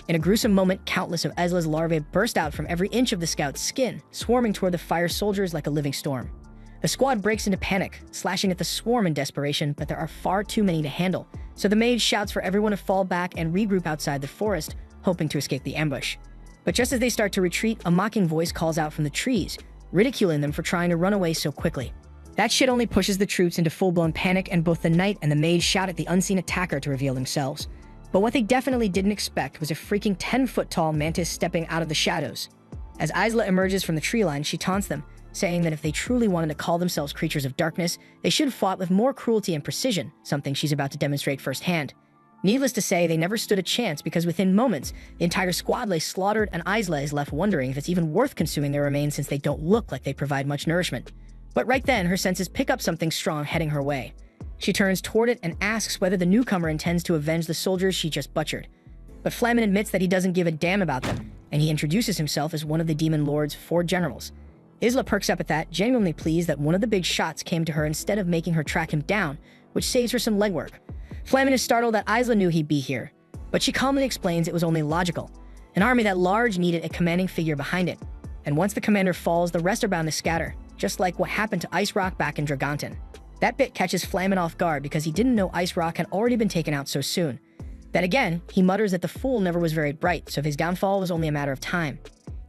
In a gruesome moment, countless of Isla's larvae burst out from every inch of the scout's skin, swarming toward the fire soldiers like a living storm. The squad breaks into panic, slashing at the swarm in desperation, but there are far too many to handle, so the mage shouts for everyone to fall back and regroup outside the forest, hoping to escape the ambush. But just as they start to retreat, a mocking voice calls out from the trees, ridiculing them for trying to run away so quickly. That shit only pushes the troops into full-blown panic, and both the knight and the maid shout at the unseen attacker to reveal themselves. But what they definitely didn't expect was a freaking 10-foot-tall mantis stepping out of the shadows. As Isla emerges from the tree line, she taunts them, saying that if they truly wanted to call themselves creatures of darkness, they should have fought with more cruelty and precision, something she's about to demonstrate firsthand. Needless to say, they never stood a chance because within moments, the entire squad lay slaughtered and Isla is left wondering if it's even worth consuming their remains since they don't look like they provide much nourishment. But right then, her senses pick up something strong heading her way. She turns toward it and asks whether the newcomer intends to avenge the soldiers she just butchered. But Flamen admits that he doesn't give a damn about them, and he introduces himself as one of the Demon Lord's 4 generals. Isla perks up at that, genuinely pleased that one of the big shots came to her instead of making her track him down, which saves her some legwork. Flamen is startled that Isla knew he'd be here, but she calmly explains it was only logical. An army that large needed a commanding figure behind it, and once the commander falls, the rest are bound to scatter, just like what happened to Ice Rock back in Dragonton. That bit catches Flamen off guard because he didn't know Ice Rock had already been taken out so soon. Then again, he mutters that the fool never was very bright, so his downfall was only a matter of time.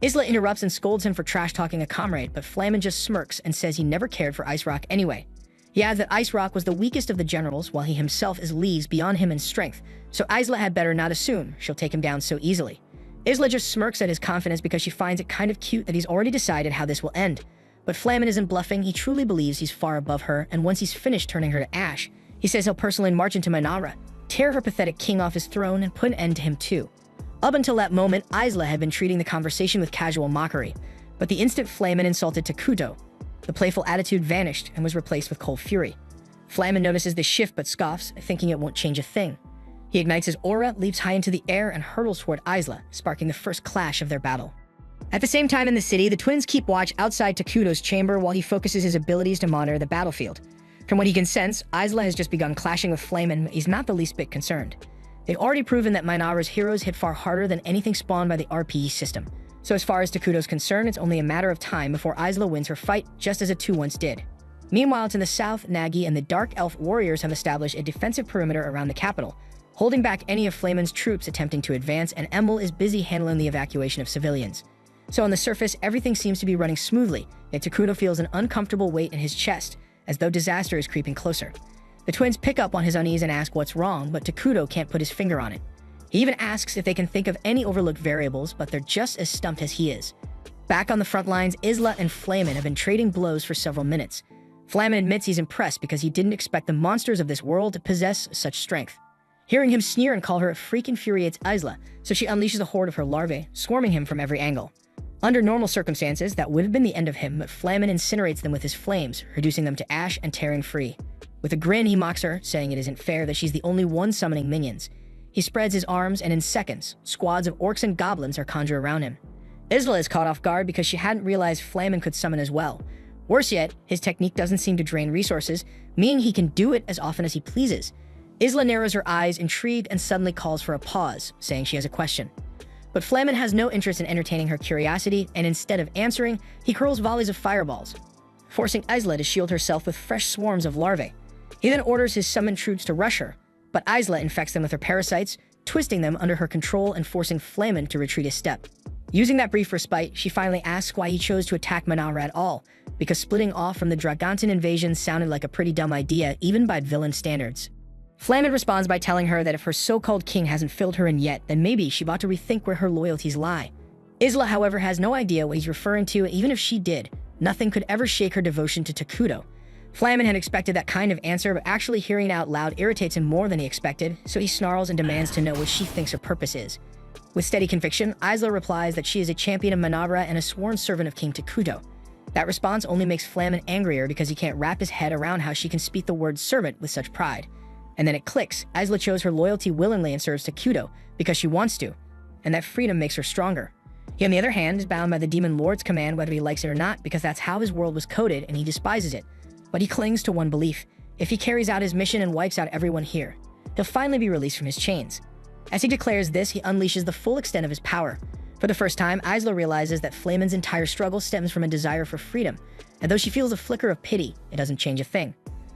Isla interrupts and scolds him for trash-talking a comrade, but Flamen just smirks and says he never cared for Ice Rock anyway. He adds that Ice Rock was the weakest of the generals, while he himself is leagues beyond him in strength, so Isla had better not assume she'll take him down so easily. Isla just smirks at his confidence because she finds it kind of cute that he's already decided how this will end. But Flamen isn't bluffing, he truly believes he's far above her, and once he's finished turning her to ash, he says he'll personally march into Minara, tear her pathetic king off his throne, and put an end to him too. Up until that moment, Isla had been treating the conversation with casual mockery, but the instant Flamen insulted Takuto, the playful attitude vanished and was replaced with cold fury. Flamen notices this shift but scoffs, thinking it won't change a thing. He ignites his aura, leaps high into the air, and hurtles toward Isla, sparking the first clash of their battle. At the same time in the city, the twins keep watch outside Takuto's chamber while he focuses his abilities to monitor the battlefield. From what he can sense, Isla has just begun clashing with Flamen, but he's not the least bit concerned. They've already proven that Minara's heroes hit far harder than anything spawned by the RPE system. So as far as Takuto's concerned, it's only a matter of time before Isla wins her fight, just as it too once did. Meanwhile, to the south, Nagi and the Dark Elf warriors have established a defensive perimeter around the capital, holding back any of Flamen's troops attempting to advance, and Embel is busy handling the evacuation of civilians. So on the surface, everything seems to be running smoothly, yet Takuto feels an uncomfortable weight in his chest, as though disaster is creeping closer. The twins pick up on his unease and ask what's wrong, but Takuto can't put his finger on it. He even asks if they can think of any overlooked variables, but they're just as stumped as he is. Back on the front lines, Isla and Flamen have been trading blows for several minutes. Flamen admits he's impressed because he didn't expect the monsters of this world to possess such strength. Hearing him sneer and call her a freak infuriates Isla, so she unleashes a horde of her larvae, swarming him from every angle. Under normal circumstances, that would have been the end of him, but Flamen incinerates them with his flames, reducing them to ash and tearing free. With a grin, he mocks her, saying it isn't fair that she's the only one summoning minions. He spreads his arms, and in seconds, squads of orcs and goblins are conjured around him. Isla is caught off guard because she hadn't realized Flamen could summon as well. Worse yet, his technique doesn't seem to drain resources, meaning he can do it as often as he pleases. Isla narrows her eyes, intrigued, and suddenly calls for a pause, saying she has a question. But Flamen has no interest in entertaining her curiosity, and instead of answering, he hurls volleys of fireballs, forcing Isla to shield herself with fresh swarms of larvae. He then orders his summoned troops to rush her, but Isla infects them with her parasites, twisting them under her control and forcing Flamen to retreat a step. Using that brief respite, she finally asks why he chose to attack Minara at all, because splitting off from the Dragontan invasion sounded like a pretty dumb idea even by villain standards. Flamen responds by telling her that if her so-called king hasn't filled her in yet, then maybe she ought to rethink where her loyalties lie. Isla, however, has no idea what he's referring to, and even if she did, nothing could ever shake her devotion to Takuto. Flamen had expected that kind of answer, but actually hearing it out loud irritates him more than he expected, so he snarls and demands to know what she thinks her purpose is. With steady conviction, Isla replies that she is a champion of Minara and a sworn servant of King Takuto. That response only makes Flamen angrier because he can't wrap his head around how she can speak the word servant with such pride. And then it clicks, Isla chose her loyalty willingly and serves Takuto because she wants to, and that freedom makes her stronger. He, on the other hand, is bound by the Demon Lord's command whether he likes it or not because that's how his world was coded and he despises it. But he clings to one belief: if he carries out his mission and wipes out everyone here, he'll finally be released from his chains. As he declares this, he unleashes the full extent of his power. For the first time, Isla realizes that Flamen's entire struggle stems from a desire for freedom, and though she feels a flicker of pity, it doesn't change a thing.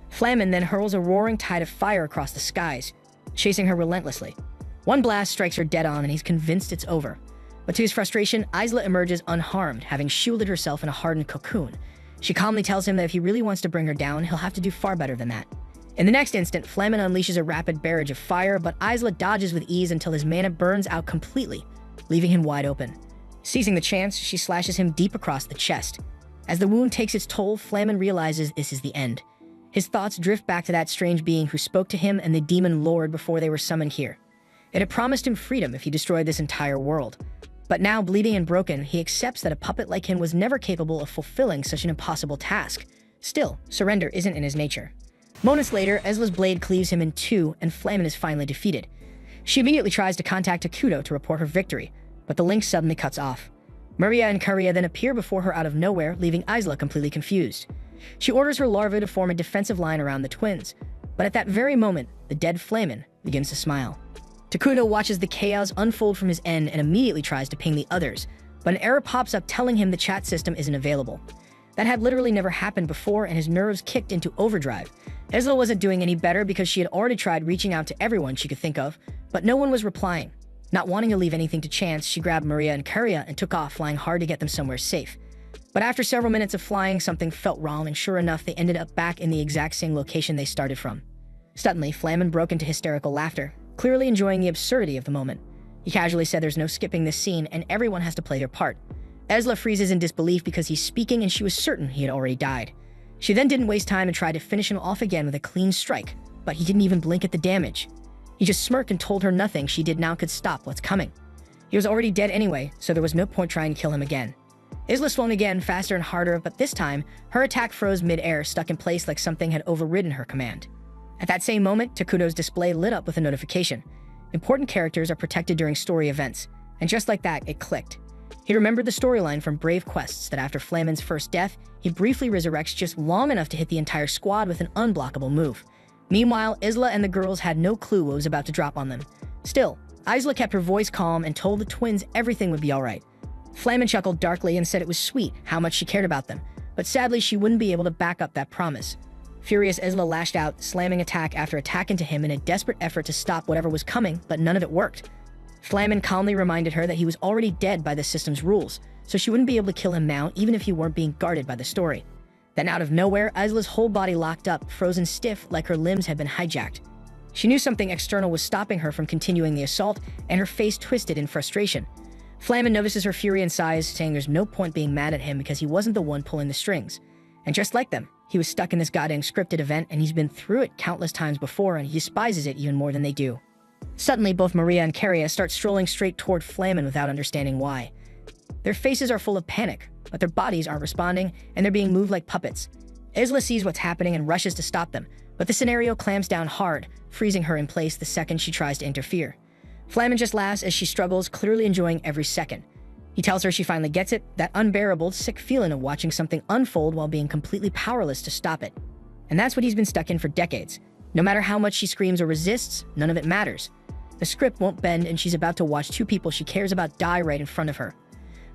Flamen then hurls a roaring tide of fire across the skies, chasing her relentlessly. One blast strikes her dead on and he's convinced it's over. But to his frustration, Isla emerges unharmed, having shielded herself in a hardened cocoon. She calmly tells him that if he really wants to bring her down, he'll have to do far better than that. In the next instant, Flamen unleashes a rapid barrage of fire, but Isla dodges with ease until his mana burns out completely, leaving him wide open. Seizing the chance, she slashes him deep across the chest. As the wound takes its toll, Flamen realizes this is the end. His thoughts drift back to that strange being who spoke to him and the demon lord before they were summoned here. It had promised him freedom if he destroyed this entire world. But now, bleeding and broken, he accepts that a puppet like him was never capable of fulfilling such an impossible task. Still, surrender isn't in his nature. Moments later, Isla's blade cleaves him in two, and Flamen is finally defeated. She immediately tries to contact Takuto to report her victory, but the link suddenly cuts off. Maria and Karia then appear before her out of nowhere, leaving Isla completely confused. She orders her larvae to form a defensive line around the twins, but at that very moment, the dead Flamen begins to smile. Takuto watches the chaos unfold from his end and immediately tries to ping the others, but an error pops up telling him the chat system isn't available. That had literally never happened before, and his nerves kicked into overdrive. Isla wasn't doing any better because she had already tried reaching out to everyone she could think of, but no one was replying. Not wanting to leave anything to chance, she grabbed Maria and Karia and took off, flying hard to get them somewhere safe. But after several minutes of flying, something felt wrong, and sure enough, they ended up back in the exact same location they started from. Suddenly, Flamen broke into hysterical laughter, clearly enjoying the absurdity of the moment. He casually said there's no skipping this scene and everyone has to play their part. Isla freezes in disbelief because he's speaking and she was certain he had already died. She then didn't waste time and tried to finish him off again with a clean strike, but he didn't even blink at the damage. He just smirked and told her nothing she did now could stop what's coming. He was already dead anyway, so there was no point trying to kill him again. Isla swung again, faster and harder, but this time, her attack froze mid-air, stuck in place like something had overridden her command. At that same moment, Takuto's display lit up with a notification. Important characters are protected during story events, and just like that, it clicked. He remembered the storyline from Brave Quests that after Flamen's first death, he briefly resurrects just long enough to hit the entire squad with an unblockable move. Meanwhile, Isla and the girls had no clue what was about to drop on them. Still, Isla kept her voice calm and told the twins everything would be alright. Flamen chuckled darkly and said it was sweet how much she cared about them, but sadly she wouldn't be able to back up that promise. Furious, Isla lashed out, slamming attack after attack into him in a desperate effort to stop whatever was coming, but none of it worked. Flamen calmly reminded her that he was already dead by the system's rules, so she wouldn't be able to kill him now even if he weren't being guarded by the story. Then out of nowhere, Isla's whole body locked up, frozen stiff like her limbs had been hijacked. She knew something external was stopping her from continuing the assault, and her face twisted in frustration. Flamen notices her fury and sighs, saying there's no point being mad at him because he wasn't the one pulling the strings. And just like them, he was stuck in this goddamn scripted event and he's been through it countless times before and he despises it even more than they do. Suddenly, both Maria and Karia start strolling straight toward Flamen without understanding why. Their faces are full of panic, but their bodies aren't responding and they're being moved like puppets. Isla sees what's happening and rushes to stop them, but the scenario clamps down hard, freezing her in place the second she tries to interfere. Flamen just laughs as she struggles, clearly enjoying every second. He tells her she finally gets it, that unbearable, sick feeling of watching something unfold while being completely powerless to stop it. And that's what he's been stuck in for decades. No matter how much she screams or resists, none of it matters. The script won't bend and she's about to watch two people she cares about die right in front of her.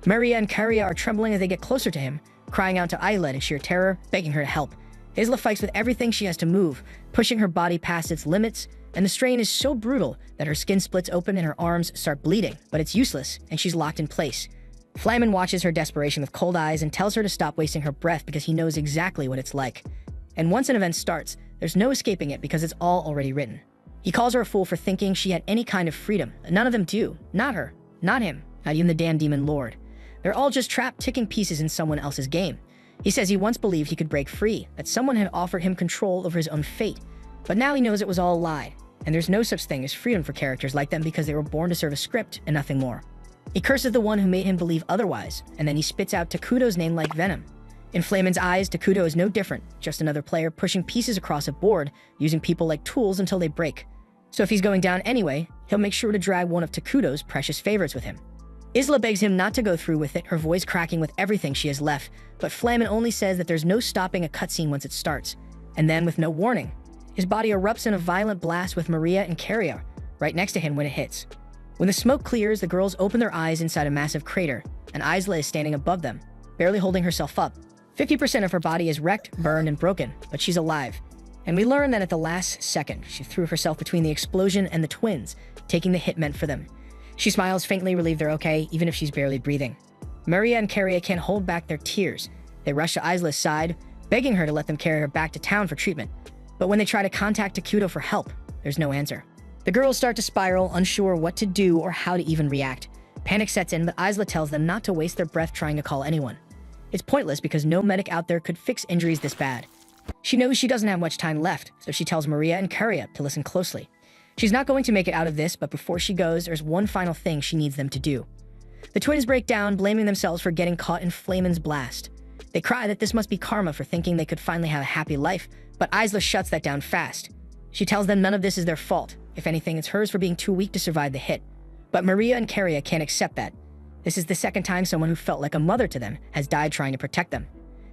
Maria and Karia are trembling as they get closer to him, crying out to Isla in sheer terror, begging her to help. Isla fights with everything she has to move, pushing her body past its limits, and the strain is so brutal that her skin splits open and her arms start bleeding, but it's useless, and she's locked in place. Flamen watches her desperation with cold eyes and tells her to stop wasting her breath because he knows exactly what it's like. And once an event starts, there's no escaping it because it's all already written. He calls her a fool for thinking she had any kind of freedom. None of them do. Not her. Not him. Not even the damn demon lord. They're all just trapped ticking pieces in someone else's game. He says he once believed he could break free, that someone had offered him control over his own fate. But now he knows it was all a lie, and there's no such thing as freedom for characters like them because they were born to serve a script and nothing more. He curses the one who made him believe otherwise, and then he spits out Takuto's name like venom. In Flamen's eyes, Takuto is no different, just another player pushing pieces across a board, using people like tools until they break. So if he's going down anyway, he'll make sure to drag one of Takuto's precious favorites with him. Isla begs him not to go through with it, her voice cracking with everything she has left, but Flamen only says that there's no stopping a cutscene once it starts. And then, with no warning, his body erupts in a violent blast with Maria and Karia right next to him when it hits. When the smoke clears, the girls open their eyes inside a massive crater, and Isla is standing above them, barely holding herself up. 50% of her body is wrecked, burned, and broken, but she's alive. And we learn that at the last second, she threw herself between the explosion and the twins, taking the hit meant for them. She smiles faintly, relieved they're okay, even if she's barely breathing. Maria and Carria can't hold back their tears. They rush to Isla's side, begging her to let them carry her back to town for treatment. But when they try to contact Takuto for help, there's no answer. The girls start to spiral, unsure what to do or how to even react. Panic sets in, but Isla tells them not to waste their breath trying to call anyone. It's pointless because no medic out there could fix injuries this bad. She knows she doesn't have much time left, so she tells Maria and Carria to listen closely. She's not going to make it out of this, but before she goes, there's one final thing she needs them to do. The twins break down, blaming themselves for getting caught in Flamin's blast. They cry that this must be karma for thinking they could finally have a happy life, but Isla shuts that down fast. She tells them none of this is their fault. If anything, it's hers for being too weak to survive the hit. But Maria and Carria can't accept that. This is the second time someone who felt like a mother to them has died trying to protect them.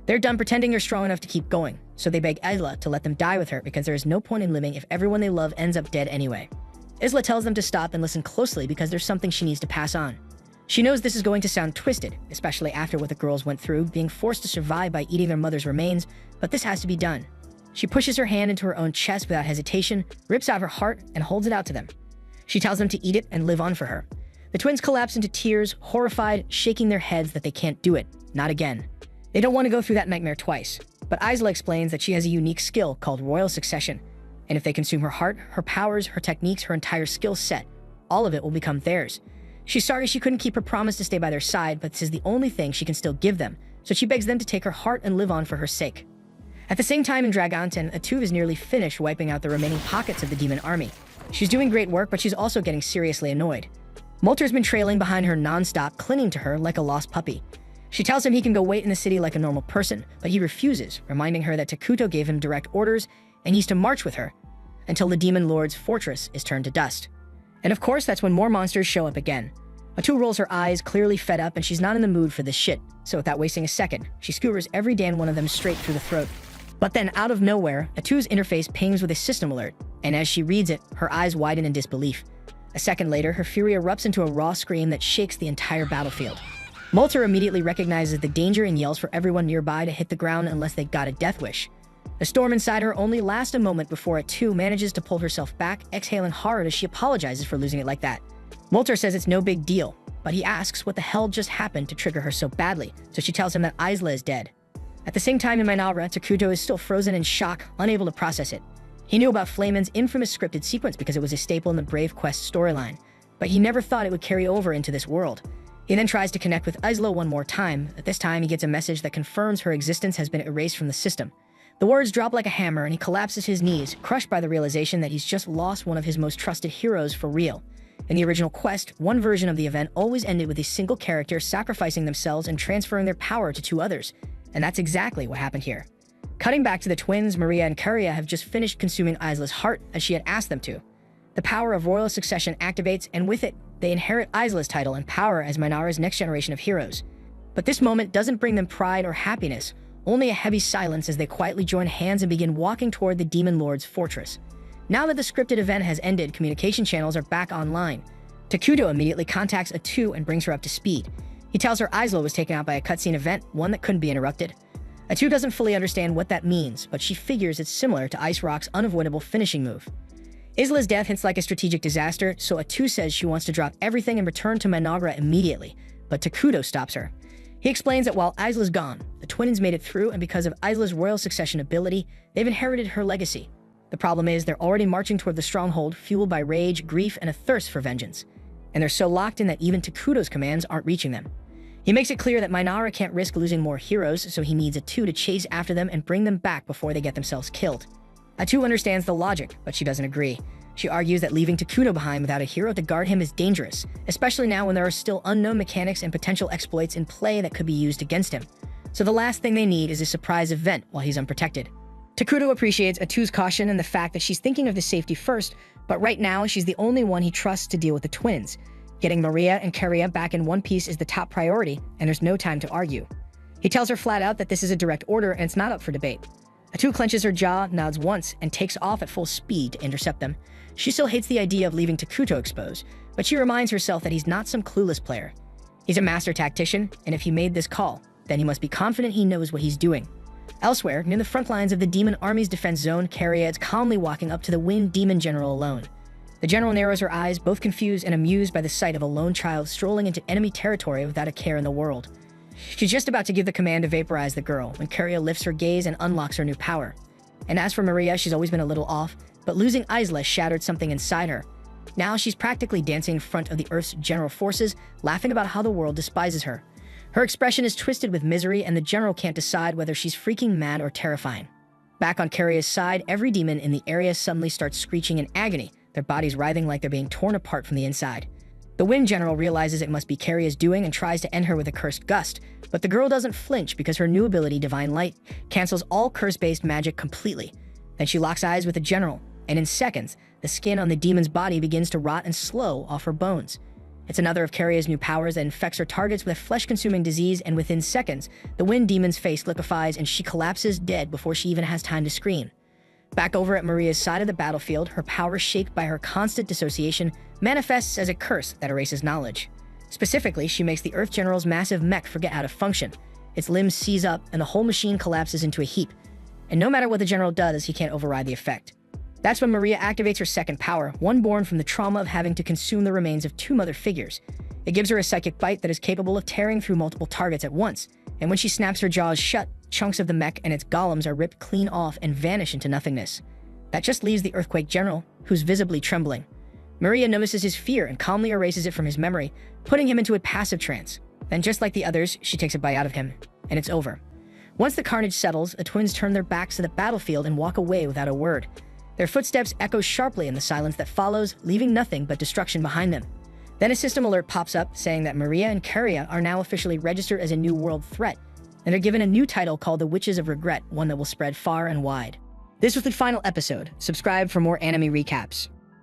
They're done pretending they're strong enough to keep going, so they beg Isla to let them die with her because there is no point in living if everyone they love ends up dead anyway. Isla tells them to stop and listen closely because there's something she needs to pass on. She knows this is going to sound twisted, especially after what the girls went through, being forced to survive by eating their mother's remains, but this has to be done. She pushes her hand into her own chest without hesitation, rips out her heart, and holds it out to them. She tells them to eat it and live on for her. The twins collapse into tears, horrified, shaking their heads that they can't do it. Not again. They don't want to go through that nightmare twice, but Isla explains that she has a unique skill called royal succession, and if they consume her heart, her powers, her techniques, her entire skill set, all of it will become theirs. She's sorry she couldn't keep her promise to stay by their side, but this is the only thing she can still give them, so she begs them to take her heart and live on for her sake. At the same time in Dragonten, Atuv is nearly finished wiping out the remaining pockets of the demon army. She's doing great work, but she's also getting seriously annoyed. Molter's been trailing behind her non-stop, clinging to her like a lost puppy. She tells him he can go wait in the city like a normal person, but he refuses, reminding her that Takuto gave him direct orders and he's to march with her until the Demon Lord's fortress is turned to dust. And of course, that's when more monsters show up again. Atu rolls her eyes, clearly fed up, and she's not in the mood for this shit, so without wasting a second, she skewers every damn one of them straight through the throat. But then, out of nowhere, Atu's interface pings with a system alert, and as she reads it, her eyes widen in disbelief. A second later, her fury erupts into a raw scream that shakes the entire battlefield. Molter immediately recognizes the danger and yells for everyone nearby to hit the ground unless they got a death wish. The storm inside her only lasts a moment before Atu manages to pull herself back, exhaling horror as she apologizes for losing it like that. Molter says it's no big deal, but he asks what the hell just happened to trigger her so badly, so she tells him that Isla is dead. At the same time in Mainara, Takuto is still frozen in shock, unable to process it. He knew about Flamin's infamous scripted sequence because it was a staple in the Brave Quest storyline, but he never thought it would carry over into this world. He then tries to connect with Isla one more time, but this time he gets a message that confirms her existence has been erased from the system. The words drop like a hammer and he collapses his knees, crushed by the realization that he's just lost one of his most trusted heroes for real. In the original quest, one version of the event always ended with a single character sacrificing themselves and transferring their power to two others, and that's exactly what happened here. Cutting back to the twins, Maria and Carria have just finished consuming Isla's heart as she had asked them to. The power of royal succession activates, and with it, they inherit Isla's title and power as Mainara's next generation of heroes. But this moment doesn't bring them pride or happiness, only a heavy silence as they quietly join hands and begin walking toward the Demon Lord's fortress. Now that the scripted event has ended, communication channels are back online. Takuto immediately contacts Atu and brings her up to speed. He tells her Isla was taken out by a cutscene event, one that couldn't be interrupted. Atu doesn't fully understand what that means, but she figures it's similar to Ice Rock's unavoidable finishing move. Isla's death hints like a strategic disaster, so Atu says she wants to drop everything and return to Mainara immediately, but Takuto stops her. He explains that while Isla's gone, the twins made it through, and because of Isla's royal succession ability, they've inherited her legacy. The problem is they're already marching toward the stronghold, fueled by rage, grief, and a thirst for vengeance. And they're so locked in that even Takuto's commands aren't reaching them. He makes it clear that Mainara can't risk losing more heroes, so he needs Atu to chase after them and bring them back before they get themselves killed. Atu understands the logic, but she doesn't agree. She argues that leaving Takuto behind without a hero to guard him is dangerous, especially now when there are still unknown mechanics and potential exploits in play that could be used against him. So the last thing they need is a surprise event while he's unprotected. Takuto appreciates Atu's caution and the fact that she's thinking of his safety first, but right now she's the only one he trusts to deal with the twins. Getting Maria and Carria back in one piece is the top priority, and there's no time to argue. He tells her flat out that this is a direct order and it's not up for debate. Atu clenches her jaw, nods once, and takes off at full speed to intercept them. She still hates the idea of leaving Takuto exposed, but she reminds herself that he's not some clueless player. He's a master tactician, and if he made this call, then he must be confident he knows what he's doing. Elsewhere, near the front lines of the demon army's defense zone, Carria is calmly walking up to the Wind Demon General alone. The general narrows her eyes, both confused and amused by the sight of a lone child strolling into enemy territory without a care in the world. She's just about to give the command to vaporize the girl when Karia lifts her gaze and unlocks her new power. And as for Maria, she's always been a little off, but losing Isla shattered something inside her. Now she's practically dancing in front of the Earth's general forces, laughing about how the world despises her. Her expression is twisted with misery, and the general can't decide whether she's freaking mad or terrifying. Back on Karia's side, every demon in the area suddenly starts screeching in agony, their bodies writhing like they're being torn apart from the inside. The Wind General realizes it must be Karia's doing and tries to end her with a cursed gust, but the girl doesn't flinch because her new ability, Divine Light, cancels all curse-based magic completely. Then she locks eyes with the general, and in seconds, the skin on the demon's body begins to rot and slow off her bones. It's another of Karia's new powers that infects her targets with a flesh-consuming disease, and within seconds, the Wind Demon's face liquefies and she collapses dead before she even has time to scream. Back over at Maria's side of the battlefield, her power, shaped by her constant dissociation, manifests as a curse that erases knowledge. Specifically, she makes the Earth General's massive mech forget how to function. Its limbs seize up, and the whole machine collapses into a heap. And no matter what the General does, he can't override the effect. That's when Maria activates her second power, one born from the trauma of having to consume the remains of two mother figures. It gives her a psychic bite that is capable of tearing through multiple targets at once, and when she snaps her jaws shut, chunks of the mech and its golems are ripped clean off and vanish into nothingness. That just leaves the Earthquake General, who's visibly trembling. Maria notices his fear and calmly erases it from his memory, putting him into a passive trance. Then, just like the others, she takes a bite out of him, and it's over. Once the carnage settles, the twins turn their backs to the battlefield and walk away without a word. Their footsteps echo sharply in the silence that follows, leaving nothing but destruction behind them. Then a system alert pops up saying that Maria and Karia are now officially registered as a new world threat, and they're given a new title called the Witches of Regret, one that will spread far and wide. This was the final episode. Subscribe for more anime recaps.